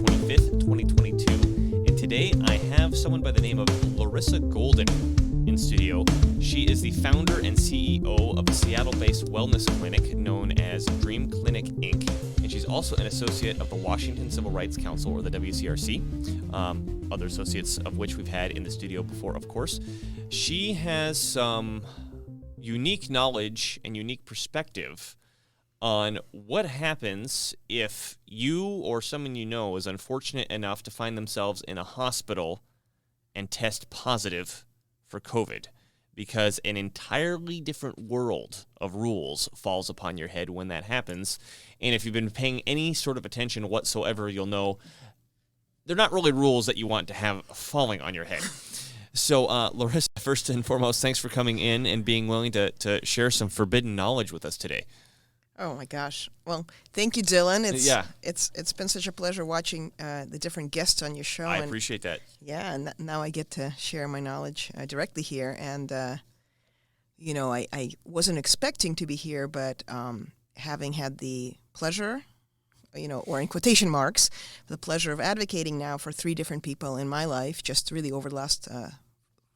25th, 2022. And today I have someone by the name of Larissa Golden in studio. She is the founder and CEO of a Seattle-based wellness clinic known as Dream Clinic, Inc. And she's also an associate of the Washington Civil Rights Council, or the WCRC, other associates of which we've had in the studio before, of course. She has some unique knowledge and unique perspective on what happens if you or someone you know is unfortunate enough to find themselves in a hospital and test positive for COVID, because an entirely different world of rules falls upon your head when that happens. And if you've been paying any sort of attention whatsoever, you'll know they're not really rules that you want to have falling on your head. So, Larissa, first and foremost, thanks for coming in and being willing to share some forbidden knowledge with us today. Oh my gosh! Well, thank you, Dylan. It's been such a pleasure watching the different guests on your show. I appreciate that. Yeah, and now I get to share my knowledge directly here. And I wasn't expecting to be here, but having had the pleasure, or in quotation marks, the pleasure of advocating now for 3 different people in my life, just really over the last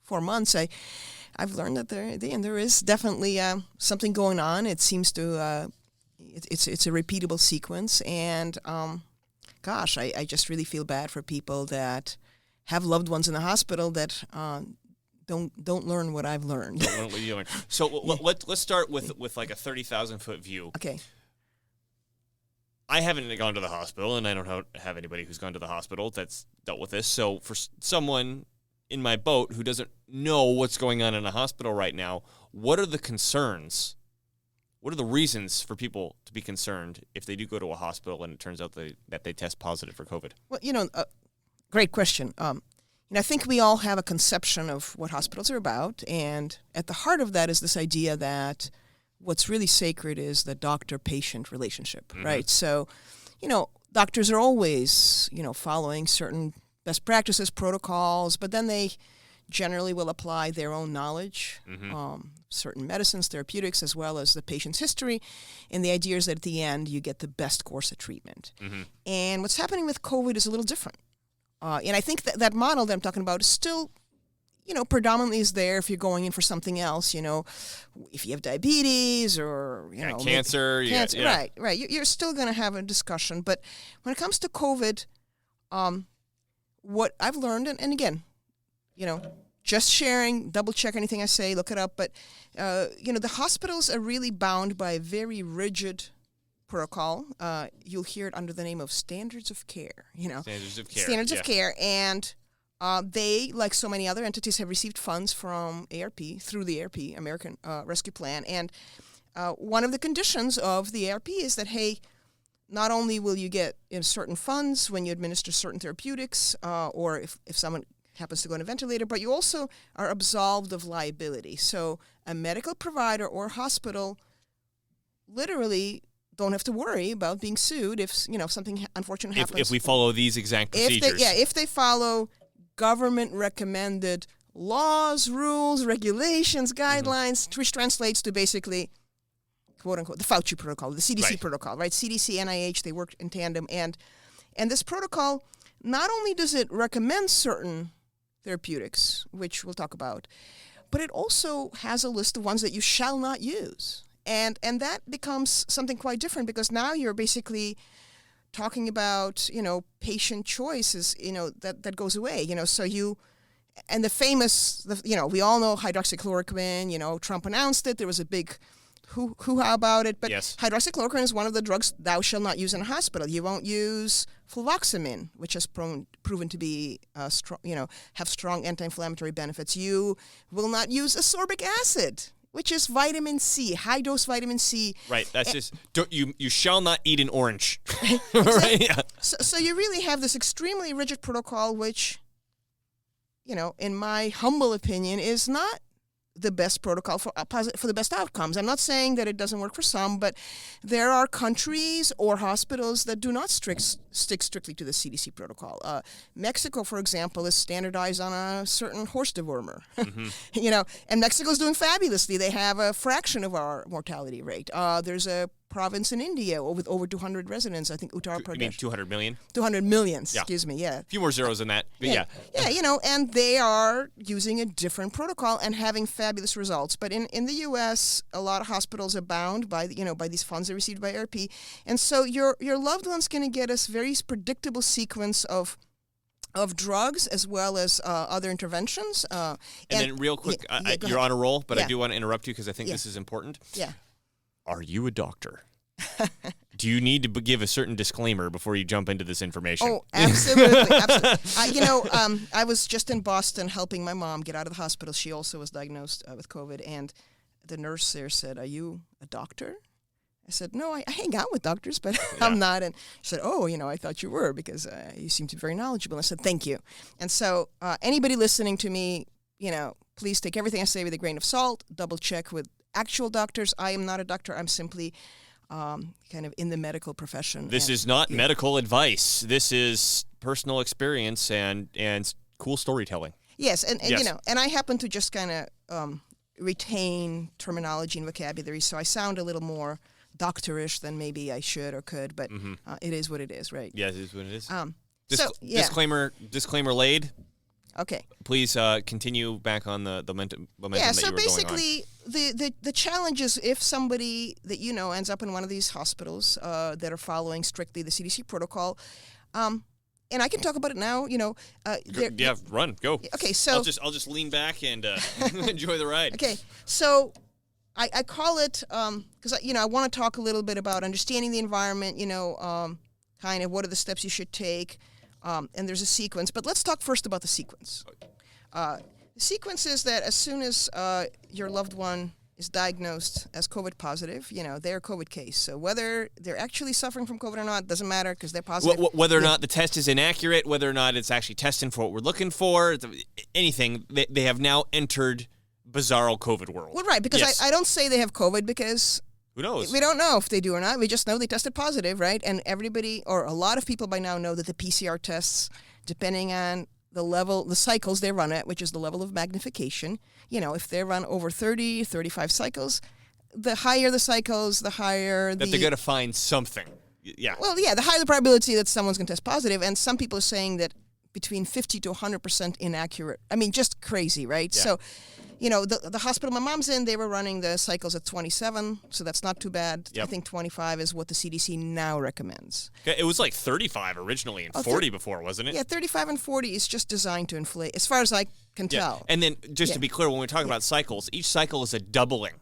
4 months, I've learned that there is definitely something going on. It seems to it's a repeatable sequence, and I just really feel bad for people that have loved ones in the hospital that don't learn what I've learned. Don't learn what you learned. So let's start with like a 30,000-foot view. Okay. I haven't gone to the hospital, and I don't have anybody who's gone to the hospital that's dealt with this. So for someone in my boat who doesn't know what's going on in a hospital right now, what are the concerns? What are the reasons for people to be concerned if they do go to a hospital and it turns out that they test positive for COVID? Well, great question. I think we all have a conception of what hospitals are about, and at the heart of that is this idea that what's really sacred is the doctor-patient relationship, mm-hmm. right? So, doctors are always, following certain best practices, protocols, but then they generally will apply their own knowledge, mm-hmm. Certain medicines, therapeutics, as well as the patient's history. And the idea is that at the end, you get the best course of treatment. Mm-hmm. And what's happening with COVID is a little different. And I think that model that I'm talking about is still, predominantly is there if you're going in for something else, if you have diabetes or, cancer. Cancer, yeah. Right. You're still going to have a discussion. But when it comes to COVID, what I've learned, and again, just sharing, double check anything I say, look it up. But, the hospitals are really bound by a very rigid protocol. You'll hear it under the name of standards of care, Standards of care. And they, like so many other entities, have received funds from ARP, through the ARP, American Rescue Plan. And one of the conditions of the ARP is that, hey, not only will you get certain funds when you administer certain therapeutics, or if someone happens to go on a ventilator, but you also are absolved of liability. So a medical provider or hospital literally don't have to worry about being sued if something unfortunate happens. If we follow these exact procedures. If they follow government recommended laws, rules, regulations, guidelines, mm-hmm. which translates to basically, quote unquote, the Fauci protocol, the CDC right. protocol, right? CDC, NIH, they work in tandem. And this protocol, not only does it recommend certain therapeutics, which we'll talk about, but it also has a list of ones that you shall not use. And that becomes something quite different, because now you're basically talking about, patient choices, that goes away, so and the famous, we all know hydroxychloroquine, Trump announced it, there was a big hoo-ha about it, but yes. Hydroxychloroquine is one of the drugs thou shall not use in a hospital. You won't use fluvoxamine, which has proven to be, have strong anti-inflammatory benefits. You will not use ascorbic acid, which is vitamin C, high-dose vitamin C. Right, that's just, you shall not eat an orange. Right? Yeah. So you really have this extremely rigid protocol, which, in my humble opinion, is not the best protocol for the best outcomes. I'm not saying that it doesn't work for some, but there are countries or hospitals that do not stick strictly to the CDC protocol. Mexico, for example, is standardized on a certain horse dewormer. Mm-hmm. And Mexico's doing fabulously. They have a fraction of our mortality rate. There's a province in India with over 200 residents. I think Uttar Pradesh. You mean 200 million? 200 million, Yeah. excuse me, yeah. A few more zeros than that, but yeah. Yeah, and they are using a different protocol and having fabulous results. But in the U.S., a lot of hospitals are bound by by these funds they received by ARP, and so your loved one's going to get a very predictable sequence of drugs as well as other interventions. And then real quick, you're on a roll, but I do want to interrupt you because I think this is important. Yeah. Are you a doctor? Do you need to give a certain disclaimer before you jump into this information? Oh, absolutely. Absolutely. I was just in Boston helping my mom get out of the hospital. She also was diagnosed with COVID, and the nurse there said, "Are you a doctor?" I said, "No, I hang out with doctors, but I'm not." And she said, "Oh, I thought you were because you seem to be very knowledgeable." I said, "Thank you." And so anybody listening to me, please take everything I say with a grain of salt. Double check with actual doctors. I am not a doctor. I'm simply kind of in the medical profession. This is not medical advice. This is personal experience and cool storytelling. Yes, and and I happen to just kind of retain terminology and vocabulary, so I sound a little more doctorish than maybe I should or could, but it is what it is, right? Yeah, it is what it is. Disclaimer laid. Okay. Please continue back on the momentum that you were going on. Yeah, so basically the challenge is if somebody that ends up in one of these hospitals that are following strictly the CDC protocol, and I can talk about it now, run, go. Okay, so I'll just lean back and enjoy the ride. Okay, so I call it because I want to talk a little bit about understanding the environment, kind of what are the steps you should take. And there's a sequence, but let's talk first about the sequence. The sequence is that as soon as your loved one is diagnosed as COVID positive, they're a COVID case. So whether they're actually suffering from COVID or not doesn't matter because they're positive. Whether or not the test is inaccurate, whether or not it's actually testing for what we're looking for, anything, they have now entered bizarro COVID world. Well, right, because I don't say they have COVID because... Who knows? We don't know if they do or not. We just know they tested positive, right? And everybody, or a lot of people by now know that the PCR tests, depending on the cycles they run at, which is the level of magnification, if they run over 30, 35 cycles, the higher the cycles, the higher that they're going to find something. Yeah. Well, yeah, the higher the probability that someone's going to test positive. And some people are saying that between 50 to 100% inaccurate. I mean, just crazy, right? Yeah. So... the hospital my mom's in, they were running the cycles at 27, so that's not too bad. Yep. I think 25 is what the CDC now recommends. It was like 35 originally and 40 before, wasn't it? Yeah, 35 and 40 is just designed to inflate, as far as I can tell. And then, just to be clear, when we talk about cycles, each cycle is a doubling.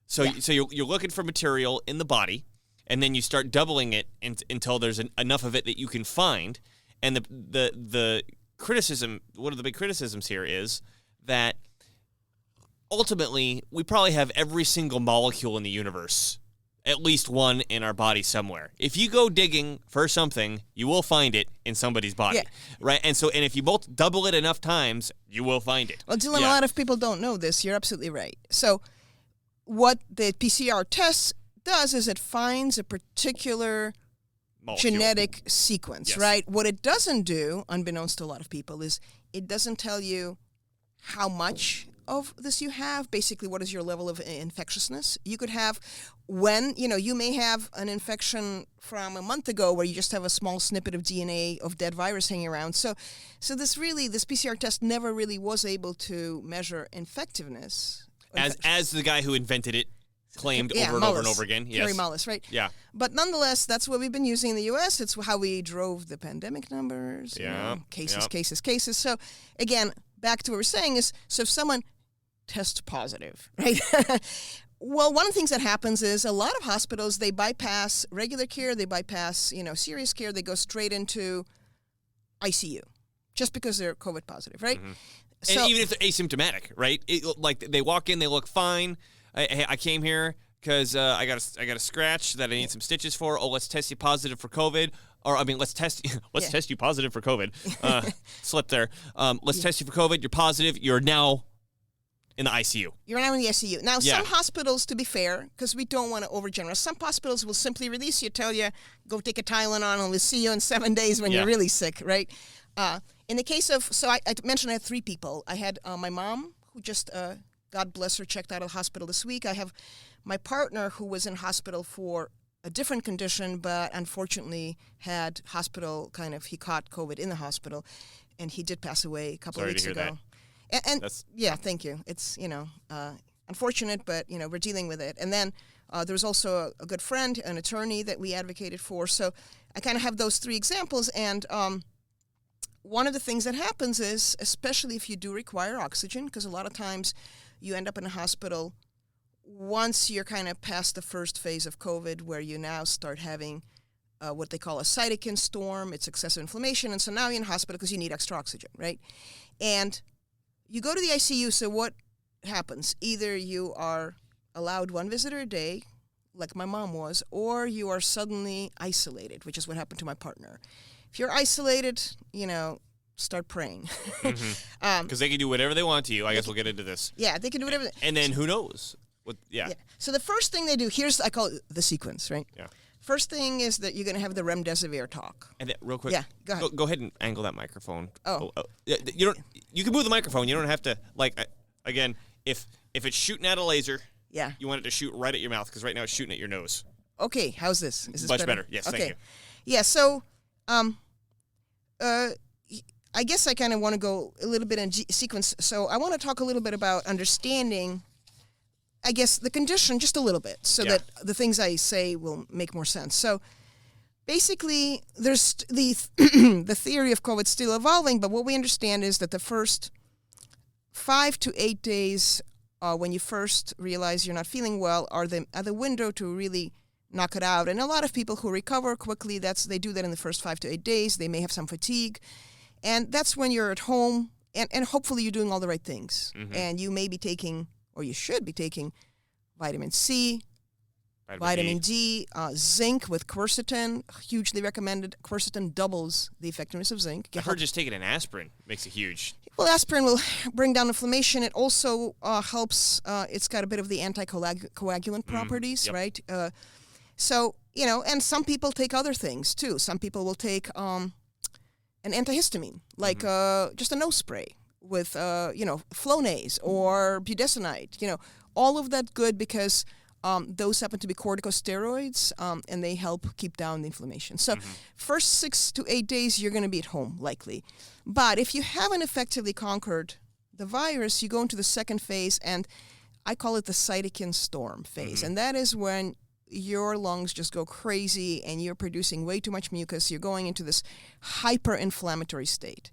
So you're looking for material in the body, and then you start doubling it until there's enough of it that you can find. And the criticism, one of the big criticisms here is that ultimately, we probably have every single molecule in the universe, at least one in our body somewhere. If you go digging for something, you will find it in somebody's body, right? And if you both double it enough times, you will find it. Well, Dylan, a lot of people don't know this. You're absolutely right. So what the PCR test does is it finds a particular molecule. Genetic sequence, right? What it doesn't do, unbeknownst to a lot of people, is it doesn't tell you how much of this you have, basically what is your level of infectiousness. You could have you may have an infection from a month ago where you just have a small snippet of DNA of dead virus hanging around. So this PCR test never really was able to measure infectiveness. As the guy who invented it claimed over and over and over again. Yes. Harry Mullis, right? Yeah. But nonetheless, that's what we've been using in the U.S. It's how we drove the pandemic numbers. Yeah. Cases. So again, back to what we're saying is, so if someone tests positive, right? Well, one of the things that happens is a lot of hospitals, they bypass regular care, they bypass, serious care, they go straight into ICU just because they're COVID positive, right? Mm-hmm. So, and even if they're asymptomatic, right? Like they walk in, they look fine. I came here because I got a scratch that I need some stitches for. Oh, let's test you positive for COVID. Or let's test you positive for COVID. Slip there. Let's test you for COVID. You're positive. You're now in the ICU. You're now in the ICU. Now, some hospitals, to be fair, because we don't want to overgeneralize, some hospitals will simply release you, tell you, go take a Tylenol, and we'll see you in 7 days when you're really sick, right? In the case of, so I mentioned I had 3 people. I had my mom, who just God bless her, checked out of the hospital this week. I have my partner who was in hospital for a different condition, but unfortunately had hospital he caught COVID in the hospital, and he did pass away a couple of weeks ago. And yeah, thank you. It's, unfortunate, but, we're dealing with it. And then there was also a good friend, an attorney that we advocated for. So I kind of have those three examples. And one of the things that happens is, especially if you do require oxygen, because a lot of times you end up in a hospital once you're kind of past the first phase of COVID, where you now start having what they call a cytokine storm. It's excessive inflammation. And so now you're in hospital because you need extra oxygen, right? And you go to the ICU, so what happens? Either you are allowed one visitor a day, like my mom was, or you are suddenly isolated, which is what happened to my partner. If you're isolated, start praying. Because they can do whatever they want to you. I guess we'll get into this. Yeah, they can do whatever. And then who knows? Yeah. So the first thing they do, I call it the sequence, right? Yeah. First thing is that you're going to have the remdesivir talk. And then, real quick. Yeah, go ahead. Go ahead and angle that microphone. Oh. You don't. You can move the microphone. You don't have to, again, if it's shooting at a laser, yeah, you want it to shoot right at your mouth, because right now it's shooting at your nose. Okay, how's this? Is this much better? Yes, okay. Thank you. Yeah, so I guess I kind of want to go a little bit in sequence. So I want to talk a little bit about understanding, I guess, the condition just a little bit, so that the things I say will make more sense. So basically, there's the theory of COVID still evolving, but what we understand is that the first 5 to 8 days when you first realize you're not feeling well are the window to really knock it out. And a lot of people who recover quickly, they do that in the first 5 to 8 days. They may have some fatigue. And that's when you're at home, and hopefully you're doing all the right things. Mm-hmm. And you may be taking, or you should be taking, vitamin C, vitamin D, zinc with quercetin, hugely recommended. Quercetin doubles the effectiveness of zinc. I heard just taking an aspirin makes a huge... Well, aspirin will bring down inflammation. It also helps, it's got a bit of the anticoagulant properties, yep. Right? So, and some people take other things too. Some people will take an antihistamine, like just a nose spray with, Flonase or budesonide. All of that good because those happen to be corticosteroids, and they help keep down the inflammation. So first 6 to 8 days, you're going to be at home, likely. But if you haven't effectively conquered the virus, you go into the second phase, and I call it the cytokine storm phase. And that is when your lungs just go crazy and you're producing way too much mucus. You're going into this hyper-inflammatory state.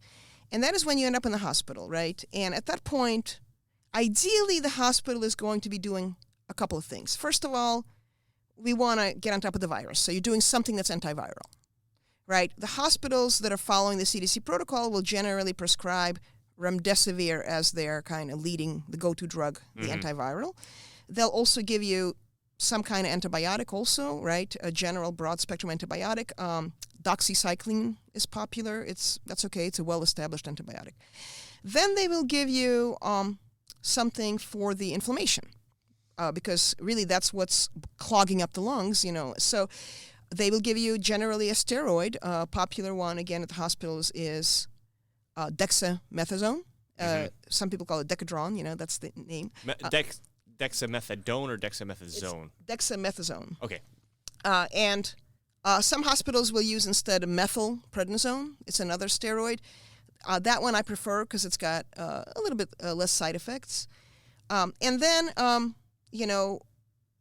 And that is when you end up in the hospital, right? And at that point, ideally, the hospital is going to be doing a couple of things. First of all, we want to get on top of the virus. So you're doing something that's antiviral, right? The hospitals that are following the CDC protocol will generally prescribe remdesivir as their kind of leading, the go-to drug, the antiviral. They'll also give you some kind of antibiotic also, right? A general broad-spectrum antibiotic. Doxycycline is popular. That's okay. It's a well-established antibiotic. Then they will give you something for the inflammation. Because really that's what's clogging up the lungs, So they will give you generally a steroid. Popular one, again, at the hospitals is dexamethasone. Some people call it Decadron, that's the name. Dexamethadone or dexamethasone? It's dexamethasone. Okay. And some hospitals will use instead methylprednisone. It's another steroid. That one I prefer because it's got a little bit less side effects. And then...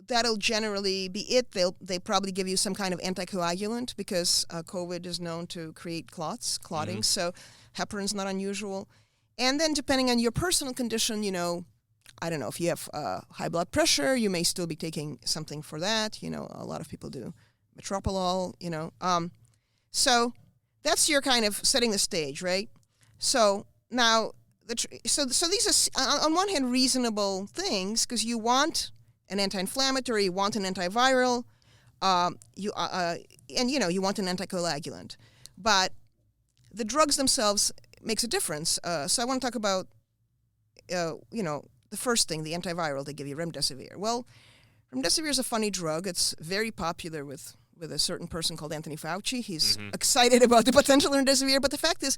that'll generally be it. They probably give you some kind of anticoagulant because COVID is known to create clotting. So heparin's not unusual. And then depending on your personal condition, I don't know, if you have high blood pressure, you may still be taking something for that. A lot of people do metoprolol, So that's your kind of setting the stage, right? So now... So these are, on one hand, reasonable things because you want an anti-inflammatory, you want an antiviral, you want an anticoagulant. But the drugs themselves makes a difference. So I want to talk about, the first thing, the antiviral they give you, remdesivir. Well, remdesivir is a funny drug. It's very popular with a certain person called Anthony Fauci. He's excited about the potential of remdesivir, but the fact is,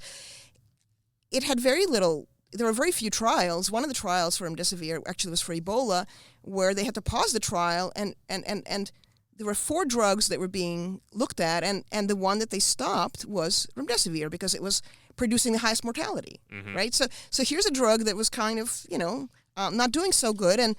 it had very little there were very few trials. One of the trials for remdesivir actually was for Ebola, where they had to pause the trial, and there were 4 drugs that were being looked at, and the one that they stopped was remdesivir because it was producing the highest mortality, right? So here's a drug that was kind of, not doing so good. And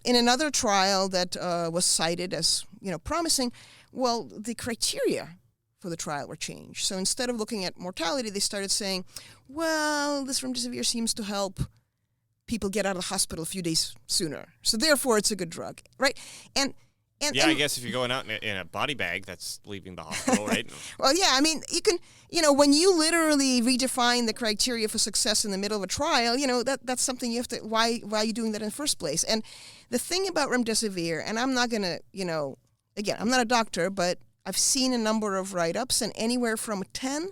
in another trial that was cited as, promising, well, the criteria for the trial were changed. So instead of looking at mortality, they started saying, well, this remdesivir seems to help people get out of the hospital a few days sooner. So therefore, it's a good drug, right? And I guess if you're going out in a body bag, that's leaving the hospital, right? Well, yeah, I mean, you can, when you literally redefine the criteria for success in the middle of a trial, that's something you have to, why are you doing that in the first place? And the thing about remdesivir, and I'm not going to, again, I'm not a doctor, but I've seen a number of write-ups, and anywhere from 10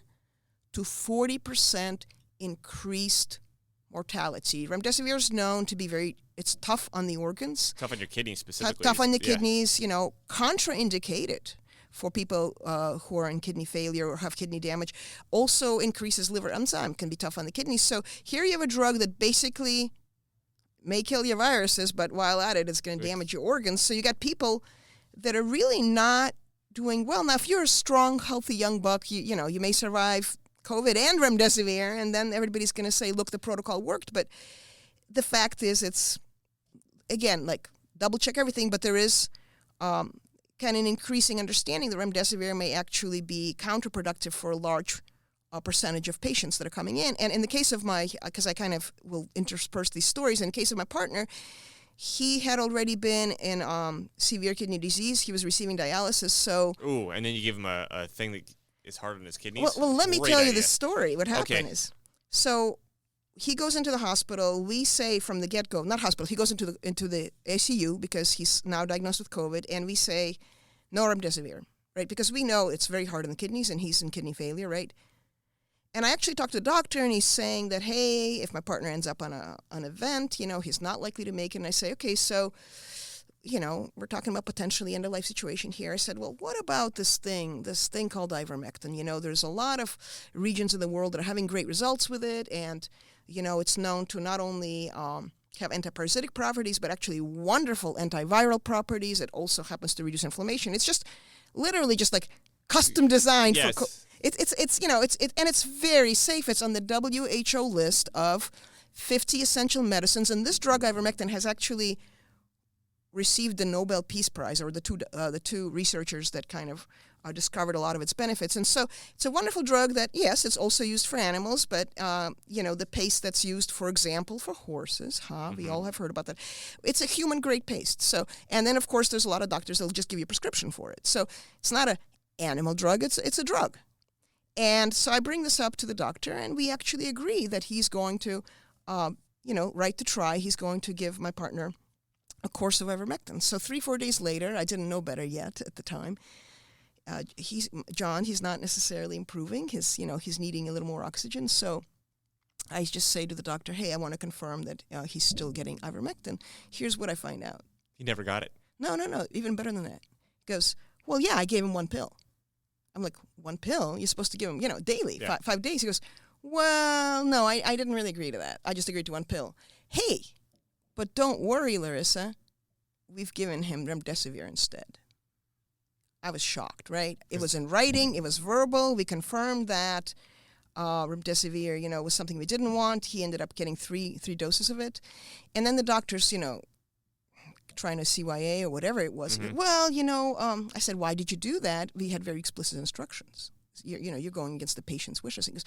to 40% increased mortality. Remdesivir is known to be it's tough on the organs. Tough on your kidneys specifically. Tough on the kidneys, contraindicated for people who are in kidney failure or have kidney damage. Also increases liver enzyme, can be tough on the kidneys. So here you have a drug that basically may kill your viruses, but while at it, it's going to damage your organs. So you got people that are really not doing well. Now, if you're a strong, healthy young buck, you may survive COVID and remdesivir, and then everybody's going to say, look, the protocol worked. But the fact is, it's, again, like, double check everything, but there is kind of an increasing understanding that remdesivir may actually be counterproductive for a large percentage of patients that are coming in. And in the case of because I kind of will intersperse these stories, in the case of my partner, he had already been in severe kidney disease. He was receiving dialysis, so... Ooh, and then you give him a thing that is hard on his kidneys? Well, let me tell you idea. the story. What happened is, so he goes into the hospital. We say from the get-go, not hospital, he goes into the ICU because he's now diagnosed with COVID, and we say, no remdesivir, right? Because we know it's very hard on the kidneys, and he's in kidney failure, right? And I actually talked to the doctor, and he's saying that, hey, if my partner ends up on an event, he's not likely to make it. And I say, okay, so, we're talking about potentially end-of-life situation here. I said, well, what about this thing called ivermectin? There's a lot of regions in the world that are having great results with it, and, it's known to not only have antiparasitic properties, but actually wonderful antiviral properties. It also happens to reduce inflammation. It's just literally just like custom designed yes. for... It's very safe. It's on the WHO list of 50 essential medicines, and this drug ivermectin has actually received the Nobel Peace Prize, or the two researchers that kind of discovered a lot of its benefits. And so it's a wonderful drug that, yes, it's also used for animals, but the paste that's used, for example, for horses, we all have heard about that. It's a human-grade paste. So, and then of course there's a lot of doctors that'll just give you a prescription for it. So it's not an animal drug; it's a drug. And so I bring this up to the doctor, and we actually agree that he's going to, right to try. He's going to give my partner a course of ivermectin. So 3-4 days later, I didn't know better yet at the time. He's not necessarily improving. He's needing a little more oxygen. So I just say to the doctor, hey, I want to confirm that he's still getting ivermectin. Here's what I find out. He never got it. No, even better than that. He goes, well, yeah, I gave him 1 pill. I'm like, 1 pill? You're supposed to give him, daily, 5 days. He goes, well, no, I didn't really agree to that. I just agreed to 1 pill. Hey, but don't worry, Larissa. We've given him remdesivir instead. I was shocked, right? It was in writing. It was verbal. We confirmed that remdesivir, was something we didn't want. He ended up getting three doses of it. And then the doctors, trying to CYA or whatever it was. Well, I said, why did you do that? We had very explicit instructions. You're going against the patient's wishes. He goes,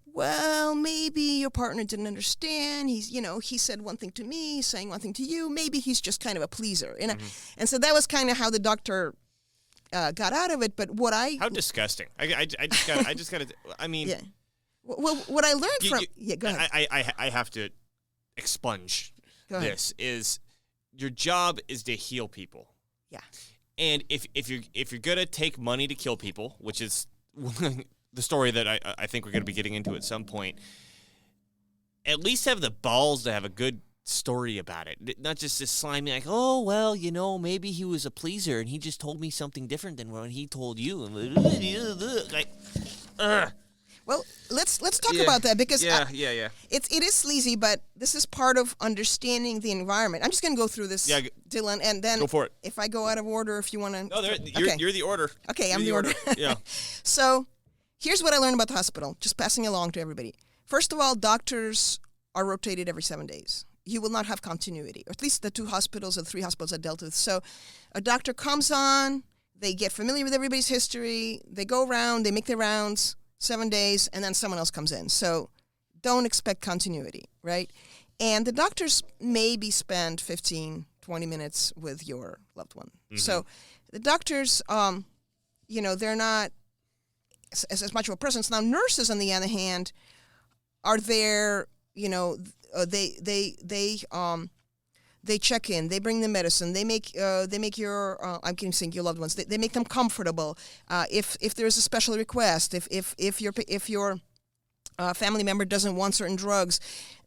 well, maybe your partner didn't understand. He said one thing to me, saying one thing to you. Maybe he's just kind of a pleaser. And so that was kind of how the doctor got out of it. But how disgusting. I just got to, I mean. Yeah. Well, what I learned go ahead. I have to expunge this is, your job is to heal people. Yeah. And if you're gonna take money to kill people, which is the story that I think we're gonna be getting into at some point, at least have the balls to have a good story about it. Not just this slimy like, oh well, maybe he was a pleaser and he just told me something different than what he told you. Like, Well, let's talk about that because yeah. it is sleazy, but this is part of understanding the environment. I'm just going to go through this, Dylan, and then go for it. If I go out of order, if you want to. No, you're the order. Okay, I'm the You're order. Yeah. So here's what I learned about the hospital, just passing along to everybody. First of all, doctors are rotated every 7 days. You will not have continuity, or at least the 2 hospitals or the 3 hospitals I dealt with. So a doctor comes on, they get familiar with everybody's history, they go around, they make their rounds, 7 days, and then someone else comes in. So don't expect continuity, right? And the doctors maybe spend 15, 20 minutes with your loved one. Mm-hmm. So the doctors, they're not as much of a presence. Now, nurses, on the other hand, are there, they check in, they bring the medicine, they make your I'm saying your loved ones, they make them comfortable. If there's a special request, if your family member doesn't want certain drugs,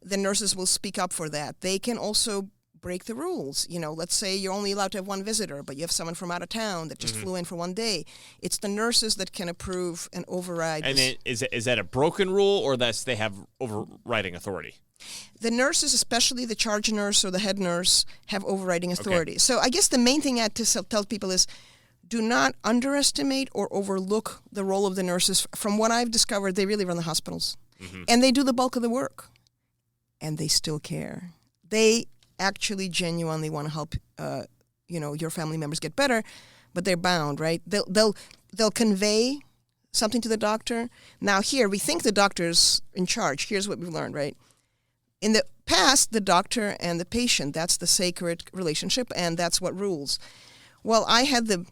the nurses will speak up for that. They can also break the rules. Let's say you're only allowed to have 1 visitor, but you have someone from out of town that just flew in for 1 day. It's the nurses that can approve and override. And then is that a broken rule, or they have overriding authority? The nurses, especially the charge nurse or the head nurse, have overriding authority. Okay. So I guess the main thing I had to tell people is do not underestimate or overlook the role of the nurses. From what I've discovered, they really run the hospitals. Mm-hmm. And they do the bulk of the work. And they still care. They actually genuinely want to help your family members get better, but they're bound, right? They'll convey something to the doctor. Now here, we think the doctor's in charge. Here's what we've learned, right? In the past, the doctor and the patient, that's the sacred relationship, and that's what rules. Well, I had the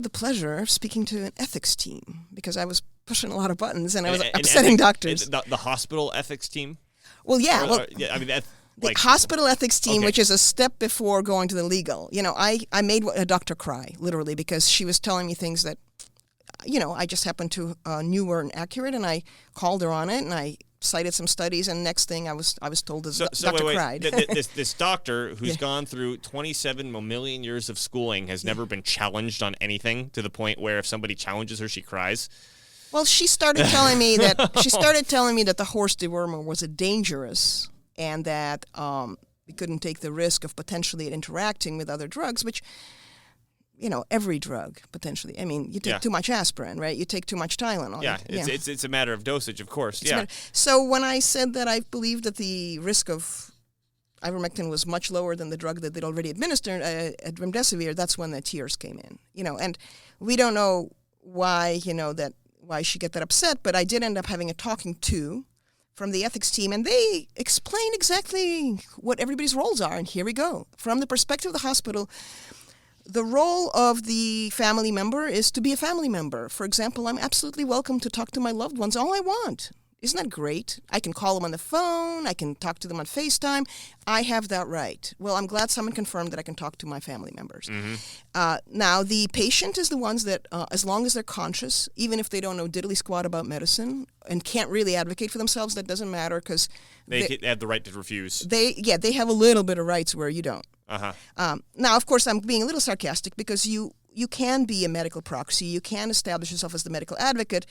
pleasure of speaking to an ethics team because I was pushing a lot of buttons and I was upsetting doctors. The hospital ethics team? Well, yeah. The hospital ethics team, which is a step before going to the legal. I made a doctor cry, literally, because she was telling me things that, I just happened to knew weren't accurate, and I called her on it, and I cited some studies, and next thing I was told this doctor cried. This doctor who's gone through 27 million years of schooling has never been challenged on anything to the point where if somebody challenges her, she cries. Well, she started telling me that the horse dewormer was dangerous, and that we couldn't take the risk of potentially interacting with other drugs, which, every drug potentially. I mean, you take too much aspirin, right? You take too much Tylenol. Yeah, it's a matter of dosage, of course. So when I said that I believed that the risk of ivermectin was much lower than the drug that they'd already administered, remdesivir, that's when the tears came in. And we don't know why, why she got that upset, but I did end up having a talking to from the ethics team, and they explained exactly what everybody's roles are. And here we go. From the perspective of the hospital, the role of the family member is to be a family member. For example, I'm absolutely welcome to talk to my loved ones all I want. Isn't that great? I can call them on the phone. I can talk to them on FaceTime. I have that right. Well, I'm glad someone confirmed that I can talk to my family members. Mm-hmm. Now, the patient is the ones that, as long as they're conscious, even if they don't know diddly squat about medicine and can't really advocate for themselves, that doesn't matter because they have the right to refuse. They have a little bit of rights where you don't. Uh-huh. Now, of course, I'm being a little sarcastic because you can be a medical proxy. You can establish yourself as the medical advocate.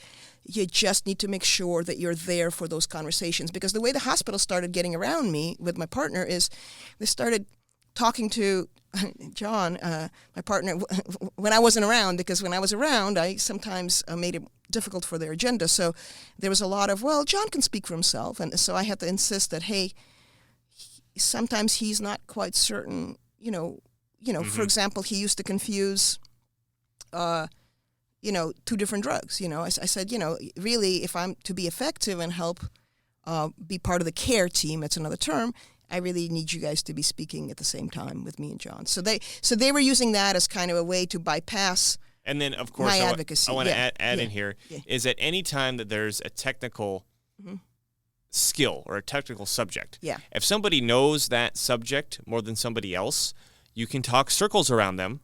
You just need to make sure that you're there for those conversations. Because the way the hospital started getting around me with my partner is they started talking to John, my partner, when I wasn't around. Because when I was around, I sometimes made it difficult for their agenda. So there was a lot of, well, John can speak for himself. And so I had to insist that, hey, sometimes he's not quite certain, mm-hmm. For example, he used to confuse two different drugs. I said, really, if I'm to be effective and help be part of the care team, that's another term, I really need you guys to be speaking at the same time with me and John. So they were using that as kind of a way to bypass and then, of course, my advocacy. I want to add in here is that any time that there's a technical mm-hmm. skill or a technical subject, if somebody knows that subject more than somebody else, you can talk circles around them.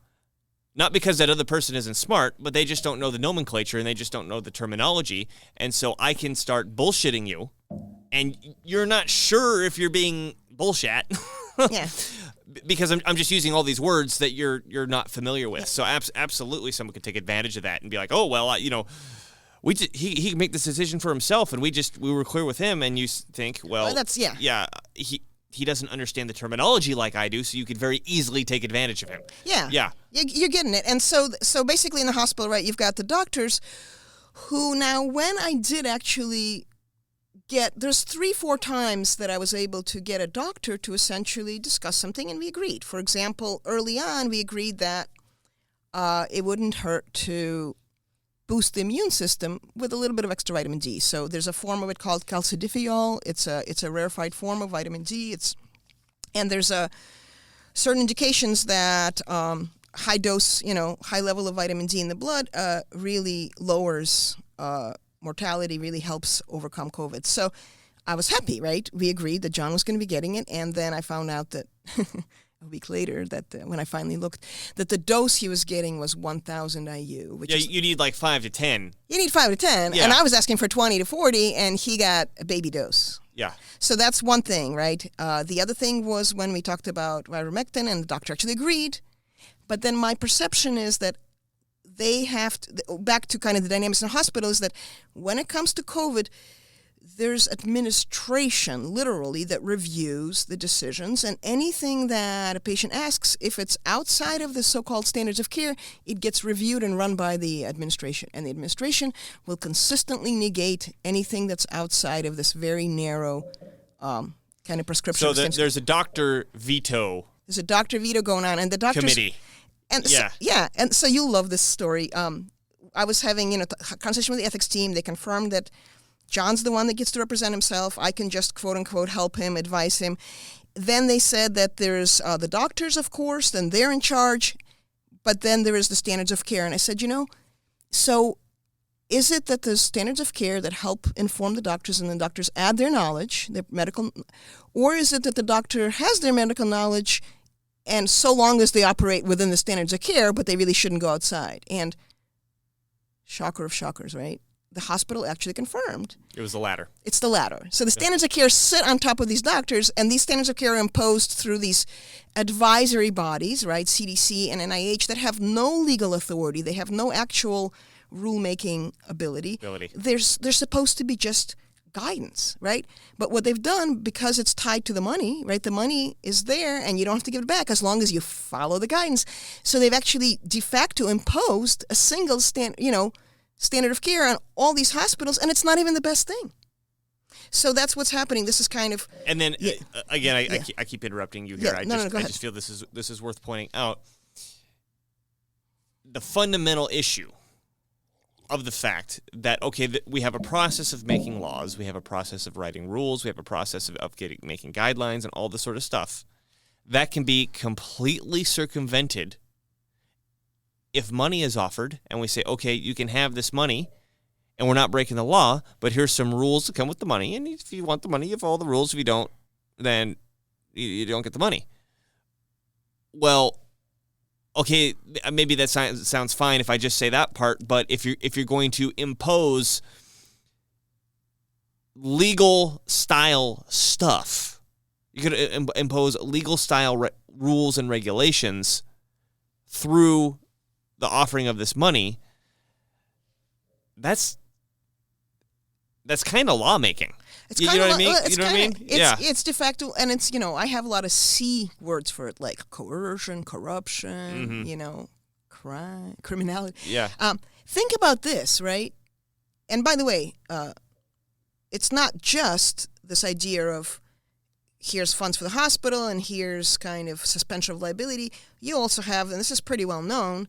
Not because that other person isn't smart, but they just don't know the nomenclature and they just don't know the terminology. And so I can start bullshitting you, and you're not sure if you're being bullshit. Yeah. Because I'm just using all these words that you're not familiar with. So absolutely someone could take advantage of that and be like, oh, well, he can make this decision for himself, and we were clear with him, and you think, well, that's he doesn't understand the terminology like I do, so you could very easily take advantage of him. Yeah. You're getting it. And so basically in the hospital, right, you've got the doctors who now, when I did actually there's 3-4 times that I was able to get a doctor to essentially discuss something, and we agreed. For example, early on, we agreed that it wouldn't hurt to boost the immune system with a little bit of extra vitamin D. So there's a form of it called calcidifiol. It's a rarefied form of vitamin D. And there's certain indications that high dose, high level of vitamin D in the blood really lowers mortality, really helps overcome COVID. So I was happy, right? We agreed that John was going to be getting it, and then I found out that a week later that when I finally looked, that the dose he was getting was 1,000 IU. Which is, you need like 5 to 10. You need 5 to 10, and I was asking for 20 to 40, and he got a baby dose. Yeah. So that's one thing, right? The other thing was when we talked about ivermectin, and the doctor actually agreed. But then my perception is that they have to, back to kind of the dynamics in the hospital, is that when it comes to COVID, there's administration, literally, that reviews the decisions, and anything that a patient asks, if it's outside of the so-called standards of care, it gets reviewed and run by the administration. And the administration will consistently negate anything that's outside of this very narrow kind of prescription. So there's a doctor veto. There's a doctor veto going on, and the doctors... Committee. And and so you'll love this story. I was having a conversation with the ethics team. They confirmed that John's the one that gets to represent himself. I can just, quote unquote, help him, advise him. Then they said that there's the doctors, of course, then they're in charge, but then there is the standards of care. And I said, so is it that the standards of care that help inform the doctors and the doctors add their knowledge, their medical, or is it that the doctor has their medical knowledge and so long as they operate within the standards of care, but they really shouldn't go outside? And shocker of shockers, right? The hospital actually confirmed. It was the latter. It's the latter. So the standards of care sit on top of these doctors, and these standards of care are imposed through these advisory bodies, right, CDC and NIH, that have no legal authority. They have no actual rulemaking ability. They're supposed to be just guidance, right? But what they've done, because it's tied to the money, right? The money is there, and you don't have to give it back as long as you follow the guidance. So they've actually de facto imposed a single standard of care on all these hospitals, and it's not even the best thing. So that's what's happening. This is kind of... And then, again, I keep interrupting you here. Go ahead. I just feel this is worth pointing out. The fundamental issue of the fact that, we have a process of making laws, we have a process of writing rules, we have a process of making guidelines and all this sort of stuff, that can be completely circumvented if money is offered and we say, okay, you can have this money and we're not breaking the law, but here's some rules that come with the money. And if you want the money, you follow the rules. If you don't, then you don't get the money. Well, okay, maybe that sounds fine if I just say that part, but if you're going to impose legal style stuff, you could impose legal style rules and regulations through the offering of this money. That's kind of lawmaking. It's you know what I mean? You know what I mean? It's de facto, and it's, I have a lot of C words for it, like coercion, corruption, crime, criminality. Yeah. Think about this, right? And by the way, it's not just this idea of here's funds for the hospital and here's kind of suspension of liability. You also have, and this is pretty well known,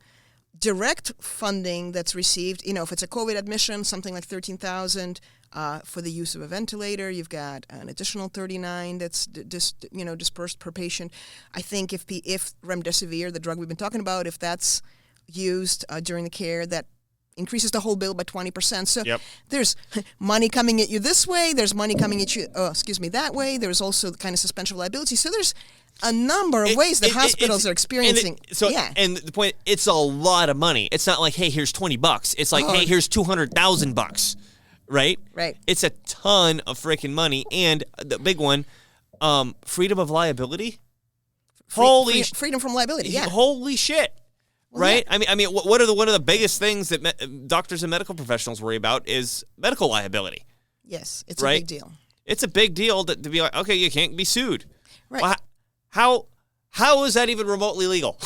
direct funding that's received. If it's a COVID admission, something like $13,000 for the use of a ventilator. You've got an additional $39,000 that's dispersed per patient. I think if remdesivir, the drug we've been talking about, if that's used during the care, that increases the whole bill by 20%. So there's money coming at you this way. There's money coming at you, that way. There's also the kind of suspension of liability. So there's a number of ways that hospitals are experiencing. And the point, it's a lot of money. It's not like, hey, here's $20. It's like, hey, here's $200,000. Right? Right. It's a ton of freaking money. And the big one, freedom of liability. Freedom from liability, yeah. Holy shit. right? Yeah. I mean, one of the biggest things that doctors and medical professionals worry about is medical liability. Yes, it's right? a big deal. It's a big deal to be like, okay, you can't be sued. Right. Well, how is that even remotely legal?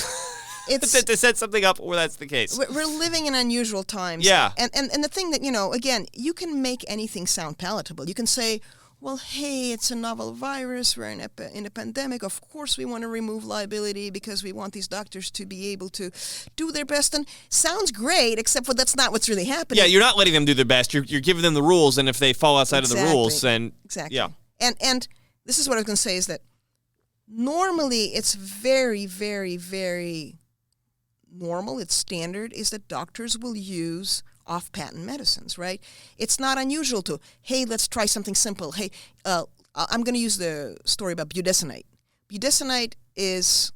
It's to set something up where that's the case. We're living in unusual times. Yeah. And the thing that, again, you can make anything sound palatable. You can say, well, hey, it's a novel virus. We're in a pandemic. Of course we want to remove liability because we want these doctors to be able to do their best. And sounds great, except for that's not what's really happening. Yeah, you're not letting them do their best. You're giving them the rules, and if they fall outside of the rules, then... Exactly. Yeah. And this is what I was going to say is that normally it's very, very, very normal, it's standard, is that doctors will use off-patent medicines, right? It's not unusual to, hey, let's try something simple. Hey, I'm going to use the story about budesonide. Budesonide is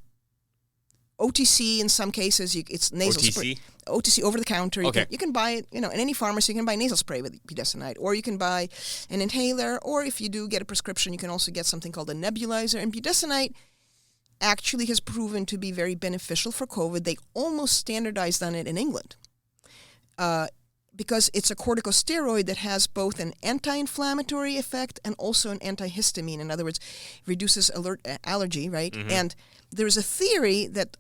OTC in some cases. It's nasal spray. OTC, over the counter. Okay. You can buy it, in any pharmacy. You can buy nasal spray with budesonide, or you can buy an inhaler, or if you do get a prescription, you can also get something called a nebulizer. And budesonide actually has proven to be very beneficial for COVID. They almost standardized on it in England because it's a corticosteroid that has both an anti-inflammatory effect and also an antihistamine. In other words, reduces allergy, right? Mm-hmm. And there's a theory that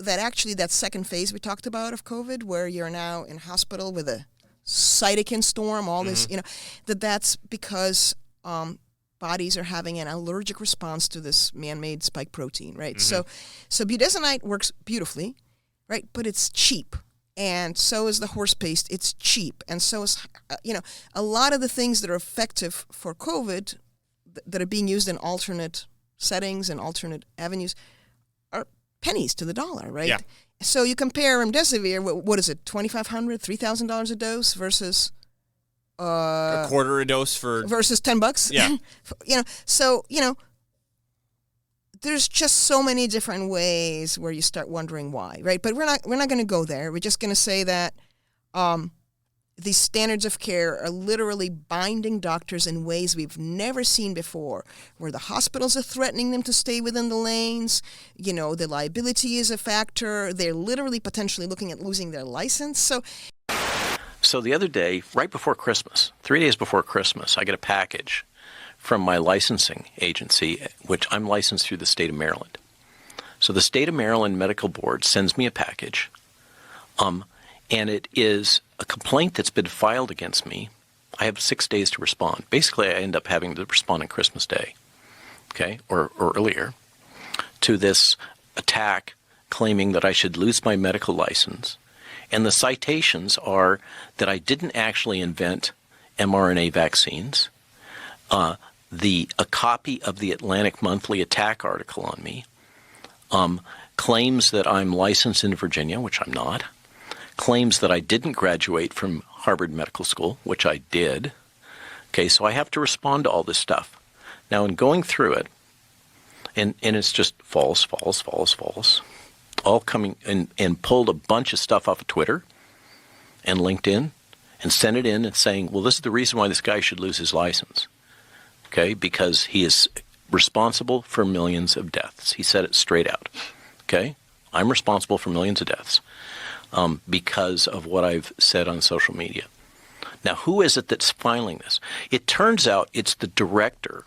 actually that second phase we talked about of COVID, where you're now in hospital with a cytokine storm, all this, that's because bodies are having an allergic response to this man-made spike protein, right? Mm-hmm. So budesonide works beautifully, right? But it's cheap. And so is the horse paste. It's cheap. And so is, a lot of the things that are effective for COVID that are being used in alternate settings and alternate avenues are pennies to the dollar, right? Yeah. So you compare remdesivir, what is it, $2,500, $3,000 a dose versus... a quarter a dose for... Versus $10? Yeah. There's just so many different ways where you start wondering why, right? But we're not going to go there. We're just going to say that these standards of care are literally binding doctors in ways we've never seen before, where the hospitals are threatening them to stay within the lanes. The liability is a factor. They're literally potentially looking at losing their license. So the other day, right before Christmas, 3 days before Christmas, I get a package from my licensing agency, which I'm licensed through the state of Maryland. So the state of Maryland Medical Board sends me a package, and it is a complaint that's been filed against me. I have 6 days to respond. Basically, I end up having to respond on Christmas Day, okay, or earlier, to this attack claiming that I should lose my medical license. And the citations are that I didn't actually invent mRNA vaccines, a copy of the Atlantic Monthly attack article on me, claims that I'm licensed in Virginia, which I'm not, claims that I didn't graduate from Harvard Medical School, which I did. Okay, so I have to respond to all this stuff. Now, in going through it, and it's just false, all coming and pulled a bunch of stuff off of Twitter and LinkedIn and sent it in and saying, well, this is the reason why this guy should lose his license. Okay, because he is responsible for millions of deaths. He said it straight out. Okay, I'm responsible for millions of deaths because of what I've said on social media. Now, who is it that's filing this? It turns out it's the director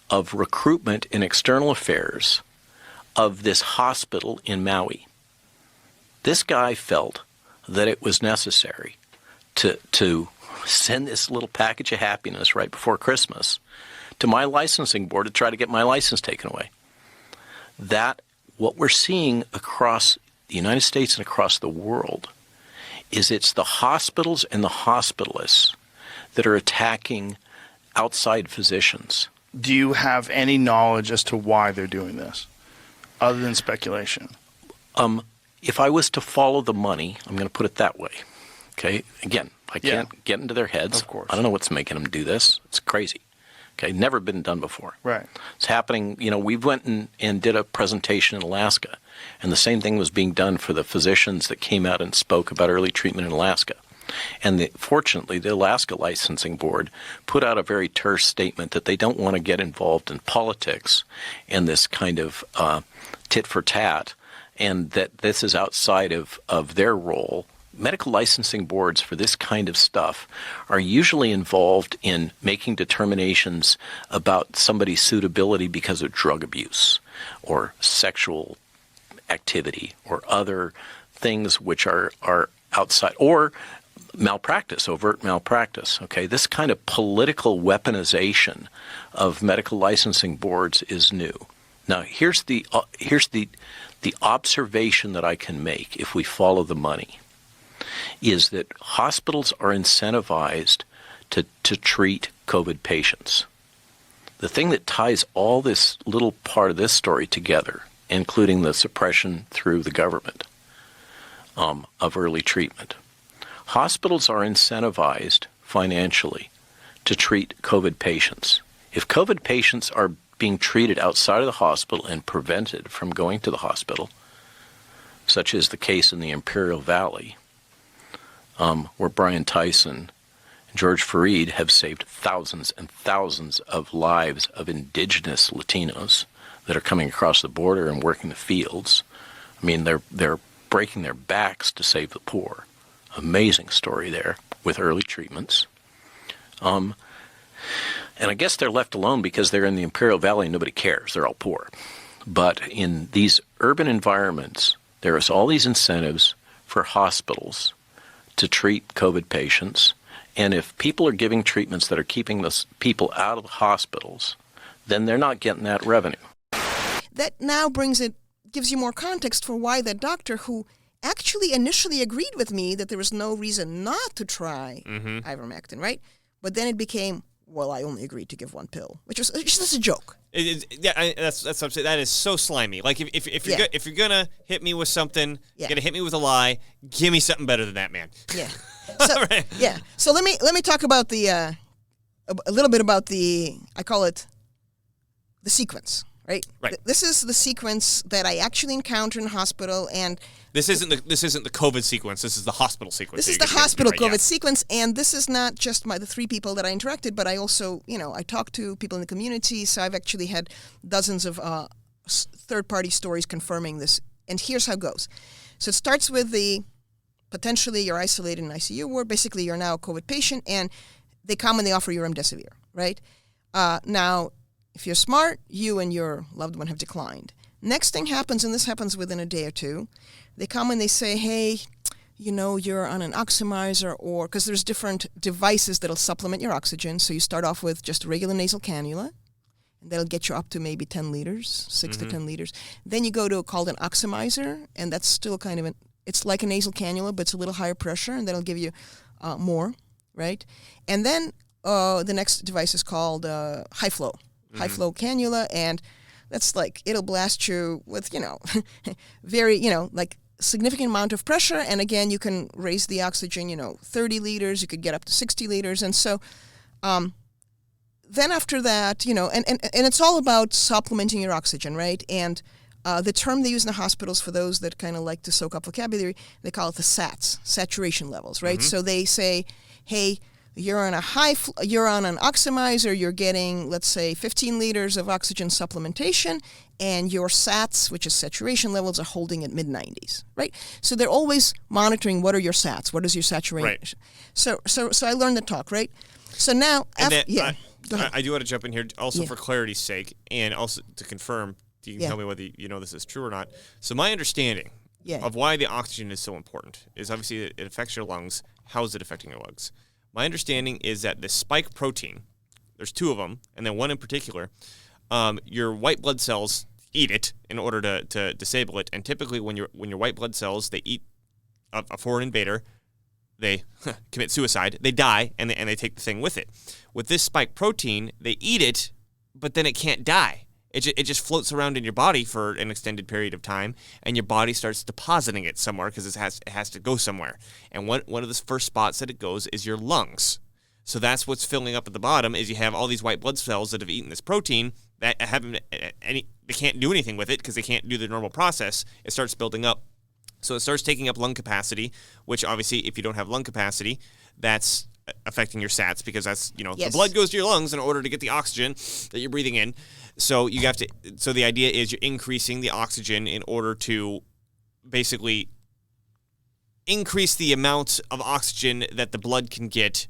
of recruitment and external affairs of this hospital in Maui. This guy felt that it was necessary to send this little package of happiness right before Christmas to my licensing board to try to get my license taken away. That, what we're seeing across the United States and across the world, is it's the hospitals and the hospitalists that are attacking outside physicians. Do you have any knowledge as to why they're doing this, other than speculation? If I was to follow the money, I'm going to put it that way. Okay? Again, I can't get into their heads. Of course. I don't know what's making them do this. It's crazy. Okay? Never been done before. Right. It's happening. We went and did a presentation in Alaska, and the same thing was being done for the physicians that came out and spoke about early treatment in Alaska. And fortunately, the Alaska Licensing Board put out a very terse statement that they don't want to get involved in politics and this kind of tit for tat and that this is outside of their role. Medical licensing boards for this kind of stuff are usually involved in making determinations about somebody's suitability because of drug abuse or sexual activity or other things which are outside, or malpractice, overt malpractice. Okay, this kind of political weaponization of medical licensing boards is new. Now, here's the observation that I can make if we follow the money, is that hospitals are incentivized to treat COVID patients. The thing that ties all this little part of this story together, including the suppression through the government of early treatment, hospitals are incentivized financially to treat COVID patients. If COVID patients are being treated outside of the hospital and prevented from going to the hospital, such as the case in the Imperial Valley, where Brian Tyson and George Fareed have saved thousands and thousands of lives of indigenous Latinos that are coming across the border and working the fields. I mean, they're breaking their backs to save the poor. Amazing story there with early treatments. And I guess they're left alone because they're in the Imperial Valley and nobody cares. They're all poor. But in these urban environments, there is all these incentives for hospitals to treat COVID patients. And if people are giving treatments that are keeping the people out of the hospitals, then they're not getting that revenue. That now gives you more context for why that doctor who actually initially agreed with me that there was no reason not to try ivermectin, right? But then it became, well, I only agreed to give one pill, which was just a joke. That's what I'm saying. That is so slimy. Like if you're gonna hit me with something, you're gonna hit me with a lie. Give me something better than that, man. Yeah. So, right. Yeah. So let me talk about a little bit about I call it the sequence. Right. This is the sequence that I actually encountered in the hospital, and this isn't the COVID sequence. This is the hospital sequence. This is the hospital COVID sequence, and this is not just the three people that I interacted, but I also, I talked to people in the community. So I've actually had dozens of third-party stories confirming this. And here's how it goes. So it starts with potentially you're isolated in an ICU ward. Basically, you're now a COVID patient, and they come and they offer you remdesivir. Right now. If you're smart, you and your loved one have declined. Next thing happens, and this happens within a day or two, they come and they say, hey, you're on an oxidizer, or because there's different devices that'll supplement your oxygen. So you start off with just a regular nasal cannula, and that'll get you up to maybe 10 liters, 6 to 10 liters. Then you go to called an oxidizer, and that's still kind of it's like a nasal cannula, but it's a little higher pressure, and that'll give you more, right? And then the next device is called high flow cannula, and that's like it'll blast you with very like significant amount of pressure, and again you can raise the oxygen 30 liters, you could get up to 60 liters, and so then after that and it's all about supplementing your oxygen, right? And the term they use in the hospitals for those that kind of like to soak up vocabulary, they call it the SATs, saturation levels, right? So they say, hey, you're on you're on an oxidizer, you're getting, let's say, 15 liters of oxygen supplementation, and your SATs, which is saturation levels, are holding at mid-90s, right? So they're always monitoring what are your SATs, what is your saturation. Right. So I learned the talk, right? So now, go ahead. I do want to jump in here also for clarity's sake, and also to confirm, you can tell me whether this is true or not. So my understanding of why the oxygen is so important is obviously it affects your lungs. How is it affecting your lungs? My understanding is that the spike protein, there's two of them, and then one in particular, your white blood cells eat it in order to disable it. And typically when your white blood cells, they eat a foreign invader, they commit suicide, they die, and they take the thing with it. With this spike protein, they eat it, but then it can't die. It just floats around in your body for an extended period of time, and your body starts depositing it somewhere because it has to go somewhere. And one of the first spots that it goes is your lungs. So that's what's filling up at the bottom. Is you have all these white blood cells that have eaten this protein that they can't do anything with it because they can't do the normal process. It starts building up. So it starts taking up lung capacity, which obviously if you don't have lung capacity, that's affecting your SATs because that's, the blood goes to your lungs in order to get the oxygen that you're breathing in. So you have to. So the idea is you're increasing the oxygen in order to basically increase the amount of oxygen that the blood can get,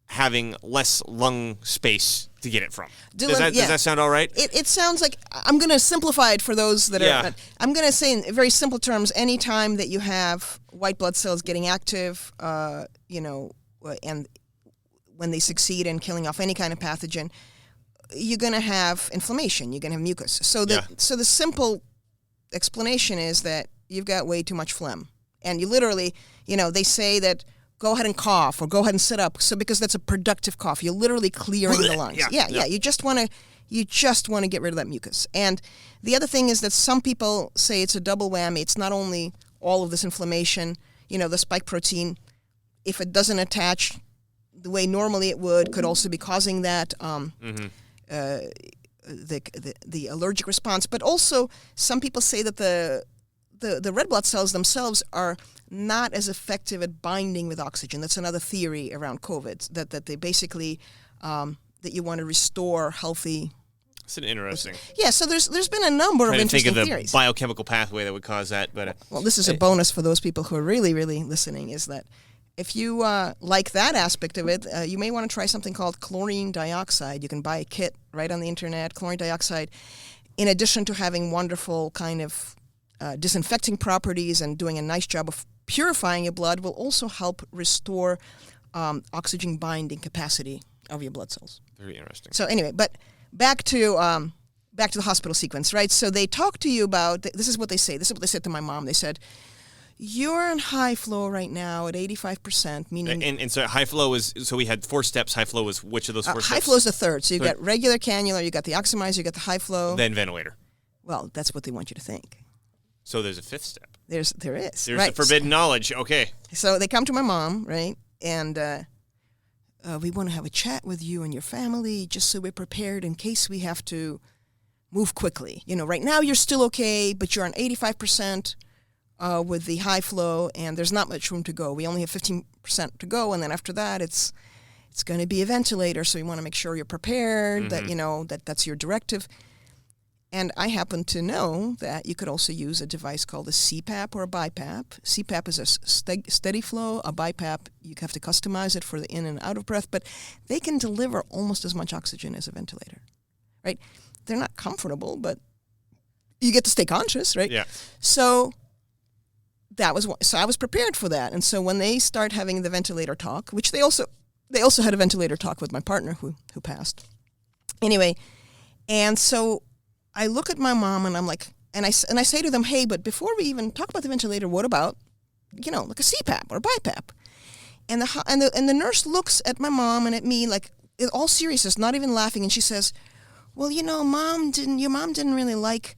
having less lung space to get it from. Does that sound all right? It sounds like, I'm going to simplify it for those that are, I'm going to say in very simple terms, any time that you have white blood cells getting active, and when they succeed in killing off any kind of pathogen, you're going to have inflammation, you're going to have mucus. So the simple explanation is that you've got way too much phlegm. And you literally, they say that go ahead and cough or go ahead and sit up. So because that's a productive cough, you're literally clearing the lungs. Yeah. You just want to get rid of that mucus. And the other thing is that some people say it's a double whammy. It's not only all of this inflammation, the spike protein, if it doesn't attach the way normally it would, could also be causing that the allergic response. But also some people say that the red blood cells themselves are not as effective at binding with oxygen. That's another theory around COVID, that they basically, that you want to restore healthy. It's an interesting. Yeah, so there's been a number of interesting think of theories. The biochemical pathway that would cause that. But well, this is a bonus for those people who are really, really listening, is that if you like that aspect of it, you may want to try something called chlorine dioxide. You can buy a kit right on the internet, chlorine dioxide, in addition to having wonderful kind of disinfecting properties and doing a nice job of purifying your blood, will also help restore oxygen binding capacity of your blood cells. Very interesting. So anyway, but back to the hospital sequence, right? So they talk to you about, this is what they say. This is what they said to my mom. They said, you're in high flow right now at 85%, meaning... And so high flow is, so we had 4 steps. High flow was which of those 4 steps? High flow is the third. So you've got regular cannula, you've got the oximizer, you've got the high flow. Then ventilator. Well, that's what they want you to think. So there's a 5th step. There is. There's right. the forbidden knowledge. Okay. So they come to my mom, right? And we want to have a chat with you and your family just so we're prepared in case we have to move quickly. Right now you're still okay, but you're on 85% with the high flow, and there's not much room to go. We only have 15% to go, and then after that it's going to be a ventilator, so we want to make sure you're prepared, that that's your directive. And I happen to know that you could also use a device called a CPAP or a BiPAP. CPAP is a steady flow. A BiPAP, you have to customize it for the in and out of breath, but they can deliver almost as much oxygen as a ventilator, right? They're not comfortable, but you get to stay conscious, right? Yeah. So I was prepared for that. And so when they start having the ventilator talk, which they also had a ventilator talk with my partner who passed. Anyway, and so I look at my mom and I'm like, and I say to them, hey, but before we even talk about the ventilator, what about, like a CPAP or a BiPAP? And the nurse looks at my mom and at me like, in all seriousness, not even laughing, and she says, well, your mom didn't really like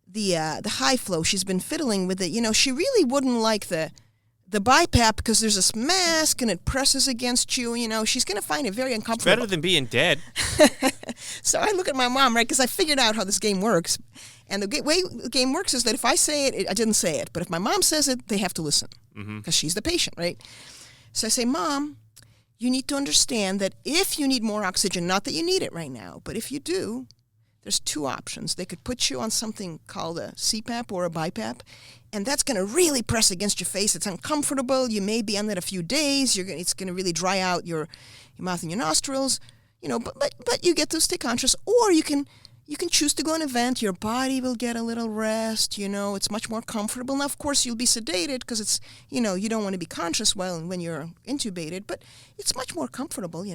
the high flow. She's been fiddling with it. She really wouldn't like the BiPAP because there's this mask and it presses against you. She's going to find it very uncomfortable. It's better than being dead. So I look at my mom, right, because I figured out how this game works. And the way the game works is that if I say it, I didn't say it. But if my mom says it, they have to listen because she's the patient, right? So I say, Mom, you need to understand that if you need more oxygen, not that you need it right now, but if you do, there's 2 options. They could put you on something called a CPAP or a BiPAP, and that's going to really press against your face. It's uncomfortable. You may be on it a few days. It's going to really dry out your mouth and your nostrils. But you get to stay conscious, or you can choose to go on a vent. Your body will get a little rest. It's much more comfortable. Now, of course, you'll be sedated because it's you don't want to be conscious when you're intubated, but it's much more comfortable.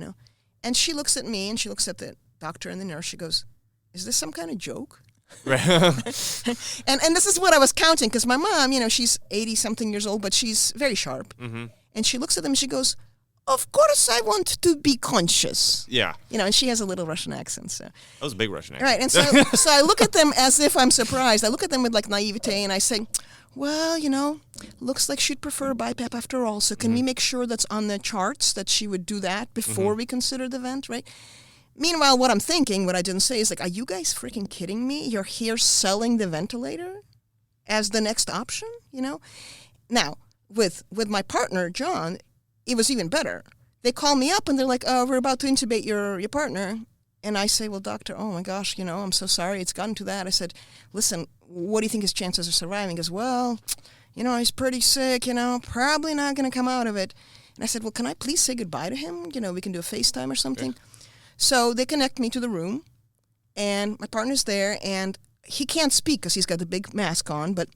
And she looks at me and she looks at the doctor and the nurse. She goes, "Is this some kind of joke?" Right. and this is what I was counting because my mom, she's 80-something years old, but she's very sharp. Mm-hmm. And she looks at them and she goes, "Of course I want to be conscious." Yeah. And she has a little Russian accent. So. That was a big Russian accent. Right, and so I look at them as if I'm surprised. I look at them with naivete and I say, well, looks like she'd prefer a BiPAP after all. So can we make sure that's on the charts that she would do that before we consider the vent, right? Meanwhile, what I'm thinking, what I didn't say is are you guys freaking kidding me? You're here selling the ventilator as the next option, Now, with my partner, John, it was even better. They call me up and they're like, "Oh, we're about to intubate your partner." And I say, "Well, doctor, oh my gosh, I'm so sorry it's gotten to that." I said, "Listen, what do you think his chances of surviving?" He goes, "Well, He's pretty sick, probably not going to come out of it. And I said, well, can I please say goodbye to him? We can do a FaceTime or something. Okay. So they connect me to the room, and my partner's there, and he can't speak because he's got the big mask on, but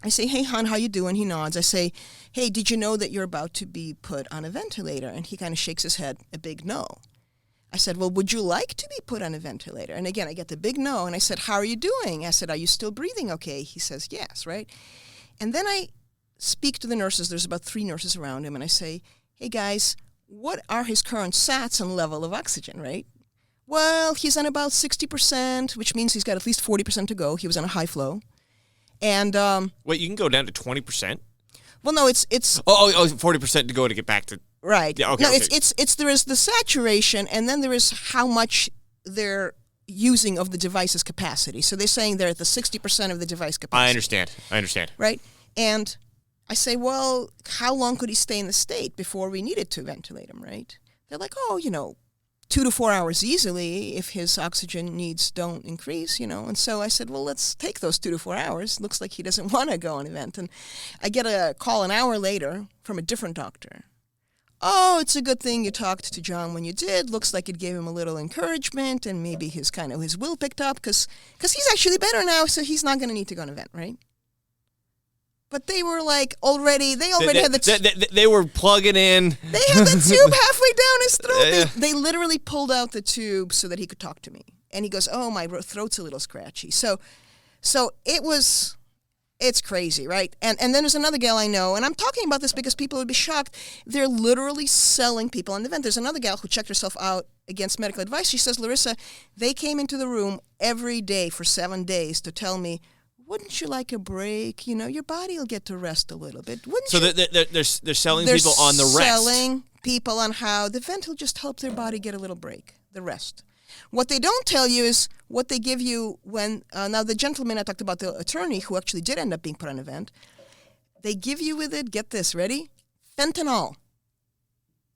I say, hey, hon, how you doing? He nods. I say, hey, did you know that you're about to be put on a ventilator? And he kind of shakes his head, a big no. I said, well, would you like to be put on a ventilator? And again, I get the big no, and I said, how are you doing? I said, are you still breathing okay? He says, yes, right? And then I speak to the nurses. There's about 3 nurses around him, and I say, hey, guys, what are his current sats and level of oxygen, right? Well, he's on about 60%, which means he's got at least 40% to go. He was on a high flow. And Wait, you can go down to 20%? well, no, it's 40% to go to get back to... right. Yeah, okay, no, okay. it's there is the saturation, and then there is how much they're using of the device's capacity. So they're saying they're at the 60% of the device capacity. I understand. Right? And I say, well, how long could he stay in the state before we needed to ventilate him, right? They're like, 2 to 4 hours easily if his oxygen needs don't increase, And so I said, well, let's take those 2 to 4 hours. Looks like he doesn't want to go on an event. And I get a call an hour later from a different doctor. Oh, it's a good thing you talked to John when you did. Looks like it gave him a little encouragement, and maybe his will picked up because he's actually better now, so he's not going to need to go on an event, right? But they were like they already had the They were plugging in. They had the tube halfway down his throat. Yeah. They literally pulled out the tube so that he could talk to me. And he goes, oh, my throat's a little scratchy. So it's crazy, right? And then there's another gal I know, and I'm talking about this because people would be shocked. They're literally selling people on the event. There's another gal who checked herself out against medical advice. She says, Larissa, they came into the room every day for 7 days to tell me, wouldn't you like a break? Your body will get to rest a little bit. Wouldn't So you? they're selling people on the rest. They're selling people on how the vent will just help their body get a little break, the rest. What they don't tell you is what they give you when, now the gentleman I talked about, the attorney who actually did end up being put on a vent, they give you with it, get this, ready? Fentanyl.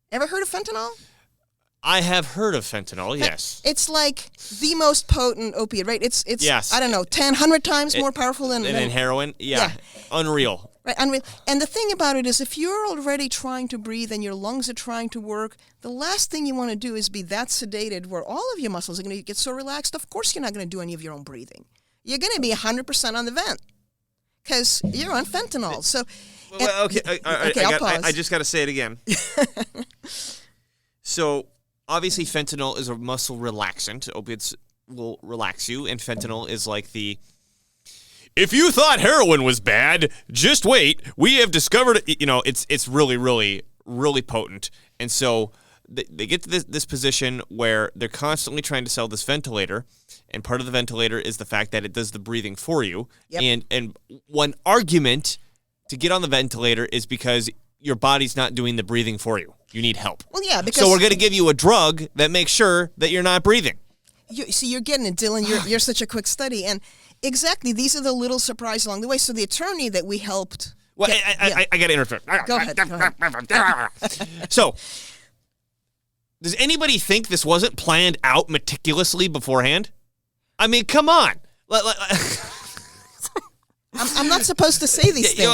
Ever heard of fentanyl? I have heard of fentanyl, yes. It's like the most potent opiate, right? It's Yes. I don't know, 10, 100 times more powerful than heroin? Yeah. Unreal. Right, unreal. And the thing about it is, if you're already trying to breathe and your lungs are trying to work, the last thing you want to do is be that sedated where all of your muscles are going to get so relaxed. Of course, you're not going to do any of your own breathing. You're going to be 100% on the vent because you're on fentanyl. So, Okay, I'll pause. I just got to say it again. So, obviously, fentanyl is a muscle relaxant. Opiates will relax you, and fentanyl is like if you thought heroin was bad, just wait. We have discovered, it's really, really, really potent. And so they get to this position where they're constantly trying to sell this ventilator, and part of the ventilator is the fact that it does the breathing for you. Yep. And one argument to get on the ventilator is because your body's not doing the breathing for you. You need help. Well, yeah, because so we're going to give you a drug that makes sure that you're not breathing. You're getting it, Dylan. You're such a quick study, and exactly these are the little surprises along the way. So the attorney that we helped. Well, I got to interrupt. Go ahead. So, does anybody think this wasn't planned out meticulously beforehand? I mean, come on. I'm not supposed to say these things.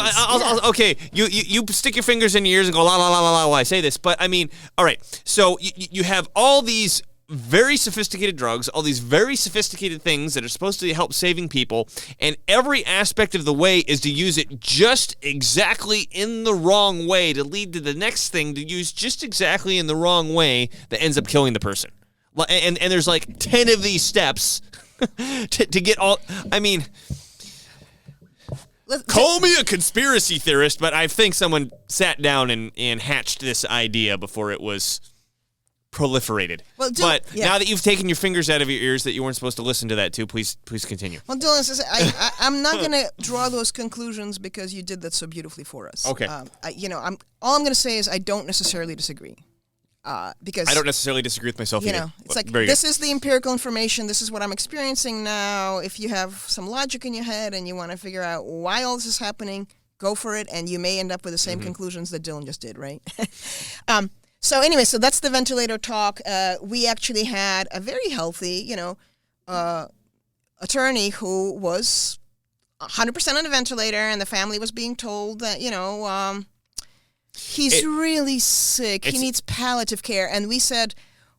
Okay, you stick your fingers in your ears and go la la la la la while I say this. But I mean, all right. So you have all these very sophisticated drugs, all these very sophisticated things that are supposed to help saving people, and every aspect of the way is to use it just exactly in the wrong way to lead to the next thing to use just exactly in the wrong way that ends up killing the person. And there's like 10 of these steps to get all. I mean. Call me a conspiracy theorist, but I think someone sat down and hatched this idea before it was proliferated. Well, now that you've taken your fingers out of your ears that you weren't supposed to listen to that too, please continue. Well, Dylan says, I'm not going to draw those conclusions because you did that so beautifully for us. Okay. All I'm going to say is I don't necessarily disagree. Because I don't necessarily disagree with myself either. It's like, this is the empirical information. This is what I'm experiencing now. If you have some logic in your head and you want to figure out why all this is happening, go for it, and you may end up with the same conclusions that Dylan just did, right? So anyway, so that's the ventilator talk. We actually had a very healthy, attorney who was 100% on a ventilator, and the family was being told that, he's really sick. He needs palliative care. And we said,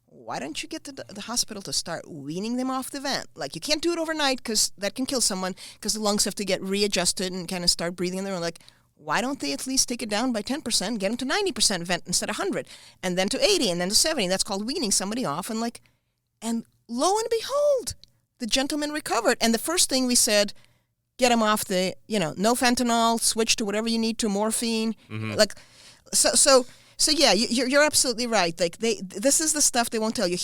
why don't you get the hospital to start weaning them off the vent? Like, you can't do it overnight because that can kill someone, because the lungs have to get readjusted and kind of start breathing in there. Like, why don't they at least take it down by 10%, get them to 90% vent instead of 100, and then to 80, and then to 70. That's called weaning somebody off. And lo and behold, the gentleman recovered. And the first thing we said, get him off the, no fentanyl, switch to whatever you need, to morphine. Mm-hmm. So yeah, you're absolutely right. Like, this is the stuff they won't tell you.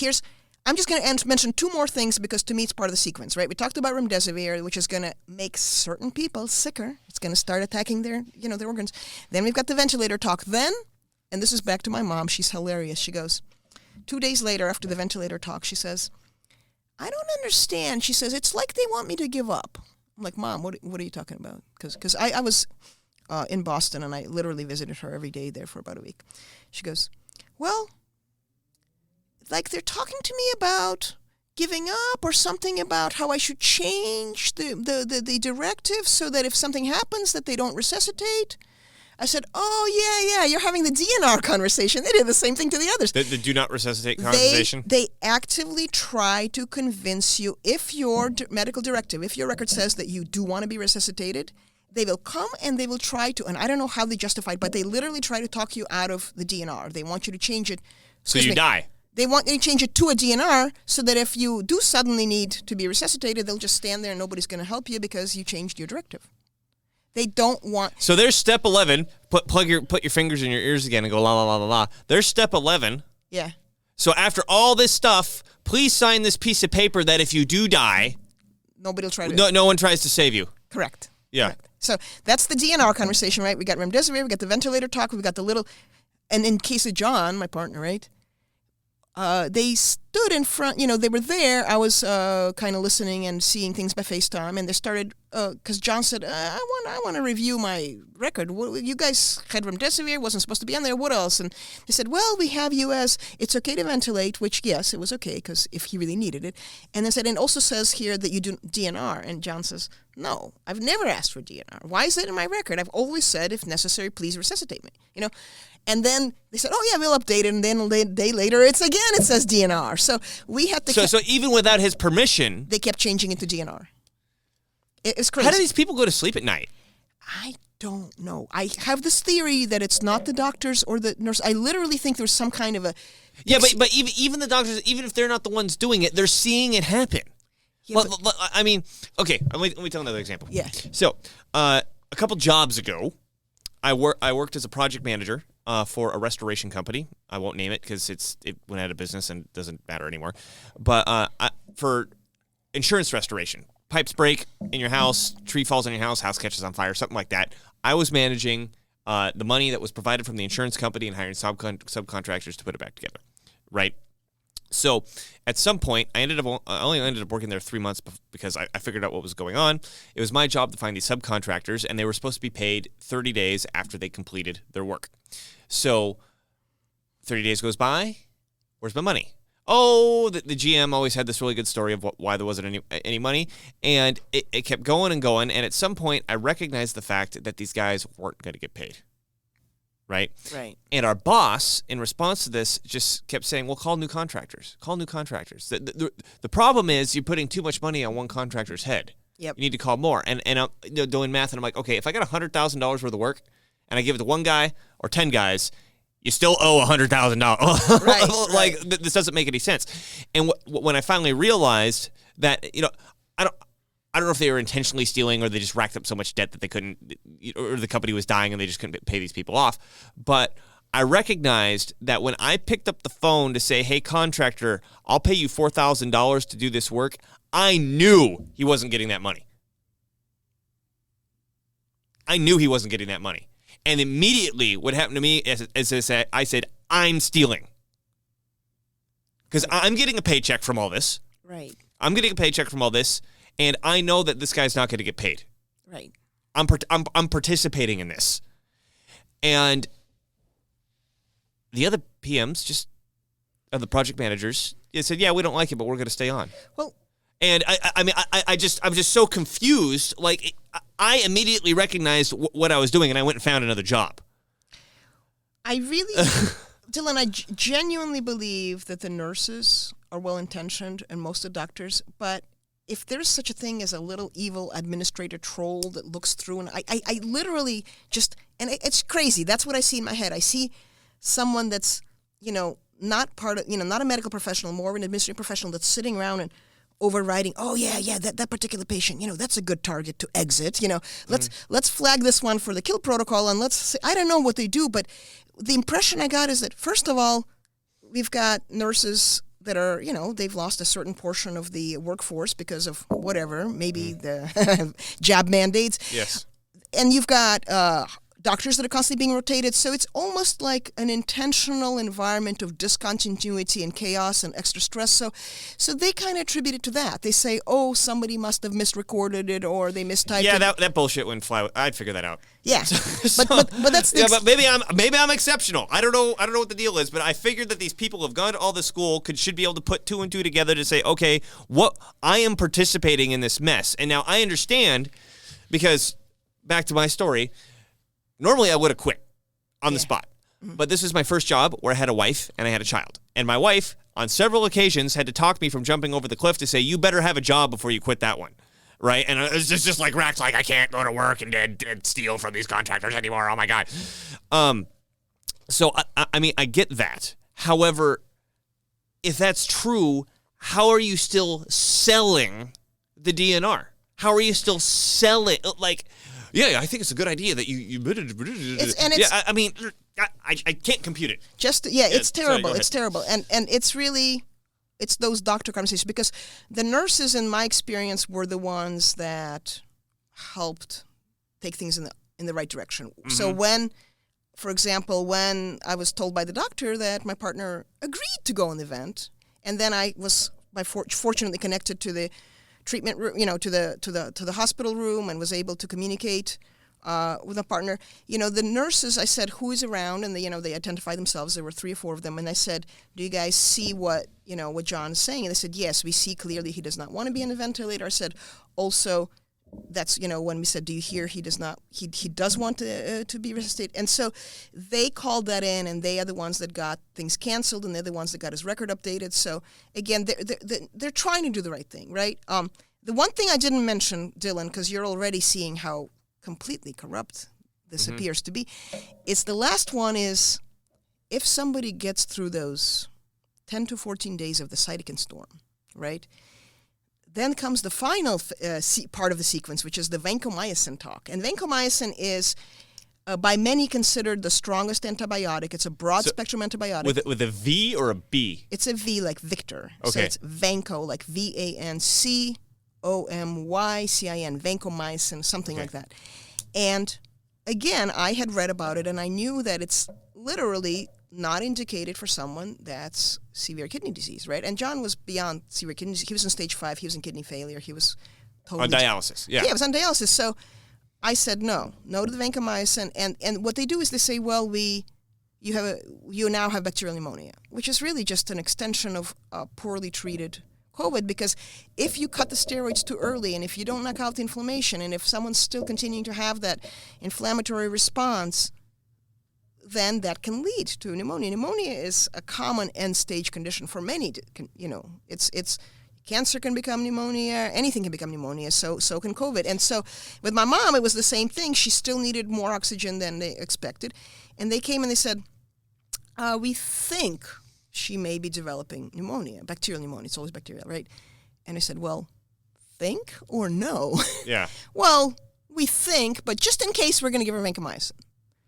I'm just going to mention two more things, because to me it's part of the sequence, right? We talked about remdesivir, which is going to make certain people sicker. It's going to start attacking their organs. Then we've got the ventilator talk. Then, and this is back to my mom, she's hilarious. She goes, 2 days later after the ventilator talk, she says, I don't understand. She says, it's like they want me to give up. I'm like, Mom, what are you talking about? Because I was in Boston, and I literally visited her every day there for about a week. She goes, well, like they're talking to me about giving up, or something about how I should change the directive so that if something happens that they don't resuscitate. I said, oh, yeah, you're having the DNR conversation. They did the same thing to the others. The do not resuscitate conversation? They actively try to convince you, if your medical directive, if your record says that you do want to be resuscitated, they will come and they will try to, and I don't know how they justify it, but they literally try to talk you out of the DNR. They want you to change it. So you die. They want you to change it to a DNR so that if you do suddenly need to be resuscitated, they'll just stand there and nobody's going to help you because you changed your directive. They don't want... So there's step 11. Put your fingers in your ears again and go la la la la la. There's step 11. Yeah. So after all this stuff, please sign this piece of paper that if you do die, nobody will try to... No one tries to save you. Correct. Yeah. Correct. So that's the DNR conversation, right? We got remdesivir, we got the ventilator talk, we got the little... And in case of John, my partner, right? They stood in front, they were there. I was kind of listening and seeing things by FaceTime, and they started, because John said, I want to review my record. You guys had remdesivir, wasn't supposed to be on there. What else? And they said, well, we have you as, it's okay to ventilate, which, yes, it was okay, because if he really needed it. And they said, and it also says here that you do DNR. And John says, no, I've never asked for DNR. Why is that in my record? I've always said, if necessary, please resuscitate me, And then they said, oh, yeah, we'll update it. And then a day later, it says DNR. So we had to... So even without his permission... They kept changing it to DNR. It's crazy. How do these people go to sleep at night? I don't know. I have this theory that it's not the doctors or the nurse. I literally think there's some kind of a... Yeah, but even the doctors, even if they're not the ones doing it, they're seeing it happen. Yeah, I mean, okay, let me tell another example. Yeah. So, a couple jobs ago, I worked as a project manager for a restoration company. I won't name it because it went out of business and doesn't matter anymore. But for insurance restoration, pipes break in your house, tree falls on your house catches on fire, something like that. I was managing the money that was provided from the insurance company and hiring subcontractors to put it back together, right? So at some point, I only ended up working there 3 months because I figured out what was going on. It was my job to find these subcontractors, and they were supposed to be paid 30 days after they completed their work. So 30 days goes by. Where's my money? Oh, the GM always had this really good story of why there wasn't any money, and it kept going and going. And at some point, I recognized the fact that these guys weren't going to get paid. Right? Right. And our boss, in response to this, just kept saying, well, call new contractors. Call new contractors. The problem is you're putting too much money on one contractor's head. Yep. You need to call more. And I'm doing math, and I'm like, okay, if I got $100,000 worth of work, and I give it to one guy or 10 guys, you still owe $100,000. Right. Like, this doesn't make any sense. And when I finally realized that, I don't know if they were intentionally stealing or they just racked up so much debt that they couldn't, or the company was dying and they just couldn't pay these people off. But I recognized that when I picked up the phone to say, hey, contractor, I'll pay you $4,000 to do this work, I knew he wasn't getting that money. I knew he wasn't getting that money. And immediately what happened to me is I said, I'm stealing. Because I'm getting a paycheck from all this. Right. I'm getting a paycheck from all this. And I know that this guy's not going to get paid. Right. I'm participating in this. And the other PMs, the project managers, said, yeah, we don't like it, but we're going to stay on. Well, And I'm just so confused. Like, I immediately recognized what I was doing, and I went and found another job. I really, Dylan, I genuinely believe that the nurses are well-intentioned and most of the doctors, but if there's such a thing as a little evil administrator troll that looks through, and I literally just, and it's crazy. That's what I see in my head. I see someone that's, not part of, not a medical professional, more of an administrative professional that's sitting around and overriding, that particular patient, that's a good target to exit, let's flag this one for the kill protocol, and let's say, I don't know what they do, but the impression I got is that, first of all, we've got nurses that are, they've lost a certain portion of the workforce because of whatever, maybe the jab mandates. Yes. And you've got doctors that are constantly being rotated. So it's almost like an intentional environment of discontinuity and chaos and extra stress. So they kind of attribute it to that. They say, oh, somebody must have misrecorded it or they mistyped it. Yeah, that bullshit wouldn't fly. I'd figure that out. Yeah, but that's the but maybe I'm exceptional. I don't know what the deal is, but I figured that these people have gone to all the school should be able to put two and two together to say, okay, what I am participating in this mess, and now I understand because back to my story. Normally, I would have quit on the spot. But this is my first job where I had a wife and I had a child. And my wife, on several occasions, had to talk me from jumping over the cliff to say, you better have a job before you quit that one. Right? And it's just like Rex, like, I can't go to work and steal from these contractors anymore. Oh, my God. So, I mean, I get that. However, if that's true, how are you still selling the DNR? How are you still selling? Like... Yeah, I think it's a good idea that you. I mean, I can't compute it. It's terrible. Sorry, it's terrible, and it's those doctor conversations because the nurses, in my experience, were the ones that helped take things in the right direction. Mm-hmm. So when, for example, when I was told by the doctor that my partner agreed to go on the event, and then I was fortunately connected to the treatment room, to the hospital room, and was able to communicate with a partner. The nurses, I said, who is around, and they identified themselves. There were 3 or 4 of them, and I said, do you guys see what John is saying? And they said, yes, we see clearly he does not want to be on a ventilator. I said, also, that's when we said, do you hear he does not? He does want to be resuscitated, and so they called that in, and they are the ones that got things canceled, and they're the ones that got his record updated. So again, they're trying to do the right thing, right? The one thing I didn't mention, Dylan, because you're already seeing how completely corrupt this appears to be, is the last one is if somebody gets through those 10 to 14 days of the cytokine storm, right? Then comes the final part of the sequence, which is the vancomycin talk. And vancomycin is, by many, considered the strongest antibiotic. It's a broad-spectrum antibiotic. With a V or a B? It's a V, like Victor. Okay. So it's vanco, like VANCOMYCIN, vancomycin, something like that. And, again, I had read about it, and I knew that it's literally not indicated for someone that's severe kidney disease, right? And John was beyond severe kidney disease. He was in stage 5. He was in kidney failure. He was totally... On dialysis, yeah. Yeah, he was on dialysis. So I said no to the vancomycin. And what they do is they say, well, you now have bacterial pneumonia, which is really just an extension of poorly treated COVID, because if you cut the steroids too early and if you don't knock out the inflammation and if someone's still continuing to have that inflammatory response, then that can lead to pneumonia. Pneumonia is a common end-stage condition for many. It's cancer can become pneumonia, anything can become pneumonia. So can COVID. And so with my mom, it was the same thing. She still needed more oxygen than they expected, and they came and they said, "We think she may be developing pneumonia, bacterial pneumonia. It's always bacterial, right?" And I said, "Well, think or no?" Yeah. Well, we think, but just in case, we're going to give her vancomycin.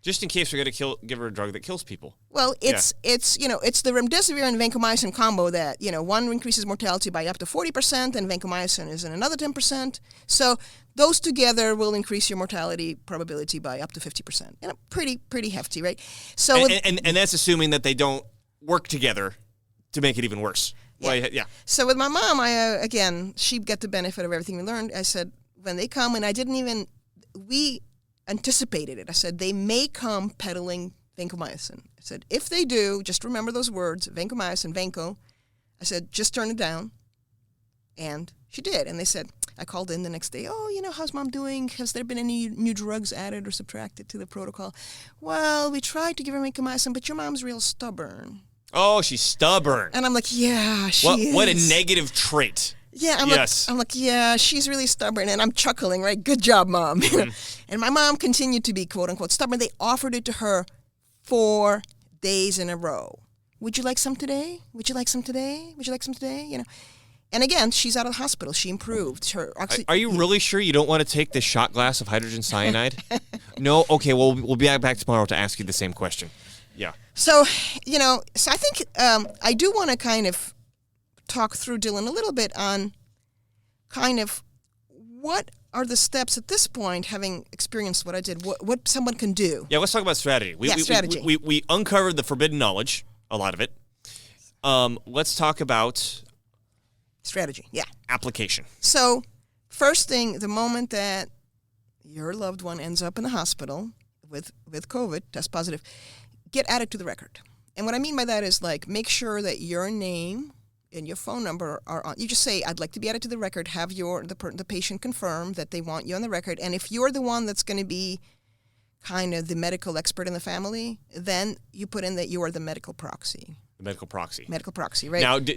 Just in case we're going to give her a drug that kills people. Well, it's the remdesivir and vancomycin combo that, one increases mortality by up to 40%, and vancomycin is in another 10%. So those together will increase your mortality probability by up to 50%. Pretty hefty, right? So and that's assuming that they don't work together to make it even worse. Yeah. Well, yeah. So with my mom, she got the benefit of everything we learned. I said, when they come, and we anticipated it. I said, they may come peddling vancomycin. I said, if they do, just remember those words, vancomycin, vanco. I said, just turn it down and She did. And they said, I called in the next day, how's mom doing? Has there been any new drugs added or subtracted to the protocol? Well, we tried to give her vancomycin, but your mom's real stubborn. Oh, she's stubborn. And I'm like, yeah, she is. What a negative trait. Yeah, Yes. I'm like, yeah, she's really stubborn. And I'm chuckling, right? Good job, Mom. And my mom continued to be, quote unquote, stubborn. They offered it to her 4 days in a row. Would you like some today? Would you like some today? Would you like some today? And again, she's out of the hospital. She improved. Are you really sure you don't want to take this shot glass of hydrogen cyanide? No? Okay, well, we'll be back tomorrow to ask you the same question. Yeah. So I think I do want to kind of talk through, Dylan, a little bit on kind of what are the steps at this point, having experienced what I did, what someone can do. Yeah, let's talk about strategy. Strategy. We uncovered the forbidden knowledge, a lot of it. Let's talk about strategy, yeah. Application. So first thing, the moment that your loved one ends up in the hospital with COVID, test positive, get added to the record. And what I mean by that is, like, make sure that your name and your phone number are on. You just say, I'd like to be added to the record, have the patient confirm that they want you on the record. And if you're the one that's going to be kind of the medical expert in the family, then you put in that you are the medical proxy. The medical proxy. Medical proxy, right? Now, do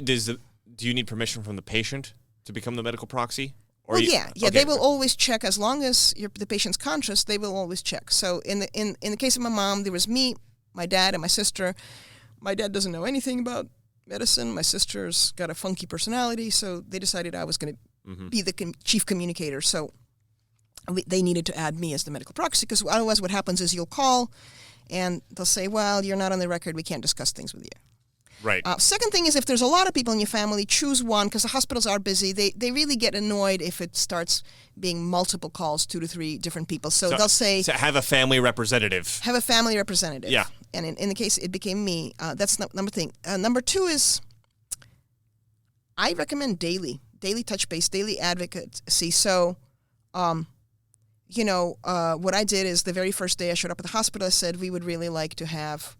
you need permission from the patient to become the medical proxy? Okay. They will always check. As long as the patient's conscious, they will always check. So in the case of my mom, there was me, my dad, and my sister. My dad doesn't know anything about medicine. My sister's got a funky personality, so they decided I was going to be the chief communicator. So they needed to add me as the medical proxy, because otherwise what happens is you'll call, and they'll say, well, you're not on the record. We can't discuss things with you. Right. Second thing is, if there's a lot of people in your family, choose one, because the hospitals are busy. They really get annoyed if it starts being multiple calls, 2 to 3 different people. So they'll say... So have a family representative. Have a family representative. Yeah. And in the case, it became me. That's number thing. Number 2 is, I recommend daily touch base, daily advocacy. So, what I did is, the very first day I showed up at the hospital, I said, we would really like to have...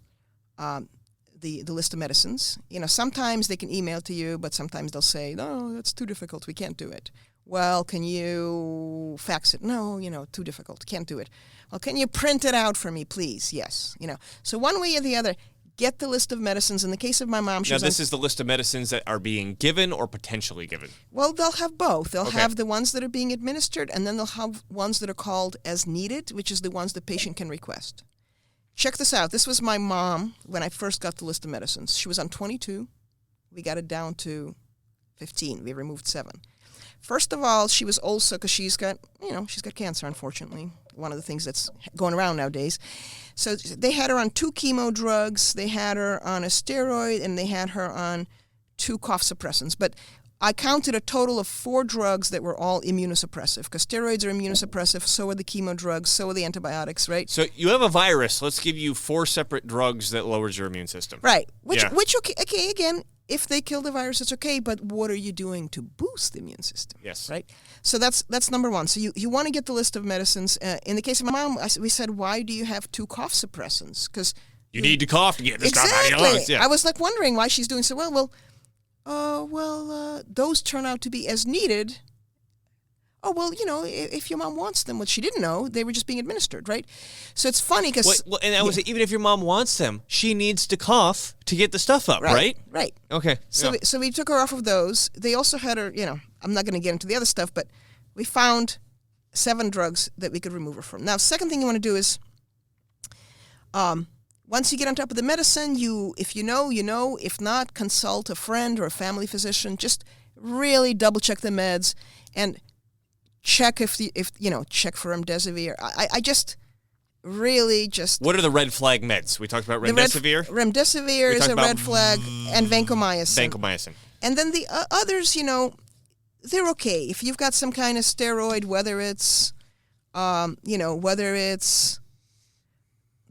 the list of medicines. Sometimes they can email to you, but sometimes they'll say, no, that's too difficult. We can't do it. Well, can you fax it? No, too difficult. Can't do it. Well, can you print it out for me, please? Yes. So one way or the other, get the list of medicines. In the case of my mom, now this is the list of medicines that are being given or potentially given. Well, they'll have both. They'll have the ones that are being administered, and then they'll have ones that are called as needed, which is the ones the patient can request. Check this out. This was my mom when I first got the list of medicines. She was on 22. We got it down to 15. We removed 7. First of all, she was also, because she's got cancer, unfortunately. One of the things that's going around nowadays. So they had her on 2 chemo drugs. They had her on a steroid, and they had her on 2 cough suppressants. But I counted a total of 4 drugs that were all immunosuppressive, because steroids are immunosuppressive, so are the chemo drugs, so are the antibiotics, right? So you have a virus. Let's give you 4 separate drugs that lowers your immune system. Right. Which okay, again, if they kill the virus, it's okay, but what are you doing to boost the immune system? Yes. Right? So that's number 1. So you want to get the list of medicines. In the case of my mom, we said, why do you have 2 cough suppressants? Because you need to cough to get this stuff out of your lungs. lungs. Yeah. I was wondering why she's doing so well. Those turn out to be as needed. Oh, well, if your mom wants them, what she didn't know, they were just being administered, right? So it's funny because... Well, and I would say, even if your mom wants them, she needs to cough to get the stuff up, right? Right. Okay. So we took her off of those. They also had her, I'm not going to get into the other stuff, but we found 7 drugs that we could remove her from. Now, second thing you want to do is... once you get on top of the medicine, if you know. If not, consult a friend or a family physician. Just really double check the meds and check check for remdesivir. I just really just. What are the red flag meds? We talked about remdesivir. Remdesivir is a red flag, and vancomycin. And then the others, they're okay. If you've got some kind of steroid, whether it's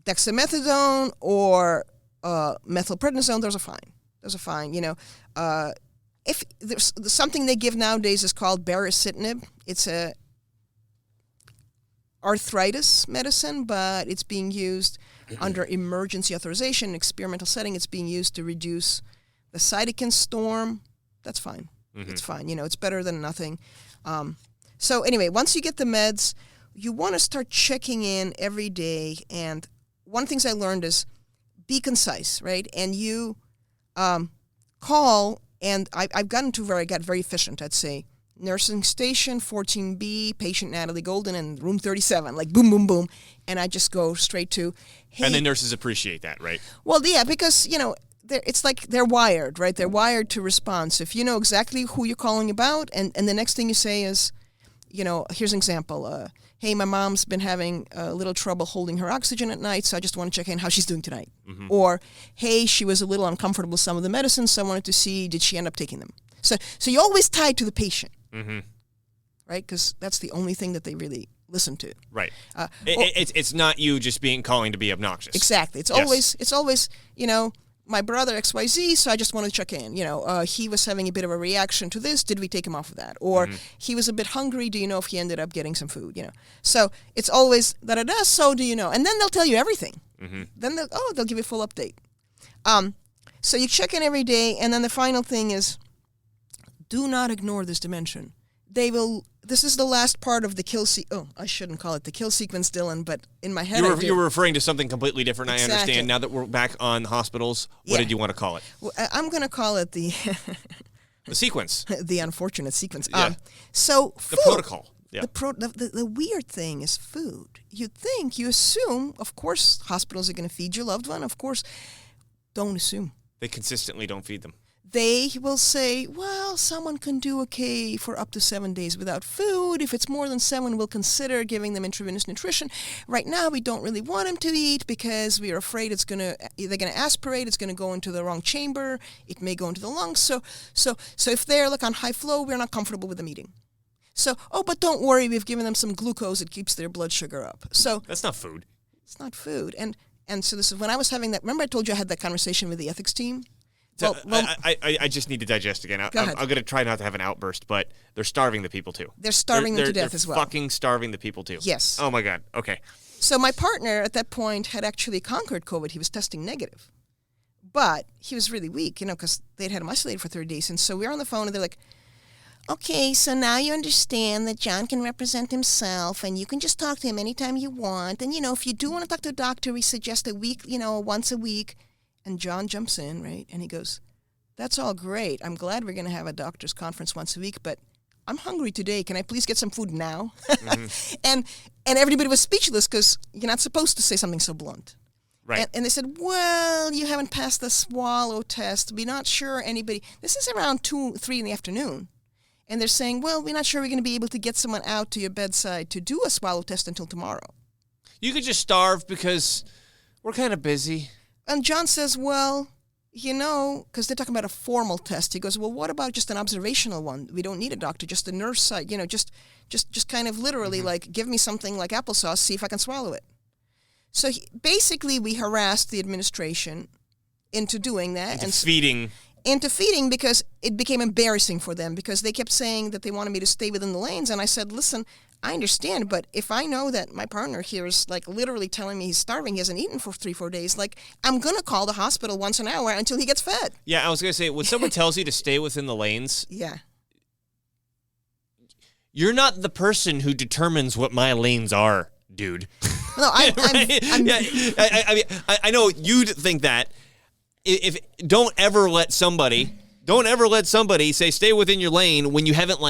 dexamethasone or methylprednisone, those are fine. If there's something they give nowadays is called baricitinib. It's a arthritis medicine, but it's being used under emergency authorization, experimental setting. It's being used to reduce the cytokine storm. That's fine. It's fine. It's better than nothing. So anyway, once you get the meds, you want to start checking in every day. And one of the things I learned is be concise, right? And you call, and I've gotten to where I got very efficient. I'd say nursing station 14B, patient Natalie Golden, and room 37, like boom, boom, boom. And I just go straight to, hey. And the nurses appreciate that, right? Well, yeah, because, it's like they're wired, right? They're wired to respond. So if you know exactly who you're calling about, and the next thing you say is, here's an example. Hey, my mom's been having a little trouble holding her oxygen at night, so I just want to check in how she's doing tonight. Mm-hmm. Or, hey, she was a little uncomfortable with some of the medicines, so I wanted to see, did she end up taking them? So you always tie to the patient, right? Because that's the only thing that they really listen to. Right. It's not you just calling to be obnoxious. Exactly. It's always, my brother XYZ, so I just wanted to check in. He was having a bit of a reaction to this. Did we take him off of that? Or he was a bit hungry. Do you know if he ended up getting some food? So it's always da-da-da, so do you know? And then they'll tell you everything. Mm-hmm. Then they'll give you a full update. So you check in every day, and then the final thing is, do not ignore this dimension. This is the last part of the kill I shouldn't call it the kill sequence, Dylan, but in my head you were referring to something completely different, exactly. I understand. Now that we're back on hospitals, what did you want to call it? Well, I'm going to call it the... the sequence. The unfortunate sequence. Yeah. So food. The protocol. Yeah. The weird thing is food. You assume, of course, hospitals are going to feed your loved one. Of course, don't assume. They consistently don't feed them. They will say, well, someone can do okay for up to 7 days without food. If it's more than 7, we'll consider giving them intravenous nutrition. Right now, we don't really want them to eat because we are afraid they're going to aspirate. It's going to go into the wrong chamber. It may go into the lungs. So if they're on high flow, we're not comfortable with them eating. So, but don't worry, we've given them some glucose. It keeps their blood sugar up. So that's not food. It's not food. And so this is when I was having that. Remember I told you I had that conversation with the ethics team? So, I just need to digest again. I'm going to try not to have an outburst, but they're starving the people too. They're starving them to death as well. They're fucking starving the people too. Yes. Oh my God. Okay. So my partner at that point had actually conquered COVID. He was testing negative. But he was really weak, because they'd had him isolated for 30 days. And so we were on the phone and they're like, okay, so now you understand that John can represent himself and you can just talk to him anytime you want. And, if you do want to talk to a doctor, we suggest a week, once a week. And John jumps in, right? And he goes, that's all great. I'm glad we're going to have a doctor's conference once a week, but I'm hungry today. Can I please get some food now? Mm-hmm. and everybody was speechless because you're not supposed to say something so blunt. Right. And they said, well, you haven't passed the swallow test. We're not sure anybody. This is around 2, 3 in the afternoon. And they're saying, well, we're not sure we're going to be able to get someone out to your bedside to do a swallow test until tomorrow. You could just starve because we're kind of busy. And John says, well, because they're talking about a formal test. He goes, well, what about just an observational one? We don't need a doctor, just a nurse side, just kind of literally give me something like applesauce, see if I can swallow it. So basically we harassed the administration into doing that. Into feeding because it became embarrassing for them because they kept saying that they wanted me to stay within the lanes. And I said, listen, I understand, but if I know that my partner here is literally telling me he's starving, he hasn't eaten for 3-4 days, I'm going to call the hospital once an hour until he gets fed. Yeah, I was going to say, when someone tells you to stay within the lanes, yeah, you're not the person who determines what my lanes are, dude. No, I know you'd think that. If don't ever let somebody say stay within your lane when you haven't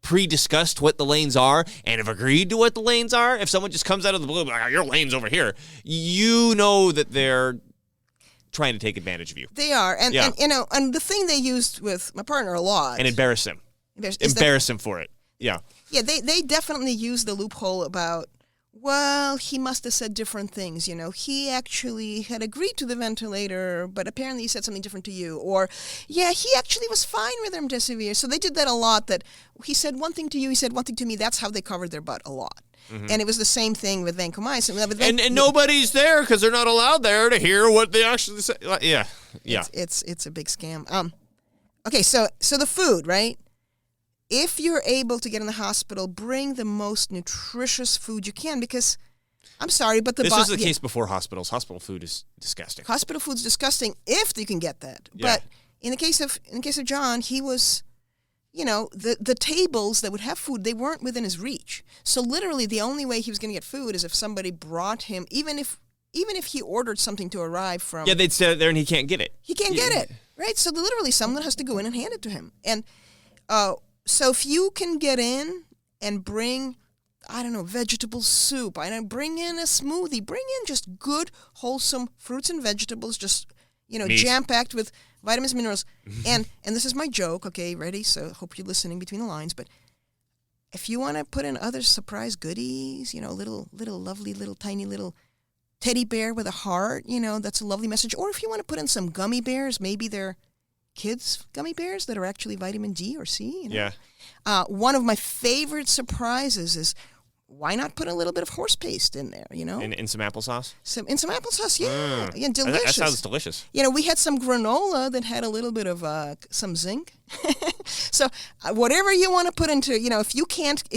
pre-discussed what the lanes are and have agreed to what the lanes are. If someone just comes out of the blue, your lane's over here, you know that they're trying to take advantage of you. They are, and the thing they used with my partner a lot and embarrass him, embarrass him for it. Yeah, they definitely used the loophole about. Well, he must have said different things, He actually had agreed to the ventilator, but apparently he said something different to you. Or, yeah, he actually was fine with remdesivir. So they did that a lot, that he said one thing to you, he said one thing to me. That's how they covered their butt a lot. Mm-hmm. And it was the same thing with vancomycin. And nobody's there because they're not allowed there to hear what they actually say. Yeah. It's a big scam. Okay, so the food, right? If you're able to get in the hospital, bring the most nutritious food you can because, I'm sorry, but this was the case before hospitals. Hospital food is disgusting. Hospital food's disgusting if you can get that. Yeah. But in the case of John, he was, the tables that would have food, they weren't within his reach. So literally the only way he was going to get food is if somebody brought him, even if he ordered something to arrive from... Yeah, they'd sit there and he can't get it. He can't get it, right? So literally someone has to go in and hand it to him. And so if you can get in and bring, I don't know, vegetable soup, bring in a smoothie, bring in just good, wholesome fruits and vegetables, just, Meat. jam-packed with vitamins, minerals. And this is my joke, okay, ready? So hope you're listening between the lines. But if you want to put in other surprise goodies, little lovely, little tiny little teddy bear with a heart, that's a lovely message. Or if you want to put in some gummy bears, maybe they're kids' gummy bears that are actually vitamin D or C. Yeah. One of my favorite surprises is, why not put a little bit of horse paste in there, In some applesauce? In some applesauce, yeah. Yeah, delicious. That sounds delicious. We had some granola that had a little bit of some zinc. So whatever you want to put into, if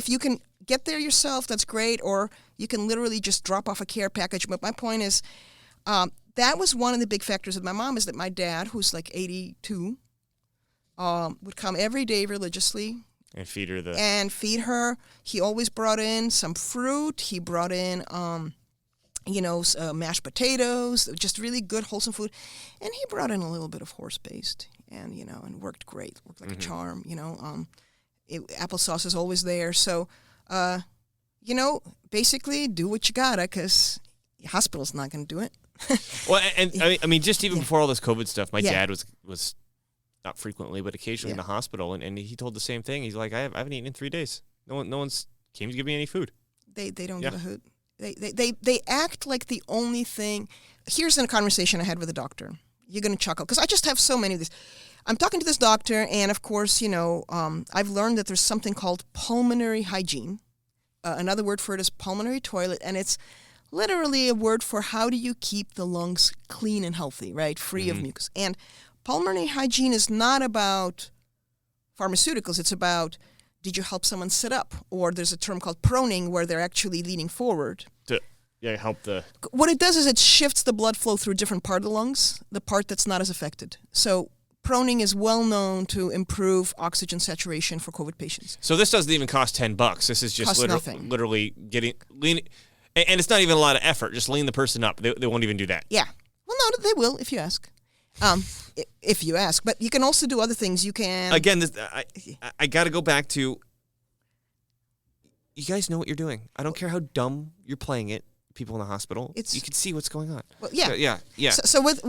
you can get there yourself, that's great. Or you can literally just drop off a care package. But my point is, that was one of the big factors with my mom, is that my dad, who's like 82, would come every day religiously. And feed her feed her. He always brought in some fruit. He brought in, mashed potatoes, just really good, wholesome food. And he brought in a little bit of horse paste, and worked great. Worked like a charm, applesauce is always there. So, basically do what you gotta, because the hospital's not going to do it. Well, and I mean, just even before all this COVID stuff, my dad was not frequently, but occasionally in the hospital, and he told the same thing. He's like, I haven't eaten in 3 days. No one's came to give me any food. They don't give a hoot. They act like the only thing. Here's a conversation I had with a doctor. You're going to chuckle, because I just have so many of these. I'm talking to this doctor, and of course, I've learned that there's something called pulmonary hygiene. Another word for it is pulmonary toilet, and it's literally a word for how do you keep the lungs clean and healthy, right? Free of mucus. And pulmonary hygiene is not about pharmaceuticals. It's about, did you help someone sit up? Or there's a term called proning, where they're actually leaning forward. Help the... What it does is it shifts the blood flow through a different part of the lungs, the part that's not as affected. So proning is well known to improve oxygen saturation for COVID patients. So this doesn't even cost $10. This is just literally lean, and it's not even a lot of effort. Just lean the person up. They won't even do that. Yeah. Well, no, they will if you ask. If you ask. But you can also do other things. You can... Again, I got to go back to, you guys know what you're doing. I don't care how dumb you're playing it, people in the hospital. You can see what's going on. Well, yeah. Yeah. So with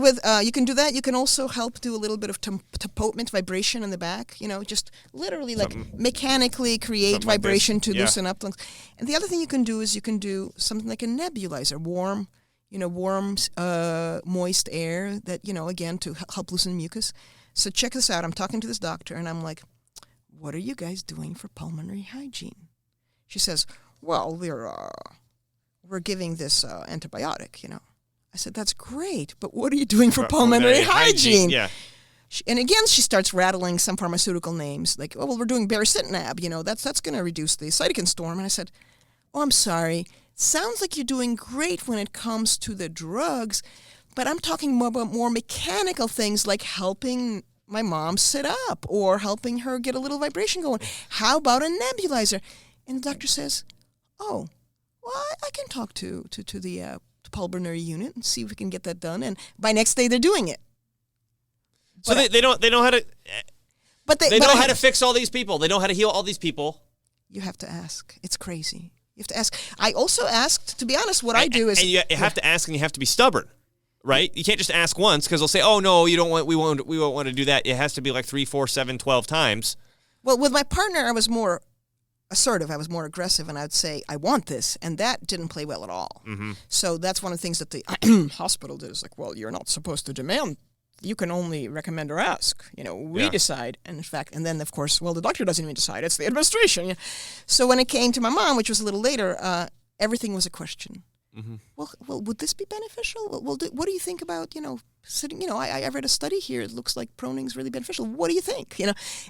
you can do that. You can also help do a little bit of tapotement, vibration in the back. Just literally mechanically create vibration to loosen up lungs. And the other thing you can do is you can do something like a nebulizer, warm, moist air that, again, to help loosen mucus. So check this out. I'm talking to this doctor, and I'm like, what are you guys doing for pulmonary hygiene? She says, well, we're giving this antibiotic, I said, that's great, but what are you doing for pulmonary hygiene? Yeah. And again, she starts rattling some pharmaceutical names, like, we're doing baricitinib, that's going to reduce the cytokine storm. And I said, oh, I'm sorry. Sounds like you're doing great when it comes to the drugs, but I'm talking more about more mechanical things, like helping my mom sit up or helping her get a little vibration going. How about a nebulizer? And the doctor says, oh, well, I can talk to the pulmonary unit and see if we can get that done. And by next day, they're doing it. So they know how to. But they know how to fix all these people. They know how to heal all these people. You have to ask. It's crazy. You have to ask. I also asked, to be honest, what I do is... And you have to ask, and you have to be stubborn, right? You can't just ask once, because they'll say, oh, no, we won't want to do that. It has to be like 3, 4, 7, 12 times. Well, with my partner, I was more assertive. I was more aggressive, and I would say, I want this, and that didn't play well at all. Mm-hmm. So that's one of the things that the hospital did. Is like, well, you're not supposed to demand. You can only recommend or ask. We decide. And in fact, and then, of course, well, the doctor doesn't even decide. It's the administration. So when it came to my mom, which was a little later, everything was a question. Mm-hmm. Well, would this be beneficial? Well, what do you think about, sitting, I read a study here. It looks like proning is really beneficial. What do you think?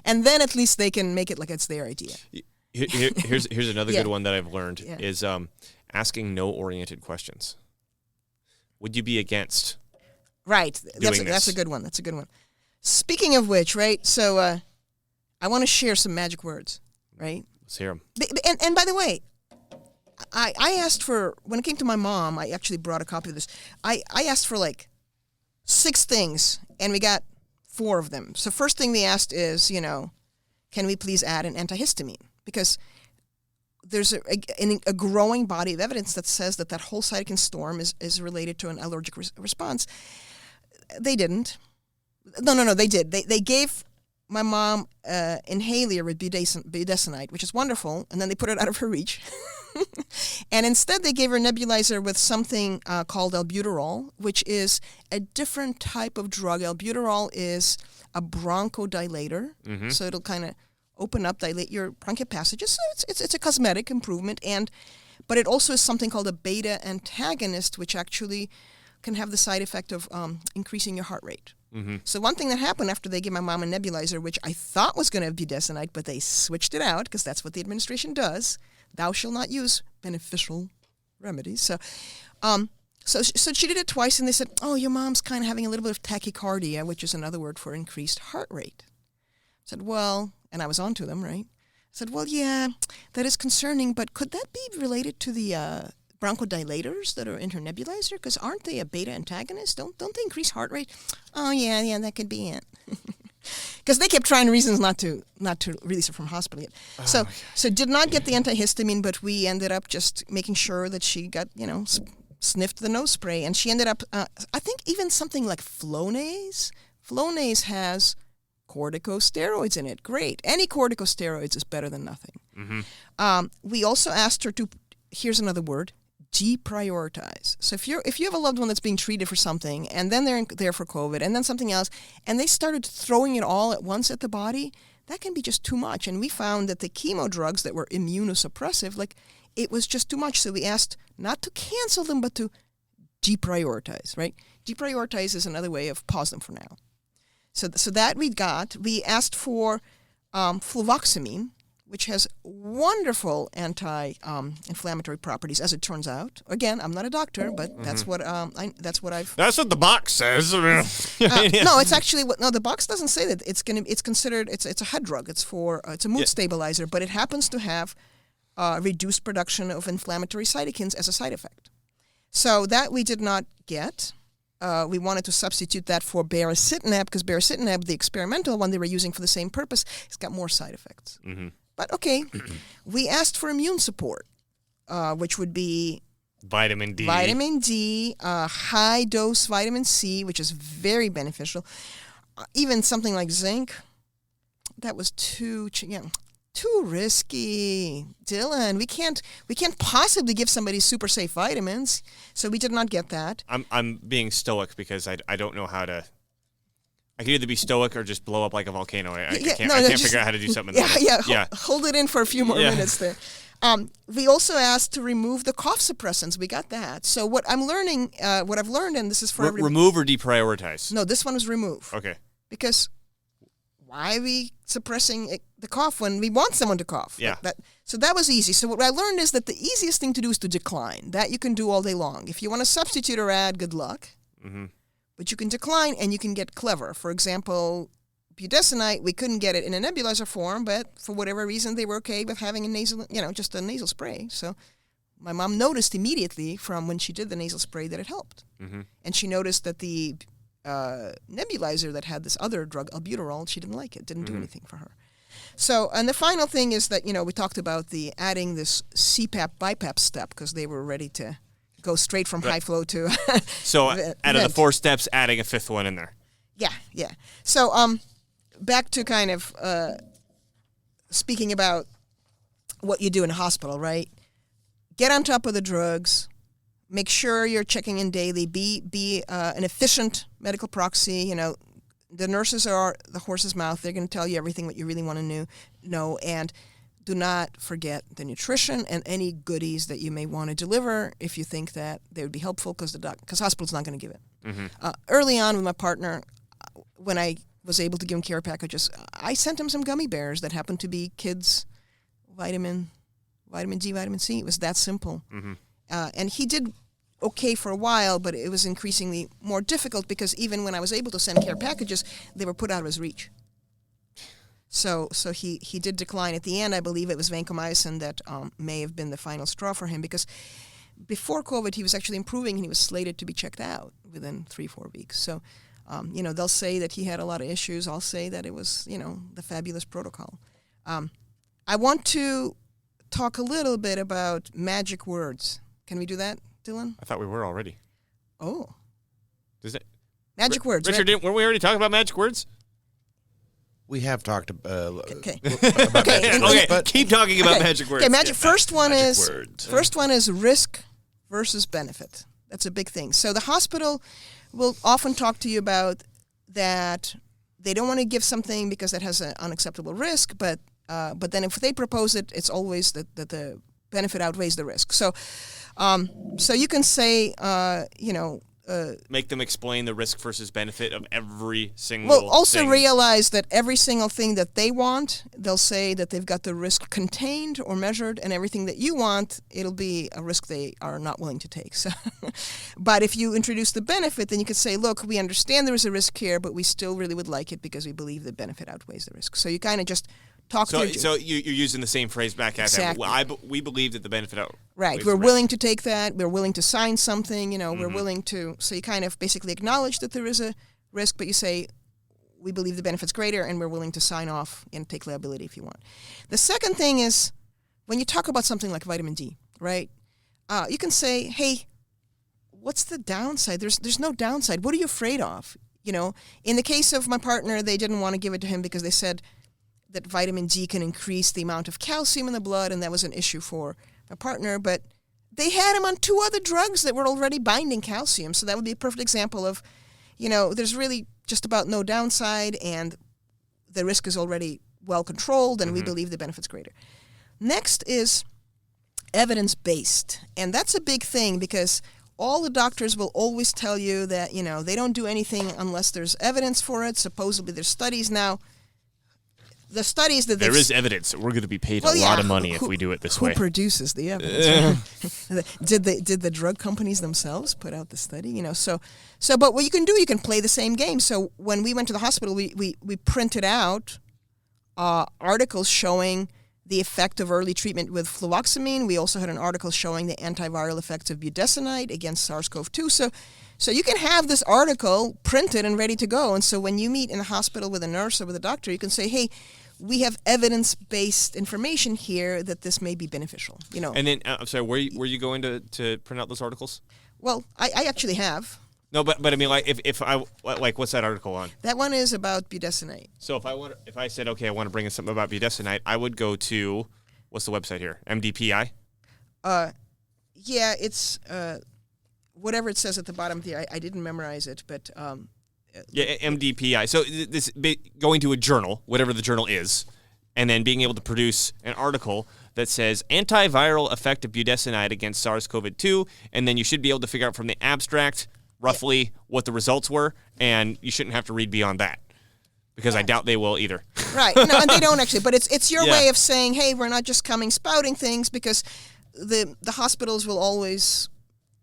And then at least they can make it like it's their idea. Here's another good one that I've learned is asking no-oriented questions. Would you be against... Right. That's a good one. Speaking of which, right, so I want to share some magic words, right? Let's hear them. And by the way, I asked for, when it came to my mom, I actually brought a copy of this. I asked for like 6 things, and we got 4 of them. So first thing they asked is, can we please add an antihistamine? Because there's a growing body of evidence that says that whole cytokine storm is related to an allergic response. They didn't. No, they did. They gave my mom inhaler with budesonide, which is wonderful, and then they put it out of her reach. And instead they gave her a nebulizer with something called albuterol, which is a different type of drug. Albuterol is a bronchodilator, so it'll kind of open up, dilate your bronchial passages. So it's a cosmetic improvement, but it also is something called a beta antagonist, which actually can have the side effect of increasing your heart rate. So one thing that happened after they gave my mom a nebulizer, which I thought was going to be budesonide, but they switched it out because that's what the administration does. Thou shalt not use beneficial remedies. So she did it twice, and they said, oh, your mom's kind of having a little bit of tachycardia, which is another word for increased heart rate. I said, well, and I was on to them, right? I said, well, yeah, that is concerning, but could that be related to the bronchodilators that are in her nebulizer? Because aren't they a beta antagonist? Don't they increase heart rate? Oh, yeah, that could be it. Because they kept trying reasons not to release her from hospital yet. So did not get the antihistamine, but we ended up just making sure that she got, sniffed the nose spray. And she ended up, I think even something like Flonase. Flonase has corticosteroids in it. Great. Any corticosteroids is better than nothing. We also asked her to, here's another word, deprioritize. So if you have a loved one that's being treated for something, and then they're there for COVID, and then something else, and they started throwing it all at once at the body, that can be just too much. And we found that the chemo drugs that were immunosuppressive, it was just too much. So we asked not to cancel them, but to deprioritize, right? Deprioritize is another way of pause them for now. So that we got. We asked for fluvoxamine, which has wonderful anti-inflammatory properties, as it turns out. Again, I'm not a doctor, but that's what That's what the box says. No, it's actually the box doesn't say that. It's considered it's a head drug. It's a mood stabilizer, but it happens to have reduced production of inflammatory cytokines as a side effect. So that we did not get. We wanted to substitute that for baricitinib, because baricitinib, the experimental one they were using for the same purpose, has got more side effects. But okay, we asked for immune support, which would be vitamin D, high-dose vitamin C, which is very beneficial. Even something like zinc, that was too risky. Dylan, we can't possibly give somebody super safe vitamins, so we did not get that. I'm being stoic because I don't know how to. I could either be stoic or just blow up like a volcano. I can't figure out how to do something. Hold it in for a few more minutes there. We also asked to remove the cough suppressants. We got that. So what I've learned, and this is for everybody. Remove or deprioritize? No, this one was remove. Okay. Because why are we suppressing the cough when we want someone to cough? Yeah. So that was easy. So what I learned is that the easiest thing to do is to decline. That you can do all day long. If you want to substitute or add, good luck. But you can decline and you can get clever. For example, budesonide, we couldn't get it in a nebulizer form, but for whatever reason, they were okay with having a nasal, just a nasal spray. So my mom noticed immediately from when she did the nasal spray that it helped. And she noticed that the nebulizer that had this other drug, albuterol, she didn't like it. Didn't do anything for her. So, and the final thing is that, we talked about the adding this CPAP, BiPAP step because they were ready to go straight from high flow to So out of the 4 steps, adding a 5th one in there. Yeah. So back to kind of speaking about what you do in a hospital, right? Get on top of the drugs. Make sure you're checking in daily. Be an efficient medical proxy. The nurses are the horse's mouth. They're going to tell you everything what you really want to know. And do not forget the nutrition and any goodies that you may want to deliver if you think that they would be helpful, because hospital's not going to give it. Early on with my partner, when I was able to give him care packages, I sent him some gummy bears that happened to be kids' vitamin D, vitamin C. It was that simple. And he did okay for a while, but it was increasingly more difficult because even when I was able to send care packages, they were put out of his reach. So he did decline at the end. I believe it was vancomycin that may have been the final straw for him, because before COVID he was actually improving and he was slated to be checked out within 3-4 weeks. So they'll say that he had a lot of issues. I'll say that it was the fabulous protocol. I want to talk a little bit about magic words. Can we do that, Dylan? I thought we were already. Oh. Does it? Magic words. Richard, weren't we already talking about magic words? We have talked Okay. about magic words, but keep talking about magic words. Okay, magic. First one words. is risk versus benefit. That's a big thing. So the hospital will often talk to you about that they don't want to give something because it has an unacceptable risk, but then if they propose it, it's always that the benefit outweighs the risk. So you can say, make them explain the risk versus benefit of every single well, also thing. realize that every single thing that they want, they'll say that they've got the risk contained or measured, and everything that you want, it'll be a risk they are not willing to take. So, but if you introduce the benefit, then you could say, look, we understand there is a risk here, but we still really would like it because we believe the benefit outweighs the risk. So you kind of just talk through. So you're using the same phrase back at Exactly. them. We believe that the benefit outweighs Right. the We're risk. willing to take that. We're willing to sign something. We're willing to. So you kind of basically acknowledge that there is a risk, but you say, we believe the benefit's greater, and we're willing to sign off and take liability if you want. The second thing is, when you talk about something like vitamin D, right? You can say, hey, what's the downside? There's no downside. What are you afraid of? In the case of my partner, they didn't want to give it to him because they said that vitamin D can increase the amount of calcium in the blood, and that was an issue for my partner. But they had him on 2 other drugs that were already binding calcium, so that would be a perfect example of, there's really just about no downside, and the risk is already well controlled, and we believe the benefit's greater. Next is evidence-based, and that's a big thing because all the doctors will always tell you that, they don't do anything unless there's evidence for it. Supposedly there's studies now. The studies that There is evidence that we're going to be paid a lot of money if we do it this way. Who produces the evidence? Did the drug companies themselves put out the study? But what you can do, you can play the same game. So when we went to the hospital, we printed out articles showing the effect of early treatment with fluvoxamine. We also had an article showing the antiviral effects of budesonide against SARS-CoV-2. So you can have this article printed and ready to go. And so when you meet in the hospital with a nurse or with a doctor, you can say, hey, we have evidence-based information here that this may be beneficial. And then, I'm sorry, were you going to print out those articles? Well, I actually have. No, but I mean, like, if I what's that article on? That one is about budesonide. So if I said, okay, I want to bring in something about budesonide, I would go to, what's the website here? MDPI? Yeah, it's whatever it says at the bottom there. I didn't memorize it, but yeah, MDPI. So this going to a journal, whatever the journal is, and then being able to produce an article that says antiviral effect of budesonide against SARS-CoV-2, and then you should be able to figure out from the abstract roughly what the results were, and you shouldn't have to read beyond that, because I doubt they will either. Right. No, and they don't actually, but it's your way of saying, hey, we're not just coming spouting things, because the hospitals will always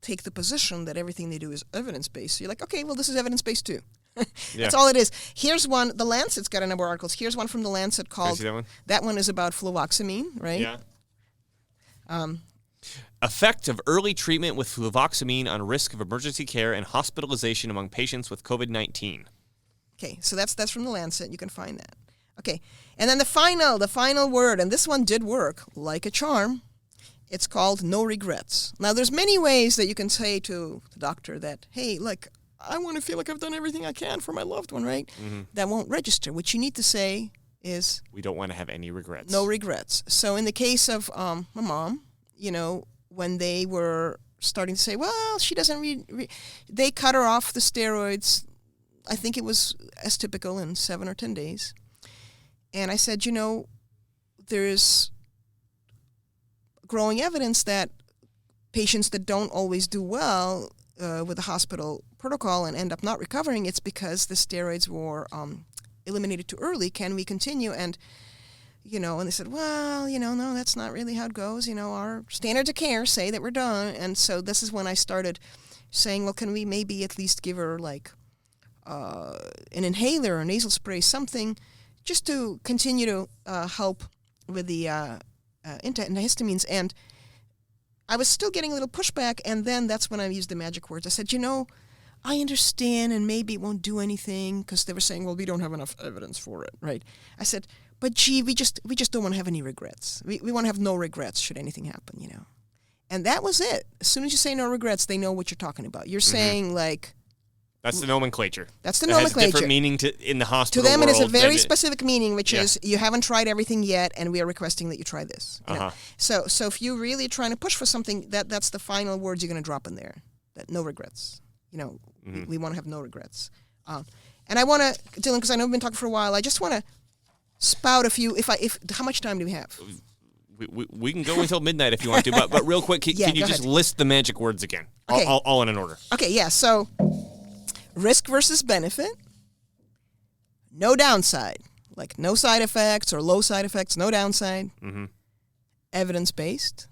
take the position that everything they do is evidence-based. So you're like, okay, well, this is evidence-based too. That's all it is. Here's one. The Lancet's got a number of articles. Here's one from the Lancet called. Can I see that one? That one is about fluvoxamine, right? Yeah. Effect of early treatment with fluvoxamine on risk of emergency care and hospitalization among patients with COVID-19. Okay, so that's from the Lancet. You can find that. Okay, and then the final word, and this one did work like a charm. It's called no regrets. Now, there's many ways that you can say to the doctor that, hey, like, I want to feel like I've done everything I can for my loved one, right? Mm-hmm. That won't register. What you need to say is... we don't want to have any regrets. No regrets. So in the case of my mom, when they were starting to say, well, she doesn't they cut her off the steroids. I think it was as typical in 7 or 10 days. And I said, there's growing evidence that patients that don't always do well with the hospital protocol and end up not recovering, it's because the steroids were eliminated too early. Can we continue? And and they said, well, no, that's not really how it goes. Our standards of care say that we're done. And so this is when I started saying, well, can we maybe at least give her like an inhaler or nasal spray, something just to continue to help with the antihistamines. And I was still getting a little pushback, and then that's when I used the magic words. I said, I understand, and maybe it won't do anything, because they were saying, well, we don't have enough evidence for it, right? I said, but gee, we just don't want to have any regrets. We want to have no regrets should anything happen, And that was it. As soon as you say no regrets, they know what you're talking about. You're saying, like... That's the nomenclature. That's the it nomenclature. It has different meaning in the hospital To them, world it is a very specific meaning, which is you haven't tried everything yet, and we are requesting that you try this. So if you're really trying to push for something, that's the final words you're going to drop in there. That no regrets. We want to have no regrets. And I want to, Dylan, because I know we've been talking for a while, I just want to spout a few. How much time do we have? We can go until midnight if you want to, but real quick, can you just list the magic words again? Okay. All in an order. Okay, yeah. So, risk versus benefit, no downside, like no side effects or low side effects, no downside, evidence-based,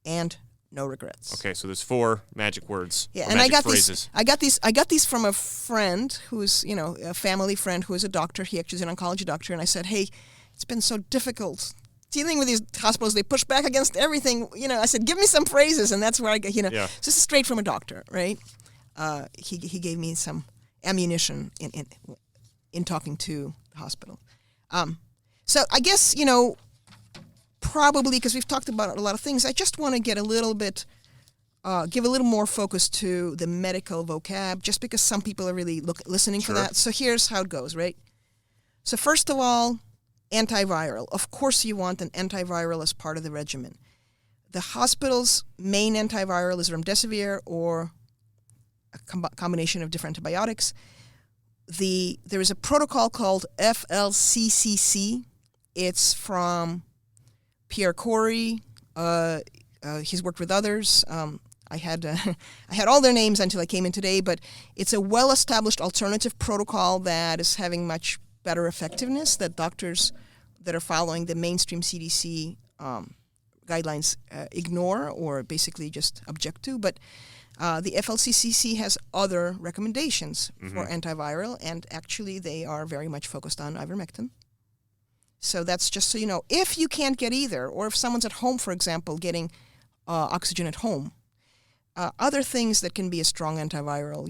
and no regrets. Okay, so there's 4 magic words. Yeah, and I got phrases. I got these from a friend who's, a family friend who is a doctor. He actually is an oncology doctor, and I said, hey, it's been so difficult dealing with these hospitals. They push back against everything. I said, give me some phrases, and that's where I get, So this is straight from a doctor, right? He gave me some ammunition in talking to the hospital. So I guess, probably because we've talked about a lot of things, I just want to get a little bit, give a little more focus to the medical vocab, just because some people are really listening for that. So here's how it goes, right? So first of all, antiviral. Of course you want an antiviral as part of the regimen. The hospital's main antiviral is remdesivir or a combination of different antibiotics. There is a protocol called FLCCC. It's from Pierre Corey. He's worked with others. I had all their names until I came in today, but it's a well-established alternative protocol that is having much better effectiveness, that doctors that are following the mainstream CDC guidelines ignore or basically just object to. But the FLCCC has other recommendations for antiviral, and actually they are very much focused on ivermectin. So that's just so you know. If you can't get either, or if someone's at home, for example, getting oxygen at home, other things that can be a strong antiviral,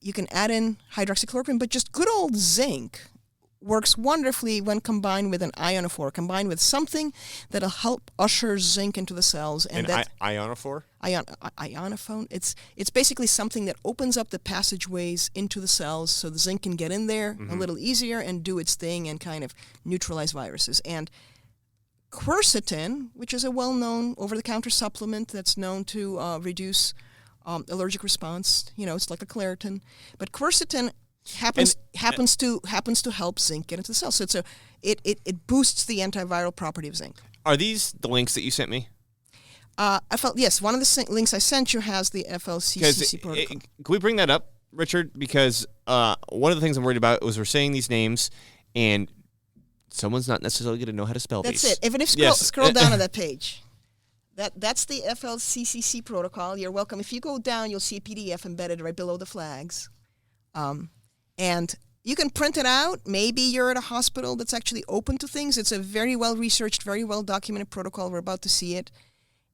you can add in hydroxychloroquine, but just good old zinc works wonderfully when combined with an ionophore, combined with something that'll help usher zinc into the cells. And that ionophore? Ionophone. It's basically something that opens up the passageways into the cells so the zinc can get in there a little easier and do its thing and kind of neutralize viruses. And quercetin, which is a well-known over-the-counter supplement that's known to reduce allergic response, it's like a Claritin, but quercetin happens to help zinc get into the cells. So it boosts the antiviral property of zinc. Are these the links that you sent me? Yes, one of the links I sent you has the FLCCC protocol. Can we bring that up, Richard? Because one of the things I'm worried about was we're saying these names, and someone's not necessarily going to know how to spell these. That's it. If you scroll down on that page. That's the FLCCC protocol. You're welcome. If you go down, you'll see a PDF embedded right below the flags. And you can print it out. Maybe you're at a hospital that's actually open to things. It's a very well-researched, very well-documented protocol. We're about to see it.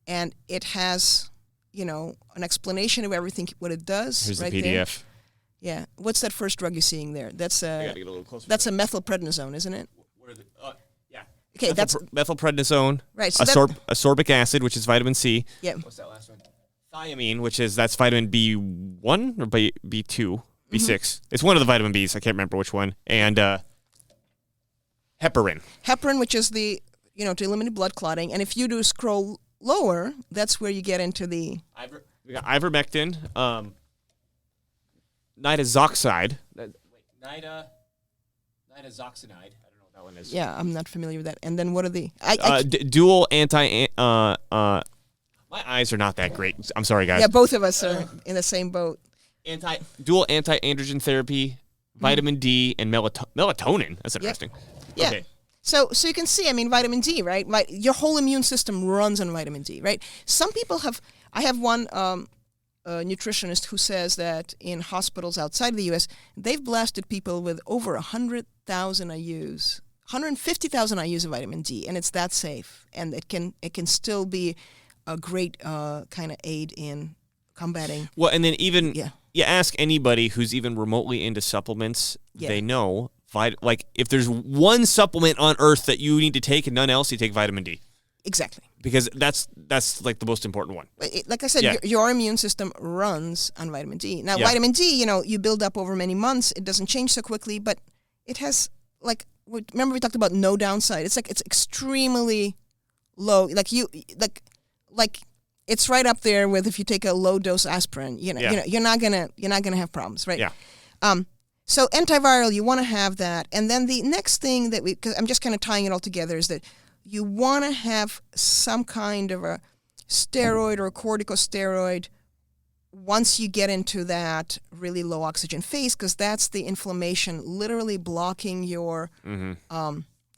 And it has, an explanation of everything, what it does. Here's right the PDF. There. Yeah. What's that first drug you're seeing there? That's a methylprednisone, isn't it? Yeah. Okay, that's methylprednisone. Right. So ascorbic acid, which is vitamin C. Yeah. What's that last one? Thiamine, that's vitamin B1 or B2, B6. It's one of the vitamin Bs. I can't remember which one. And heparin. Heparin, which is to eliminate blood clotting. And if you do scroll lower, that's where you get into the... We got ivermectin, nitazoxide. Nitazoxanide. I don't know what that one is. Yeah, I'm not familiar with that. And then what are the... dual anti... my eyes are not that great. I'm sorry, guys. Yeah, both of us are in the same boat. Dual anti-androgen therapy, vitamin D, and melatonin. That's interesting. Yeah. Okay. So you can see, vitamin D, right? Your whole immune system runs on vitamin D, right? Some people have... I have one nutritionist who says that in hospitals outside of the U.S., they've blasted people with over 100,000 IUs, 150,000 IUs of vitamin D, and it's that safe, and it can still be a great kind of aid in combating. Well, and then even you ask anybody who's even remotely into supplements, they know like if there's one supplement on earth that you need to take and none else, you take vitamin D. Exactly. Because that's like the most important one. Like I said, your immune system runs on vitamin D. Now, vitamin D, you build up over many months. It doesn't change so quickly, but it has remember we talked about no downside. It's it's extremely low. Like it's right up there with if you take a low dose aspirin. You're not gonna have problems, right? Yeah. So antiviral, you want to have that, and then the next thing that because I'm just kind of tying it all together is that you want to have some kind of a steroid or a corticosteroid once you get into that really low oxygen phase, because that's the inflammation literally blocking your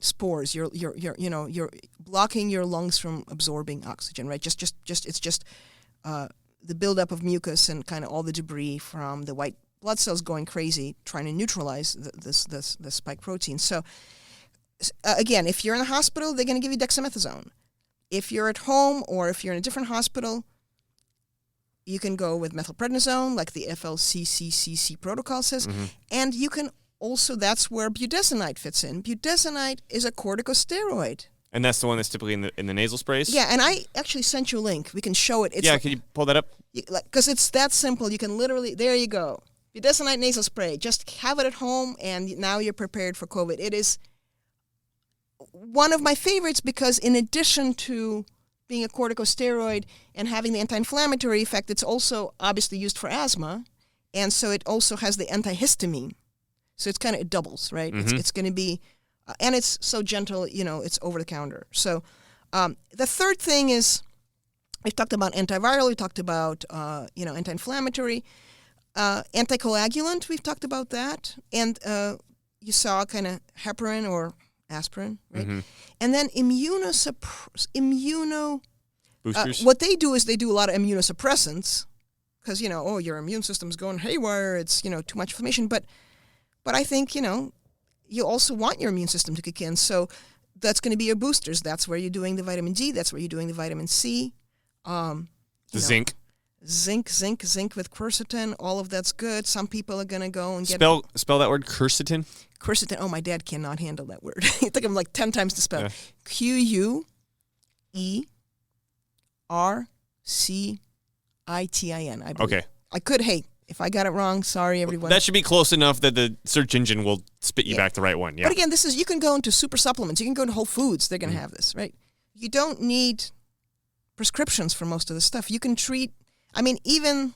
spores. You're blocking your lungs from absorbing oxygen, right? It's just the buildup of mucus and kind of all the debris from the white blood cells going crazy trying to neutralize the spike protein. So again, if you're in the hospital, they're going to give you dexamethasone. If you're at home or if you're in a different hospital, you can go with methylprednisone, like the FLCCCC protocol says, and you can also, that's where budesonide fits in. Budesonide is a corticosteroid. And that's the one that's typically in the nasal sprays? Yeah, and I actually sent you a link. We can show it. Can you pull that up? Because it's that simple. You can literally, there you go. Budesonide nasal spray. Just have it at home, and now you're prepared for COVID. It is one of my favorites because in addition to being a corticosteroid and having the anti-inflammatory effect, it's also obviously used for asthma, and so it also has the antihistamine. So it's kind of, it doubles, right? It's going to be, and it's so gentle, it's over the counter. So the third thing is, we've talked about antiviral, we talked about, anti-inflammatory, anticoagulant, we've talked about that, and you saw kind of heparin or aspirin, right? And then boosters. What they do is they do a lot of immunosuppressants because, your immune system's going haywire, it's, too much inflammation. But I think, you also want your immune system to kick in. So that's going to be your boosters. That's where you're doing the vitamin D. That's where you're doing the vitamin C. Zinc. Zinc with quercetin. All of that's good. Some people are going to go and get... Spell that word, quercetin? Quercetin. Oh, my dad cannot handle that word. It took him like 10 times to spell. Yeah. Quercitin, I believe. Okay. I could, if I got it wrong, sorry, everyone. That should be close enough that the search engine will spit you back the right one. Yeah. But again, you can go into super supplements. You can go to Whole Foods. They're going to have this, right? You don't need prescriptions for most of the stuff. You can treat, even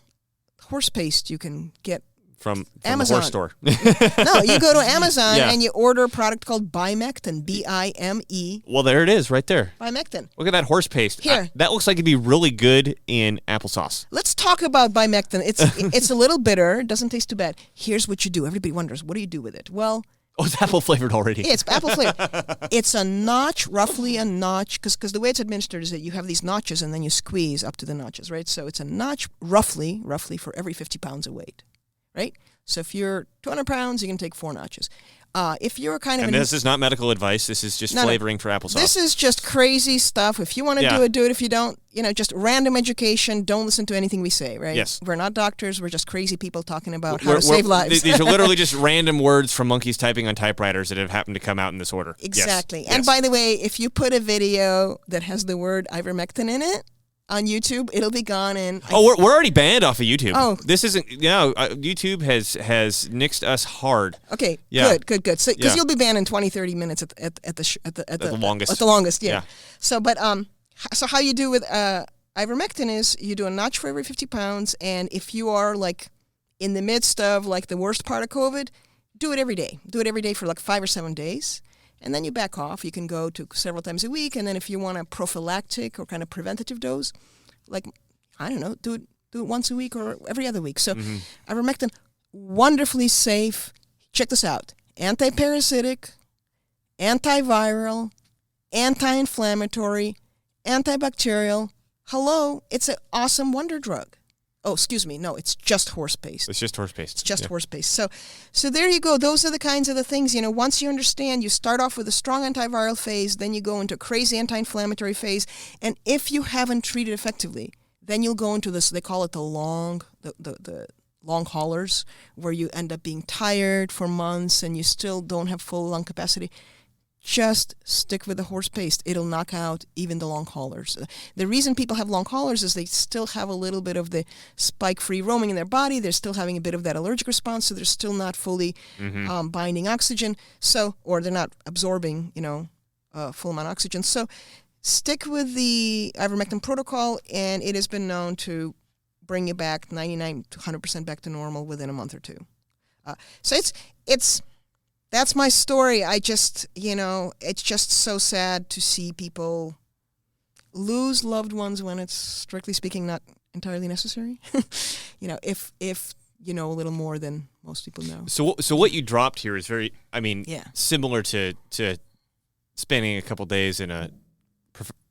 horse paste you can get from Amazon. The horse store. No, you go to Amazon and you order a product called Bimectin, B-I-M-E. Well, there it is, right there. Bimectin. Look at that horse paste. Here. That looks like it'd be really good in applesauce. Let's talk about Bimectin. It's a little bitter. It doesn't taste too bad. Here's what you do. Everybody wonders, what do you do with it? Well... Oh, it's apple flavored already. Yeah, it's apple flavored. It's roughly a notch, because the way it's administered is that you have these notches and then you squeeze up to the notches, right? So it's a notch roughly for every 50 pounds of weight, right? So if you're 200 pounds, you can take 4 notches. If you're kind of... And this is not medical advice. This is just flavoring for applesauce. This is just crazy stuff. If you want to do it, do it. If you don't, just random education. Don't listen to anything we say, right? Yes. We're not doctors. We're just crazy people talking about how to save lives. These are literally just random words from monkeys typing on typewriters that have happened to come out in this order. Exactly. Yes. And by the way, if you put a video that has the word ivermectin in it, on YouTube, it'll be gone in... we're already banned off of YouTube. Oh. This isn't... YouTube has nixed us hard. Okay, Yeah. good. So, because you'll be banned in 20, 30 minutes at the longest. At the longest, yeah. Yeah. So, so how you do with ivermectin is you do a notch for every 50 pounds, and if you are, in the midst of, the worst part of COVID, do it every day. Do it every day for, 5 or 7 days. And then you back off. You can go to several times a week. And then if you want a prophylactic or kind of preventative dose, do it once a week or every other week. So ivermectin, wonderfully safe. Check this out. Antiparasitic, antiviral, anti-inflammatory, antibacterial. Hello, it's an awesome wonder drug. Oh, excuse me. No, it's just horse paste. It's just horse paste. It's just horse paste. So there you go. Those are the kinds of the things, once you understand, you start off with a strong antiviral phase, then you go into a crazy anti-inflammatory phase. And if you haven't treated effectively, then you'll go into this, they call it the long haulers, where you end up being tired for months and you still don't have full lung capacity. Just stick with the horse paste. It'll knock out even the long haulers. The reason people have long haulers is they still have a little bit of the spike-free roaming in their body. They're still having a bit of that allergic response, so they're still not fully binding oxygen. Or they're not absorbing, full amount of oxygen. So stick with the ivermectin protocol, and it has been known to bring you back 99 to 100% back to normal within a month or two. So it's. That's my story. I just, it's just so sad to see people lose loved ones when it's, strictly speaking, not entirely necessary. If you know a little more than most people know. So what you dropped here is very, Yeah. similar to spending a couple days in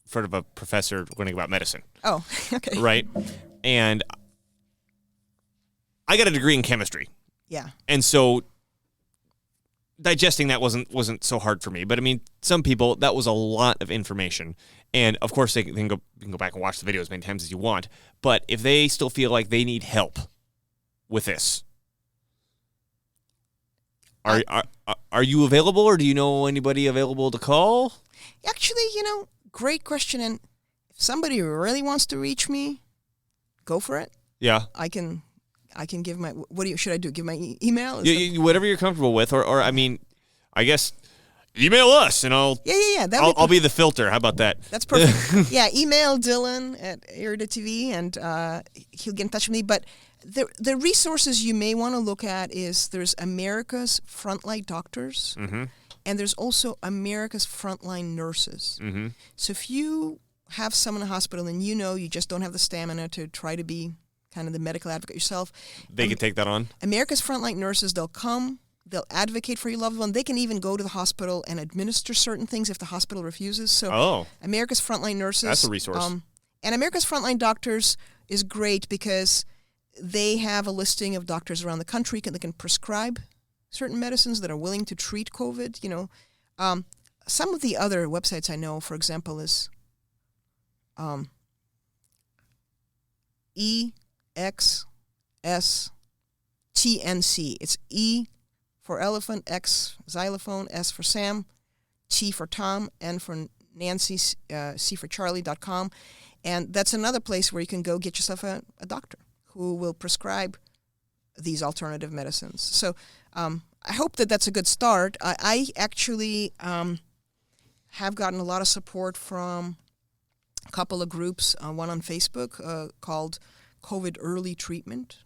front of a professor learning about medicine. Oh, okay. Right? And I got a degree in chemistry. Yeah. And so digesting that wasn't so hard for me, but some people, that was a lot of information, and of course they can go back and watch the video as many times as you want. But if they still feel like they need help with this, are you available, or do you know anybody available to call? Actually, great question. And if somebody really wants to reach me, go for it. Yeah, I can give my. Should I do? Give my email? Whatever you're comfortable with, or I guess email us and I'll I'll be the filter. How about that? That's perfect. Yeah, email Dylan at Irida TV and he'll get in touch with me. But the resources you may want to look at is there's America's Frontline Doctors, and there's also America's Frontline Nurses. So if you have someone in a hospital and you just don't have the stamina to try to be kind of the medical advocate yourself. They can take that on? America's Frontline Nurses, they'll come, they'll advocate for your loved one. They can even go to the hospital and administer certain things if the hospital refuses. So America's Frontline Nurses. That's a resource. And America's Frontline Doctors is great because they have a listing of doctors around the country that can prescribe certain medicines that are willing to treat COVID. Some of the other websites I know, for example, is EXSTNC. It's E for elephant, X xylophone, S for Sam, T for Tom, N for Nancy, C for Charlie.com. And that's another place where you can go get yourself a doctor who will prescribe these alternative medicines. So I hope that's a good start. I actually have gotten a lot of support from a couple of groups, one on Facebook called COVID Early Treatment.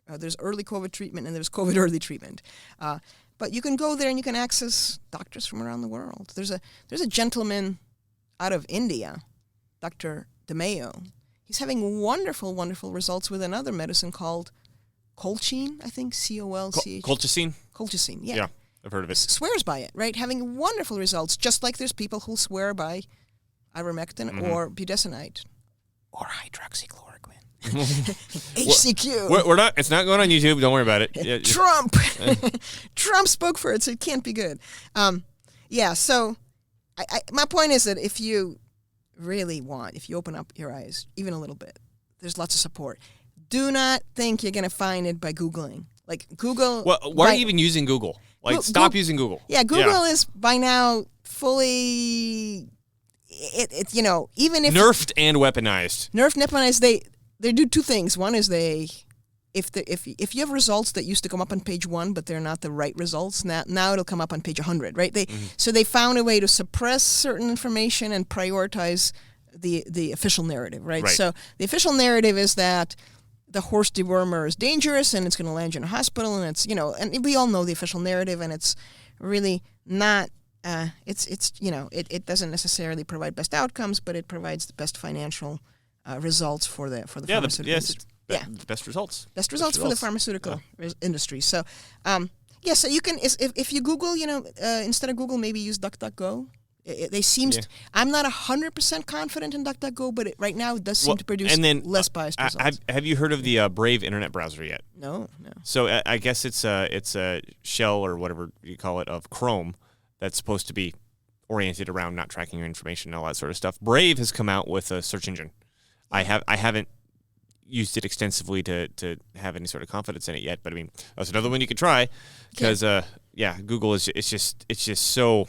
There's early COVID treatment and there's COVID early treatment. But you can go there and you can access doctors from around the world. There's a gentleman out of India, Dr. DeMayo. He's having wonderful, wonderful results with another medicine called colchicine, I think, C-O-L-C-H. Colchicine? Colchicine, yeah. Yeah, I've heard of it. Swears by it, right? Having wonderful results, just like there's people who swear by ivermectin or budesonide or hydroxychloroquine. HCQ. We're not. It's not going on YouTube. Don't worry about it. Trump. Trump spoke for it, so it can't be good. So my point is that if you really want, if you open up your eyes even a little bit, there's lots of support. Do not think you're going to find it by Googling. Like Google. Well, why are you even using Google? Stop using Google. Yeah, Google is by now fully. It even if nerfed and weaponized. Nerfed and weaponized. They do two things. One is if you have results that used to come up on page 1, but they're not the right results, now it'll come up on page 100, right? So they found a way to suppress certain information and prioritize the official narrative, right? So the official narrative is that the horse dewormer is dangerous and it's going to land you in a hospital, and it's and we all know the official narrative, and it's really not. It doesn't necessarily provide best outcomes, but it provides the best financial results for the pharmaceutical industry. The best results. Best results for the pharmaceutical industry. So, so you can if you Google, instead of Google, maybe use DuckDuckGo. They seemed. I'm not 100% confident in DuckDuckGo, but right now it does seem to produce less biased results. Have you heard of the Brave internet browser yet? No. So I guess it's a shell or whatever you call it of Chrome that's supposed to be oriented around not tracking your information and all that sort of stuff. Brave has come out with a search engine. I haven't used it extensively to have any sort of confidence in it yet, but I mean that's another one you could try because Google is just so.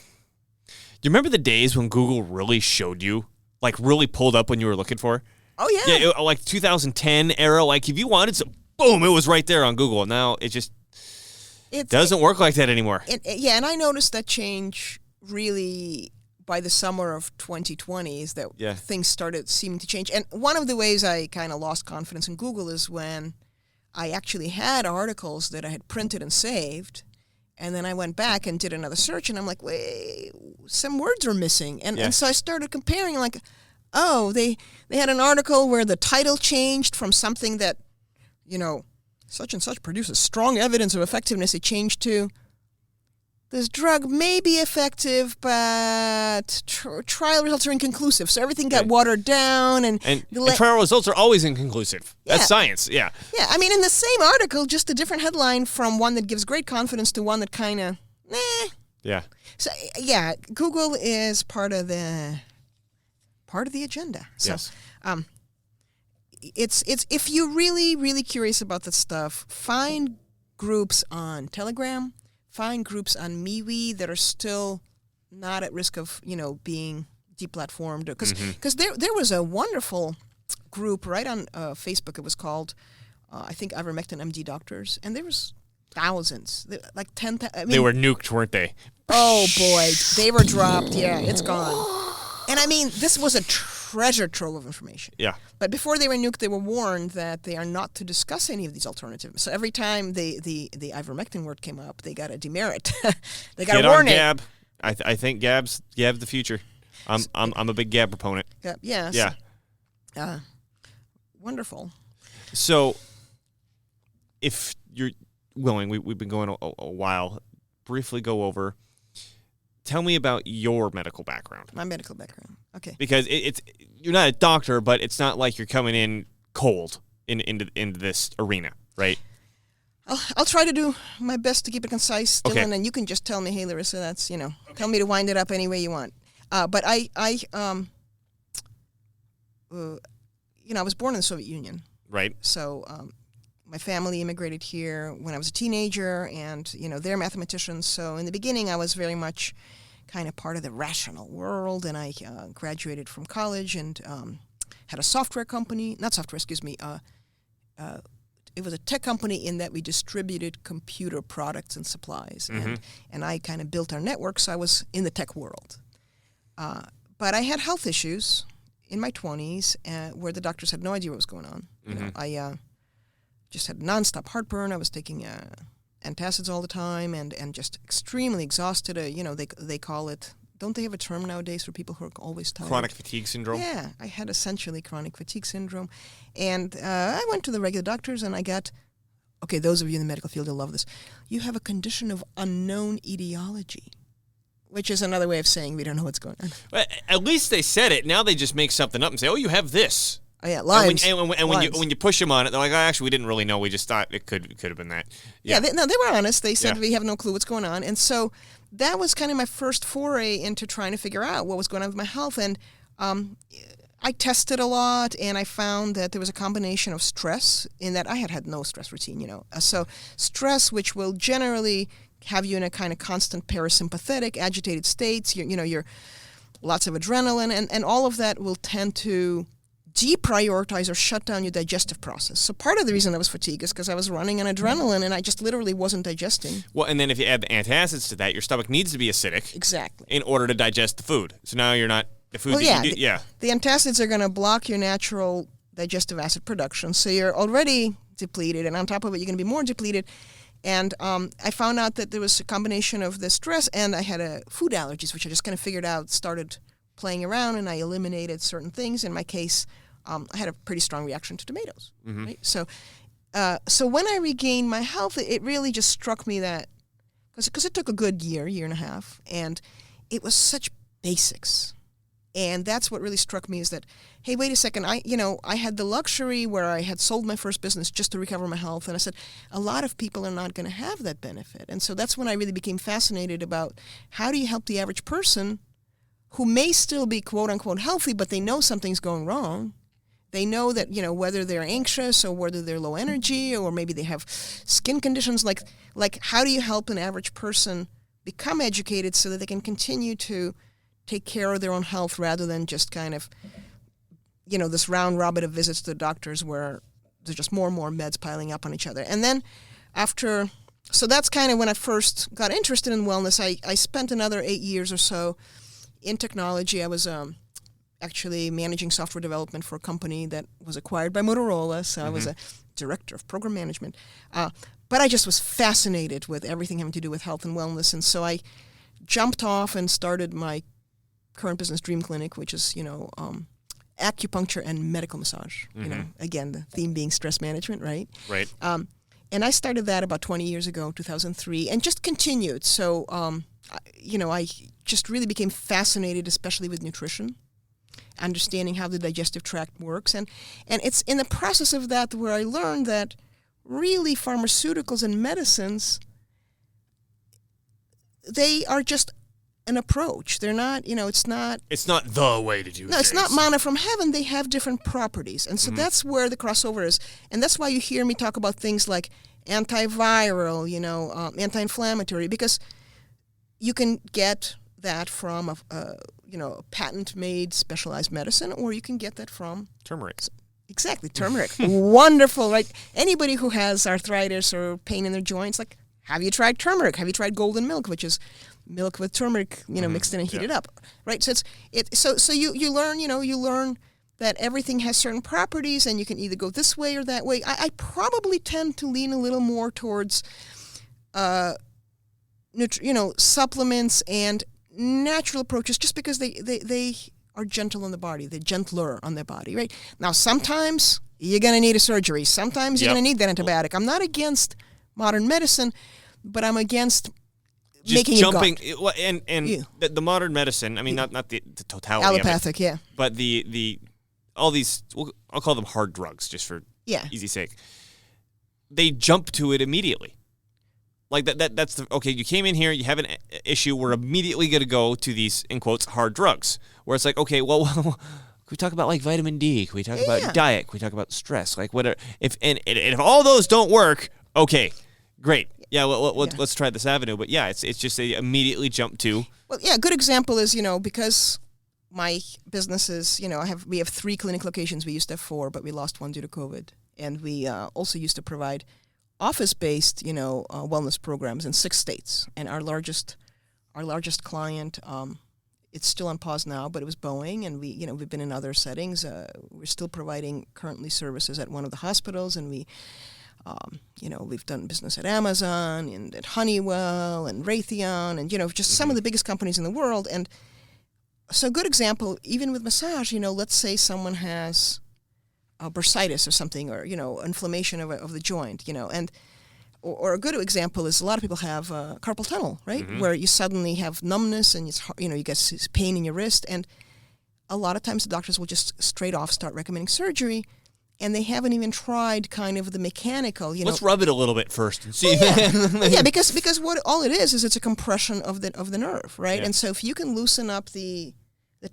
You remember the days when Google really showed you, like really pulled up when you were looking for? Oh, yeah. Yeah, like 2010 era, like if you wanted some, boom, it was right there on Google. Now it just doesn't work like that anymore. And I noticed that change really by the summer of 2020 is that things started seeming to change. And one of the ways I kind of lost confidence in Google is when I actually had articles that I had printed and saved. And then I went back and did another search, and I'm like, wait, some words are missing. And so I started comparing, like, oh, they had an article where the title changed from something that, such and such produces strong evidence of effectiveness. It changed to, this drug may be effective, but trial results are inconclusive. So everything got watered down. And trial results are always inconclusive. That's science, Yeah, I mean, in the same article, just a different headline from one that gives great confidence to one that kind of, Yeah. So, Google is part of the agenda. So, yes. It's if you're really, really curious about this stuff, find groups on Telegram. Find groups on MeWe that are still not at risk of, being deplatformed. Because there was a wonderful group right on Facebook. It was called, I think, Ivermectin MD Doctors. And there was thousands, like 10,000. They were nuked, weren't they? Oh, boy. They were dropped. Yeah, it's gone. And I mean, this was a treasure trove of information. Yeah. But before they were nuked, they were warned that they are not to discuss any of these alternatives. So every time the ivermectin word came up, they got a demerit. They got a warning. Gab. I think Gab's the future. I'm a big Gab proponent. Yeah. Wonderful. So, if you're willing, we've been going a while. Briefly go over. Tell me about your medical background. My medical background. Okay. Because you're not a doctor, but it's not like you're coming in cold into this arena, right? I'll try to do my best to keep it concise, Dylan, and you can just tell me, hey, Larissa, that's, tell me to wind it up any way you want. But I was born in the Soviet Union. Right. So my family immigrated here when I was a teenager, and, they're mathematicians. So in the beginning, I was very much kind of part of the rational world, and I graduated from college and had a software company. Not software, excuse me. It was a tech company in that we distributed computer products and supplies. Mm-hmm. And I kind of built our network, so I was in the tech world. But I had health issues in my 20s where the doctors had no idea what was going on. Mm-hmm. I just had nonstop heartburn. I was taking antacids all the time and just extremely exhausted. They call it, don't they have a term nowadays for people who are always tired? Chronic fatigue syndrome? Yeah, I had essentially chronic fatigue syndrome. And I went to the regular doctors and I got, okay, those of you in the medical field will love this. You have a condition of unknown etiology, which is another way of saying we don't know what's going on. Well, at least they said it. Now they just make something up and say, oh, you have this. Oh, yeah, Lyme's. And when you push them on it, they're like, oh, actually, we didn't really know. We just thought it could have been that. Yeah, they were honest. They said we have no clue what's going on. And so that was kind of my first foray into trying to figure out what was going on with my health. And I tested a lot, and I found that there was a combination of stress in that I had no stress routine, So stress, which will generally have you in a kind of constant parasympathetic, agitated states, you're lots of adrenaline, and all of that will tend to deprioritize or shut down your digestive process. So part of the reason I was fatigued is because I was running on adrenaline and I just literally wasn't digesting. Well, and then if you add the antacids to that, your stomach needs to be acidic. Exactly. In order to digest the food. So now you're not, the food The antacids are going to block your natural digestive acid production. So you're already depleted, and on top of it, you're going to be more depleted. And I found out that there was a combination of the stress, and I had food allergies, which I just kind of figured out, started playing around, and I eliminated certain things. In my case, I had a pretty strong reaction to tomatoes. Mm-hmm. Right? So when I regained my health, it really just struck me that, because it took a good year and a half, and it was such basics. And that's what really struck me is that, hey, wait a second, I had the luxury where I had sold my first business just to recover my health. And I said, a lot of people are not going to have that benefit. And so that's when I really became fascinated about how do you help the average person who may still be quote unquote healthy, but they know something's going wrong. They know that, whether they're anxious or whether they're low energy or maybe they have skin conditions, like how do you help an average person become educated so that they can continue to take care of their own health rather than just kind of, this round robin of visits to the doctors where there's just more and more meds piling up on each other. And then so that's kind of when I first got interested in wellness. I spent another 8 years or so in technology. I was actually managing software development for a company that was acquired by Motorola, so I was a director of program management. But I just was fascinated with everything having to do with health and wellness, and so I jumped off and started my current business, Dream Clinic, which is, acupuncture and medical massage. Again, the theme being stress management, right? Right. And I started that about 20 years ago, 2003, and just continued. So, I just really became fascinated, especially with nutrition, understanding how the digestive tract works. And it's in the process of that where I learned that really pharmaceuticals and medicines, they are just an approach. They're not, it's not the way to do things. No, it's not manna from heaven. They have different properties. And so that's where the crossover is. And that's why you hear me talk about things like antiviral, anti-inflammatory, because you can get that from a patent-made specialized medicine, or you can get that from turmeric. Exactly, turmeric. Wonderful, right? Anybody who has arthritis or pain in their joints, like, have you tried turmeric? Have you tried golden milk, which is milk with turmeric, mixed in and heated up, right? So so you learn that everything has certain properties, and you can either go this way or that way. I probably tend to lean a little more towards, supplements and natural approaches, just because they are gentle on the body. They're gentler on the body, right? Now, sometimes you're going to need a surgery. Sometimes you're going to need that antibiotic. I'm not against modern medicine, but I'm against just making jumping, it gut. And the modern medicine, I mean, not the totality allopathic, of it, but the all these, I'll call them hard drugs just for easy sake. They jump to it immediately. Like that's okay, you came in here, you have an issue, we're immediately going to go to these, in quotes, hard drugs. Where it's like, okay, well can we talk about like vitamin D? Can we talk about diet? Can we talk about stress? Like whatever. If all those don't work, okay, great. Yeah, let's try this avenue. But yeah, it's just they immediately jump to. Well, yeah, a good example is, because my business is, we have 3 clinic locations. We used to have 4, but we lost 1 due to COVID. And we also used to provide office-based, wellness programs in 6 states. And our largest client, it's still on pause now, but it was Boeing, and we've been in other settings. We're still providing currently services at one of the hospitals, and we've done business at Amazon and at Honeywell and Raytheon and, just some of the biggest companies in the world. And so a good example, even with massage, let's say someone has bursitis or something, or, inflammation of the joint, and or a good example is a lot of people have carpal tunnel, right? Where you suddenly have numbness and you get pain in your wrist. And a lot of times the doctors will just straight off start recommending surgery, and they haven't even tried kind of the mechanical, Let's rub it a little bit first and see. Well, yeah, because what all it is it's a compression of the nerve, right? Yeah. And so if you can loosen up the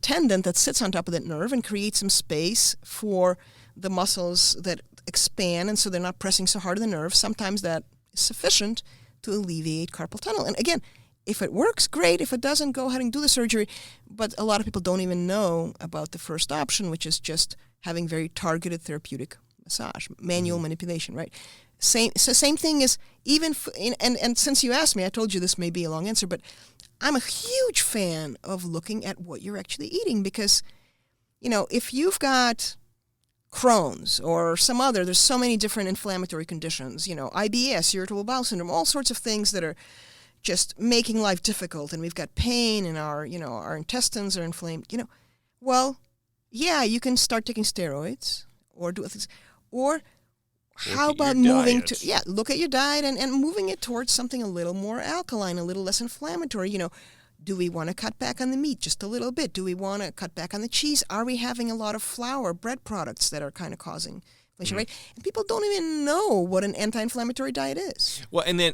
tendon that sits on top of that nerve and create some space for the muscles that expand, and so they're not pressing so hard on the nerve, sometimes that is sufficient to alleviate carpal tunnel. And again, if it works, great. If it doesn't, go ahead and do the surgery. But a lot of people don't even know about the first option, which is just having very targeted therapeutic massage, manual manipulation, right? Same thing is even, and since you asked me, I told you this may be a long answer, but I'm a huge fan of looking at what you're actually eating, because, if you've got Crohn's or some other, there's so many different inflammatory conditions, IBS, irritable bowel syndrome, all sorts of things that are just making life difficult, and we've got pain and our intestines are inflamed, well, yeah, you can start taking steroids or do things, or how about moving look at your diet and moving it towards something a little more alkaline, a little less inflammatory, Do we want to cut back on the meat just a little bit? Do we want to cut back on the cheese? Are we having a lot of flour, bread products that are kind of causing inflammation, right? And people don't even know what an anti-inflammatory diet is. Well, and then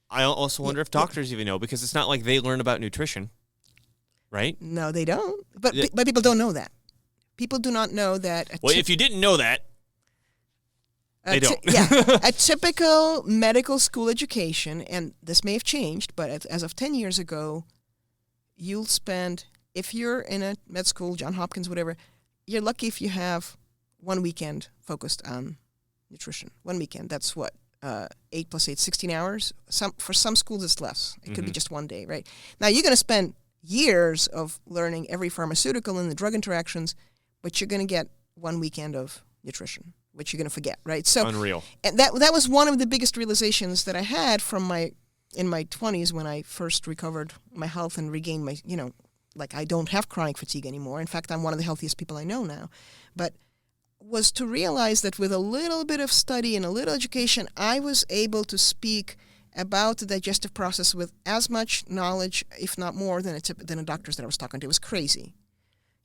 I also wonder if doctors even know, because it's not like they learn about nutrition, right? No, they don't. But people don't know that. People do not know that. Well, if you didn't know that, they don't. A typical medical school education, and this may have changed, but as of 10 years ago, you'll spend, if you're in a med school, Johns Hopkins, whatever, you're lucky if you have one weekend focused on nutrition. 1 weekend, that's what? 8 plus 8, 16 hours. For some schools, it's less. It could be just 1 day, right? Now, you're going to spend years of learning every pharmaceutical and the drug interactions, but you're going to get 1 weekend of nutrition, which you're going to forget, right? So unreal. And that was one of the biggest realizations that I had in my 20s when I first recovered my health and regained my, like I don't have chronic fatigue anymore. In fact, I'm one of the healthiest people I know now. But was to realize that with a little bit of study and a little education, I was able to speak about the digestive process with as much knowledge, if not more, than a doctors that I was talking to. It was crazy,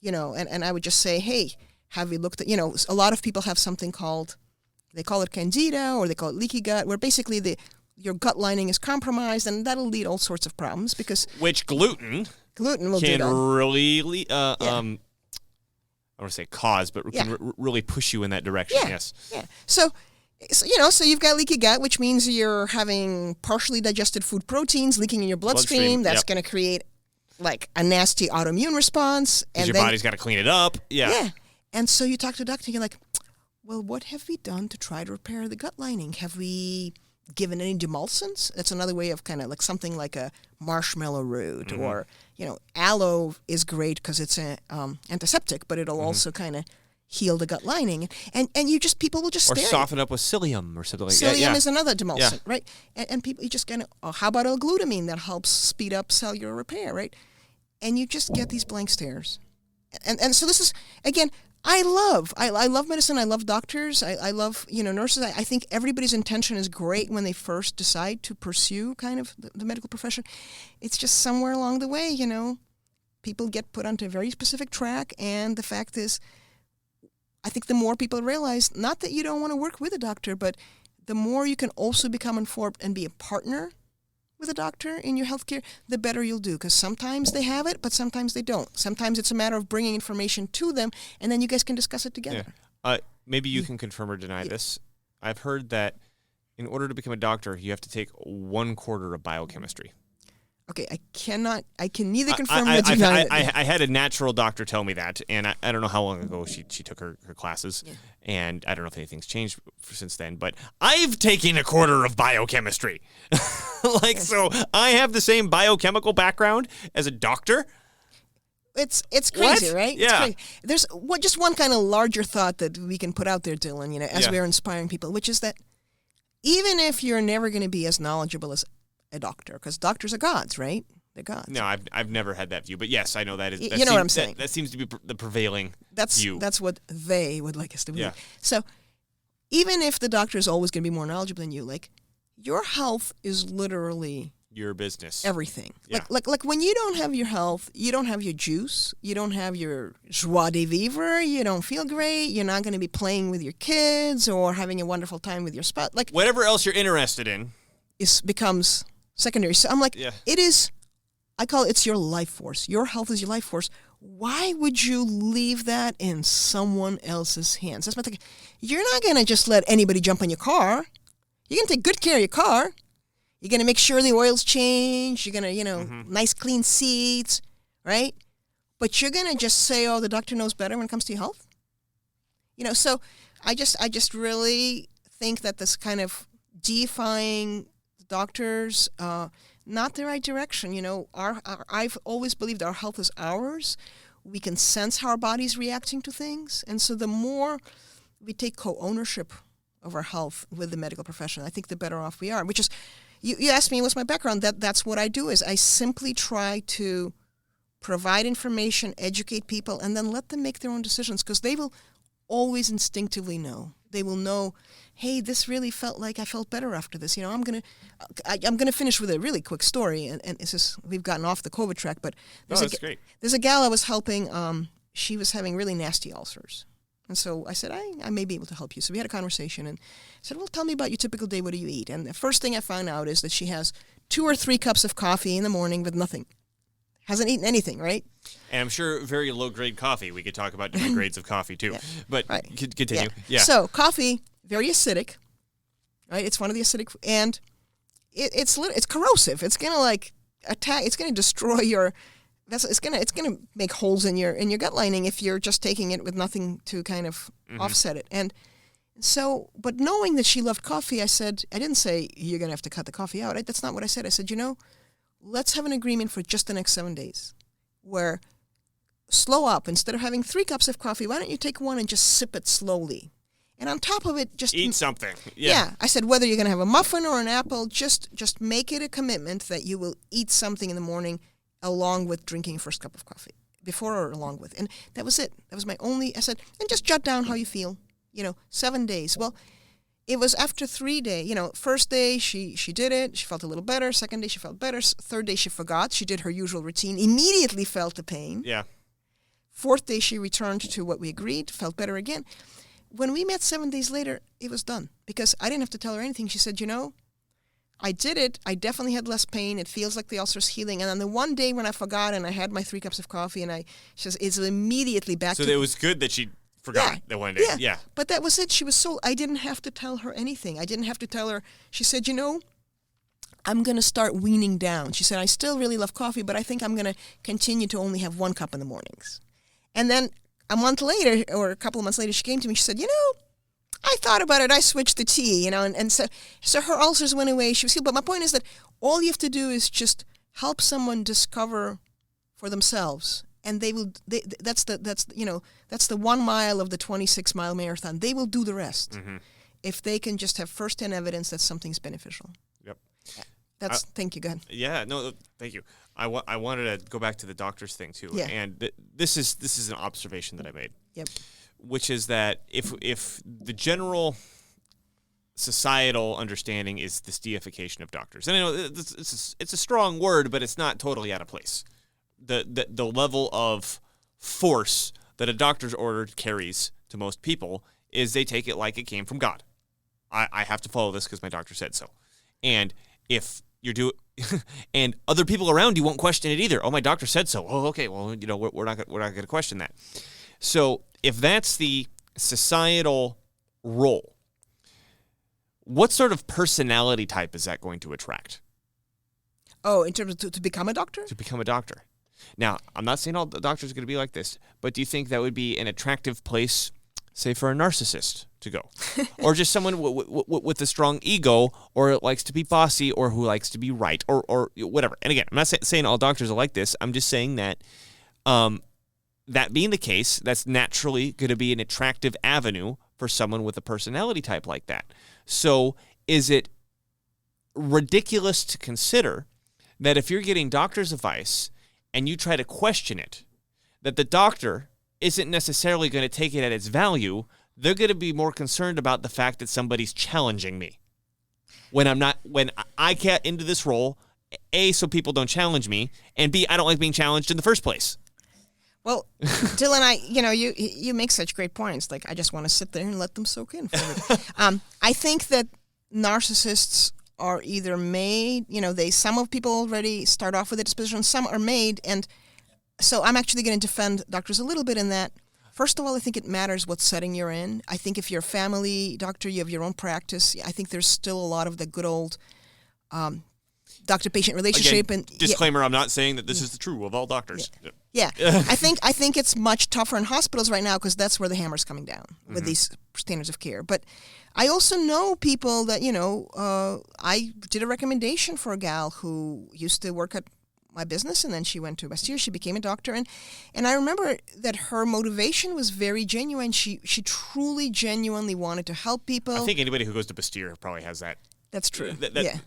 and I would just say, hey, have you looked at, a lot of people have something called, they call it candida or they call it leaky gut, where basically your gut lining is compromised, and that'll lead all sorts of problems because... Which gluten will can do that. really... I don't want to say cause, but can really push you in that direction. Yeah. Yes. Yeah. So you've got leaky gut, which means you're having partially digested food proteins leaking in your bloodstream. That's going to create like a nasty autoimmune response. And your body's got to clean it up. Yeah. Yeah. And so you talk to a doctor, you're like, well, what have we done to try to repair the gut lining? Have we given any demulcents? That's another way of kind of like something like a marshmallow root or, aloe is great because it's an antiseptic, but it'll also kind of heal the gut lining. And people will just or stare. Or soften up with psyllium or something like that. Psyllium is another demulcent, right? And people, you just kind of, how about L-glutamine that helps speed up cellular repair, right? And you just get these blank stares. And so this is, again, I love medicine. I love doctors. I love, nurses. I think everybody's intention is great when they first decide to pursue kind of the medical profession. It's just somewhere along the way, people get put onto a very specific track. And the fact is, I think the more people realize, not that you don't want to work with a doctor, but the more you can also become informed and be a partner with a doctor in your healthcare, the better you'll do. Because sometimes they have it, but sometimes they don't. Sometimes it's a matter of bringing information to them, and then you guys can discuss it together. Yeah. Maybe you can confirm or deny this. I've heard that in order to become a doctor, you have to take 1/4 of biochemistry. Okay, I can neither confirm nor deny. I had a natural doctor tell me that, and I don't know how long ago she took her classes, and I don't know if anything's changed since then, but I've taken 1/4 of biochemistry. So I have the same biochemical background as a doctor. It's crazy, What? right? Yeah. It's crazy. There's just one kind of larger thought that we can put out there, Dylan, as we're inspiring people, which is that even if you're never going to be as knowledgeable as a doctor, because doctors are gods, right? They're gods. No, I've never had that view, but yes, I know that is. That what I'm saying. That seems to be the prevailing view. That's what they would like us to believe. Yeah. So even if the doctor is always going to be more knowledgeable than you, like your health is literally your business. Everything. Yeah. Like when you don't have your health, you don't have your juice, you don't have your joie de vivre, you don't feel great, you're not going to be playing with your kids or having a wonderful time with your spouse. Like whatever else you're interested in becomes secondary. So I'm like, it is, I call it's your life force. Your health is your life force. Why would you leave that in someone else's hands? That's my thing. You're not going to just let anybody jump on your car. You're going to take good care of your car. You're going to make sure the oil's changed. You're going to, nice clean seats, right? But you're going to just say, oh, the doctor knows better when it comes to your health? So I just really think that this kind of deifying doctors, not the right direction. I've always believed our health is ours. We can sense how our body's reacting to things. And so the more we take co-ownership of our health with the medical profession, I think the better off we are. Which is, you asked me what's my background. That's what I do is I simply try to provide information, educate people, and then let them make their own decisions because they will always instinctively know. they will know, hey, this really felt like I felt better after this. I'm gonna finish with a really quick story, and it's just, we've gotten off the COVID track, but that's great. There's a gal I was helping. She was having really nasty ulcers, and so I said, I may be able to help you. So we had a conversation, and I said, well, tell me about your typical day. What do you eat? And the first thing I found out is that she has 2 or 3 cups of coffee in the morning with nothing. Hasn't eaten anything, right? And I'm sure very low-grade coffee. We could talk about different grades of coffee, too. Yeah. But Right. continue. Yeah. So coffee, very acidic, right? It's one of the acidic, and it's corrosive. It's gonna like attack. It's gonna destroy your vessel. It's gonna make holes in your gut lining if you're just taking it with nothing to kind of offset it. And so, but knowing that she loved coffee, I didn't say you're gonna have to cut the coffee out. That's not what I said. I said, let's have an agreement for just the next 7 days, where slow up. Instead of having 3 cups of coffee, why don't you take 1 and just sip it slowly? And on top of it, just eat something. Yeah. I said, whether you're going to have a muffin or an apple, just make it a commitment that you will eat something in the morning along with drinking your first cup of coffee, before or along with. And that was it. That was my only, I said, and just jot down how you feel, 7 days. Well, it was after 3 days, first day she did it, she felt a little better. Second day she felt better. Third day she forgot. She did her usual routine, immediately felt the pain. Yeah. Fourth day she returned to what we agreed, felt better again. When we met 7 days later, it was done, because I didn't have to tell her anything. She said, I did it. I definitely had less pain. It feels like the ulcer's healing. And on the one day when I forgot and I had my 3 cups of coffee, and she says, it's immediately back So to... it was good that she forgot that one day. Yeah. But that was it. She was I didn't have to tell her anything. I didn't have to tell her. She said, I'm going to start weaning down. She said, I still really love coffee, but I think I'm going to continue to only have 1 cup in the mornings. And then a month later, or a couple of months later, she came to me. She said, I thought about it. I switched to tea, and so her ulcers went away. She was healed. But my point is that all you have to do is just help someone discover for themselves, and they will. That's the 1 mile of the 26-mile marathon. They will do the rest if they can just have firsthand evidence that something's beneficial. Yep. Thank you. Go ahead. Yeah. No. Thank you. I wanted to go back to the doctor's thing too. Yeah. And this is an observation that I made. Yep. Which is that if the general societal understanding is this deification of doctors, and I know it's a strong word, but it's not totally out of place. The level of force that a doctor's order carries to most people is they take it like it came from God. I have to follow this because my doctor said so. And if you and other people around you won't question it either. Oh, my doctor said so. Oh, okay. Well, we're not going to question that. So if that's the societal role, what sort of personality type is that going to attract? Oh, in terms of to become a doctor? To become a doctor. Now, I'm not saying all the doctors are going to be like this, but do you think that would be an attractive place, say, for a narcissist to go? Or just someone with a strong ego, or likes to be bossy, or who likes to be right, or whatever. And again, I'm not saying all doctors are like this. I'm just saying that that being the case, that's naturally going to be an attractive avenue for someone with a personality type like that. So is it ridiculous to consider that if you're getting doctor's advice and you try to question it, that the doctor isn't necessarily going to take it at its value? They're going to be more concerned about the fact that somebody's challenging me when I get into this role, A, so people don't challenge me, and B, I don't like being challenged in the first place. Well, Dylan, you make such great points. Like, I just want to sit there and let them soak in for it. I think that narcissists are either made, some of people already start off with a disposition, some are made, and so I'm actually going to defend doctors a little bit in that. First of all, I think it matters what setting you're in. I think if you're a family doctor, you have your own practice. I think there's still a lot of the good old doctor-patient relationship. Again, and disclaimer: I'm not saying that this is the true of all doctors. Yeah. I think it's much tougher in hospitals right now because that's where the hammer's coming down with these standards of care. But I also know people that I did a recommendation for a gal who used to work at my business, and then she went to Bastyr. She became a doctor, and I remember that her motivation was very genuine. She truly, genuinely wanted to help people. I think anybody who goes to Bastyr probably has that. That's true. Yeah.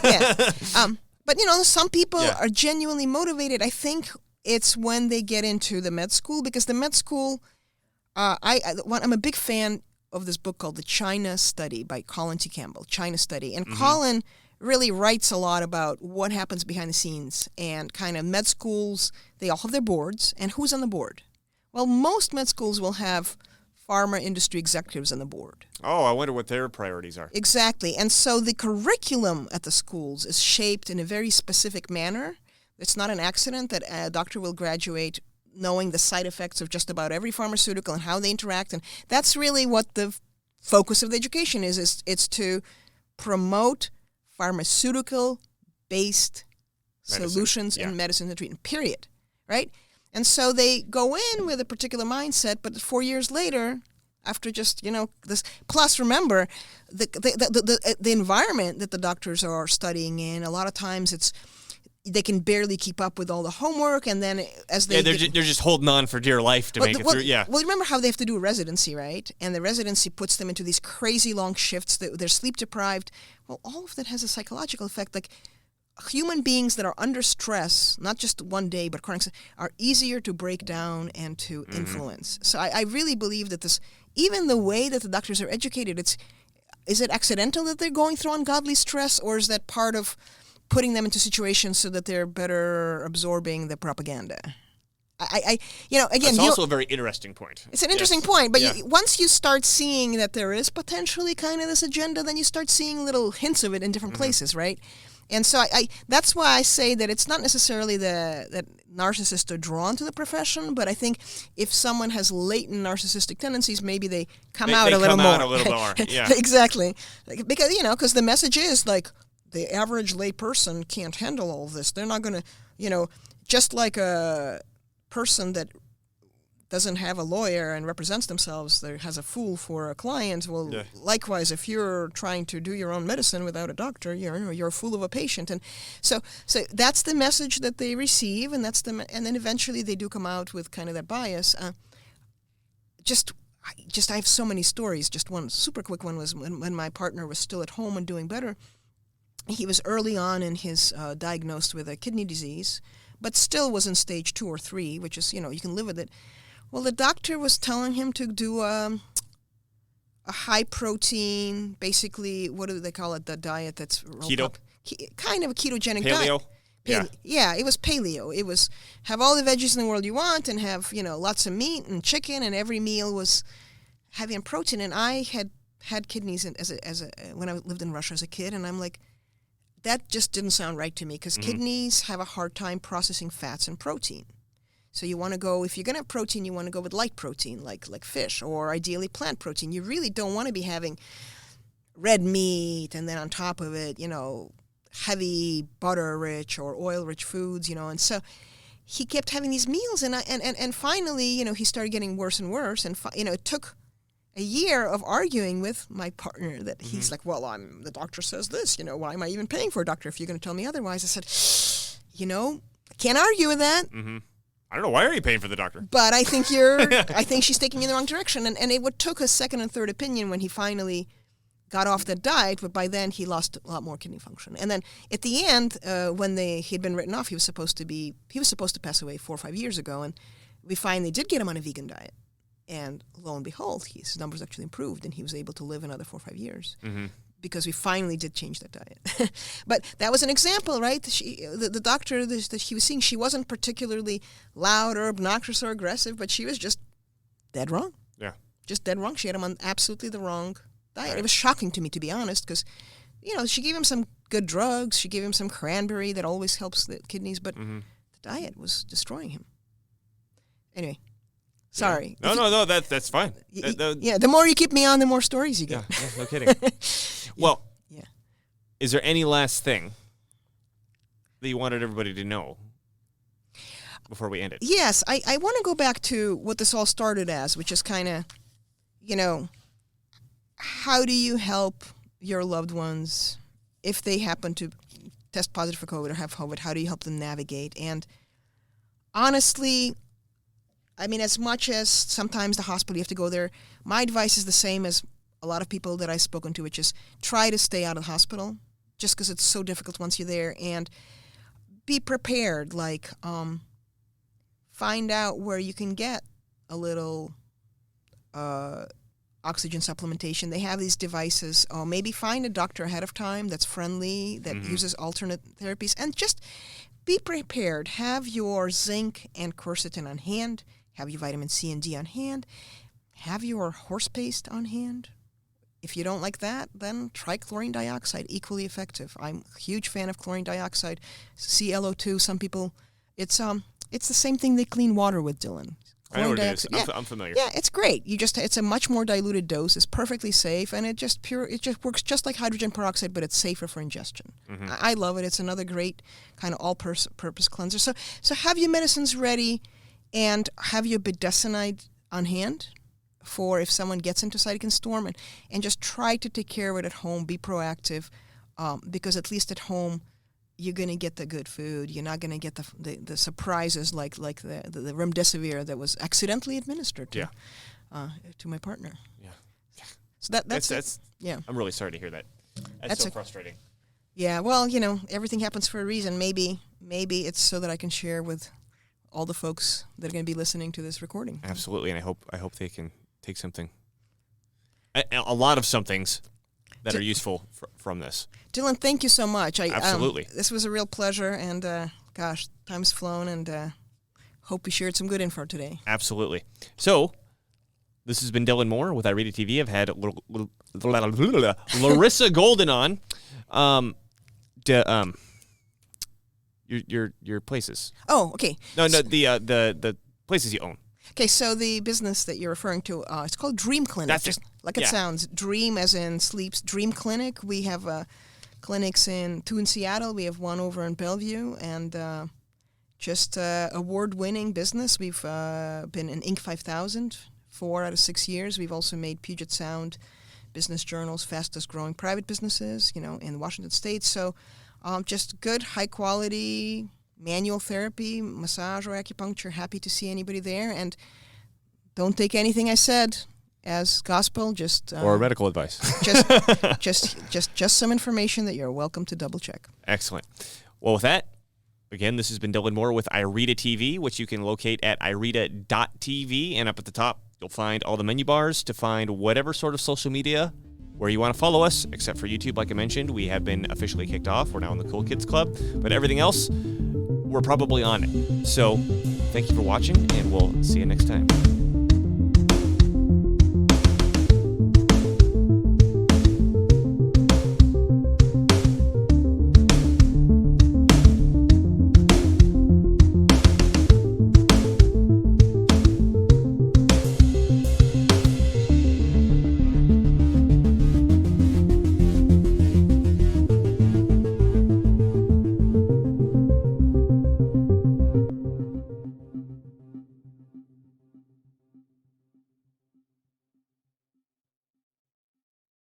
Yeah. But some people are genuinely motivated. I think it's when they get into the med school, because the med school, I'm a big fan of this book called The China Study by Colin T. Campbell, China Study. And Colin really writes a lot about what happens behind the scenes, and kind of med schools, they all have their boards, and who's on the board? Well, most med schools will have pharma industry executives on the board. Oh, I wonder what their priorities are. Exactly. And so the curriculum at the schools is shaped in a very specific manner. It's not an accident that a doctor will graduate knowing the side effects of just about every pharmaceutical and how they interact. And that's really what the focus of the education is it's to promote pharmaceutical-based solutions in medicine and treatment, period, right? And so they go in with a particular mindset, but 4 years later, after just, this, plus remember, the environment that the doctors are studying in, a lot of times they can barely keep up with all the homework, and then as they're just holding on for dear life to make it through. Yeah. Well, remember how they have to do a residency, right? And the residency puts them into these crazy long shifts. They're sleep deprived. Well, all of that has a psychological effect. Like human beings that are under stress, not just one day, but chronic, are easier to break down and to influence. So I really believe that even the way that the doctors are educated, is it accidental that they're going through ungodly stress, or is that part of putting them into situations so that they're better absorbing the propaganda? Again, it's also a very interesting point. It's an interesting point, but once you start seeing that there is potentially kind of this agenda, then you start seeing little hints of it in different places, right? And so that's why I say that it's not necessarily that narcissists are drawn to the profession, but I think if someone has latent narcissistic tendencies, maybe they come out a little more. Yeah. Exactly. Because the message is like, the average lay person can't handle all of this. They're not going to, just like a person that doesn't have a lawyer and represents themselves, there has a fool for a client. Well, likewise, if you're trying to do your own medicine without a doctor, you're a fool of a patient. And so that's the message that they receive, and and then eventually they do come out with kind of that bias. I have so many stories. Just one super quick one was when my partner was still at home and doing better. He was early on in his diagnosed with a kidney disease, but still was in stage 2 or 3, which is, you can live with it. Well, the doctor was telling him to do a high protein, basically, what do they call it, the diet that's... Keto? Kind of a ketogenic Paleo? diet. Yeah, it was paleo. It was have all the veggies in the world you want and have, lots of meat and chicken, and every meal was having protein. And I had kidneys when I lived in Russia as a kid, and I'm like, that just didn't sound right to me, because kidneys have a hard time processing fats and protein. So you want to go, if you're going to have protein, you want to go with light protein, like fish, or ideally plant protein. You really don't want to be having red meat and then on top of it, heavy butter-rich or oil-rich foods, And so he kept having these meals, and finally, he started getting worse and worse. And, it took a year of arguing with my partner that he's like, well, the doctor says this, why am I even paying for a doctor if you're going to tell me otherwise? I said, I can't argue with that. Mm-hmm. I don't know, why are you paying for the doctor? But I think I think she's taking you in the wrong direction. And it took a second and third opinion when he finally got off the diet, but by then he lost a lot more kidney function. And then at the end, when he'd been written off, he was supposed to pass away 4 or 5 years ago, and we finally did get him on a vegan diet. And lo and behold, his numbers actually improved, and he was able to live another 4 or 5 years because we finally did change that diet. But that was an example, right? The doctor that he was seeing, she wasn't particularly loud or obnoxious or aggressive, but she was just dead wrong. Yeah. Just dead wrong. She had him on absolutely the wrong diet. Right. It was shocking to me, to be honest, because, she gave him some good drugs. She gave him some cranberry that always helps the kidneys, but the diet was destroying him. Anyway. Sorry. Yeah. No, that's fine. The more you keep me on, the more stories you get. Yeah, no kidding. Well, is there any last thing that you wanted everybody to know before we end it? Yes, I want to go back to what this all started as, which is kind of, how do you help your loved ones if they happen to test positive for COVID or have COVID? How do you help them navigate? And honestly, as much as sometimes the hospital, you have to go there, my advice is the same as a lot of people that I've spoken to, which is try to stay out of the hospital just because it's so difficult once you're there, and be prepared. Like, find out where you can get a little oxygen supplementation. They have these devices. Maybe find a doctor ahead of time that's friendly, that uses alternate therapies, and just be prepared. Have your zinc and quercetin on hand. Have your vitamin C and D on hand. Have your horse paste on hand. If you don't like that, then try chlorine dioxide, equally effective. I'm a huge fan of chlorine dioxide. ClO2, some people, it's the same thing they clean water with, Dylan. I know what it is. Yeah. I'm familiar. Yeah, it's great. It's a much more diluted dose. It's perfectly safe, and it just works just like hydrogen peroxide, but it's safer for ingestion. I love it. It's another great kind of all-purpose cleanser. So have your medicines ready, and have your budesonide on hand for if someone gets into cytokine storm, and just try to take care of it at home. Be proactive, because at least at home, you're going to get the good food. You're not going to get the surprises like the remdesivir that was accidentally administered to my partner. Yeah. So that's yeah. I'm really sorry to hear that. That's so frustrating. Yeah. Well, everything happens for a reason. Maybe it's so that I can share with all the folks that are going to be listening to this recording. Absolutely, and I hope they can take something. A lot of somethings that are useful from this. Dylan, thank you so much. Absolutely. This was a real pleasure, and gosh, time's flown, and hope we shared some good info today. Absolutely. So, this has been Dylan Moore with iRead TV. I've had Larissa Golden on. Your places. Oh, okay. No, the places you own. Okay, so the business that you're referring to, it's called Dream Clinic. That's just it. like it sounds. Dream as in sleeps. Dream Clinic. We have clinics two in Seattle. We have one over in Bellevue, and just award-winning business. We've been in Inc. 5000 4 out of 6 years. We've also made Puget Sound Business Journal's fastest-growing private businesses, in Washington State. So just good, high-quality manual therapy, massage or acupuncture. Happy to see anybody there, and don't take anything I said as gospel. Just or medical advice. just some information that you're welcome to double check. Excellent. Well, with that, again, this has been Dylan Moore with iRead TV, which you can locate at iRead.tv, and up at the top, you'll find all the menu bars to find whatever sort of social media where you want to follow us, except for YouTube, like I mentioned. We have been officially kicked off. We're now in the Cool Kids Club, but everything else, we're probably on it. So thank you for watching, and we'll see you next time.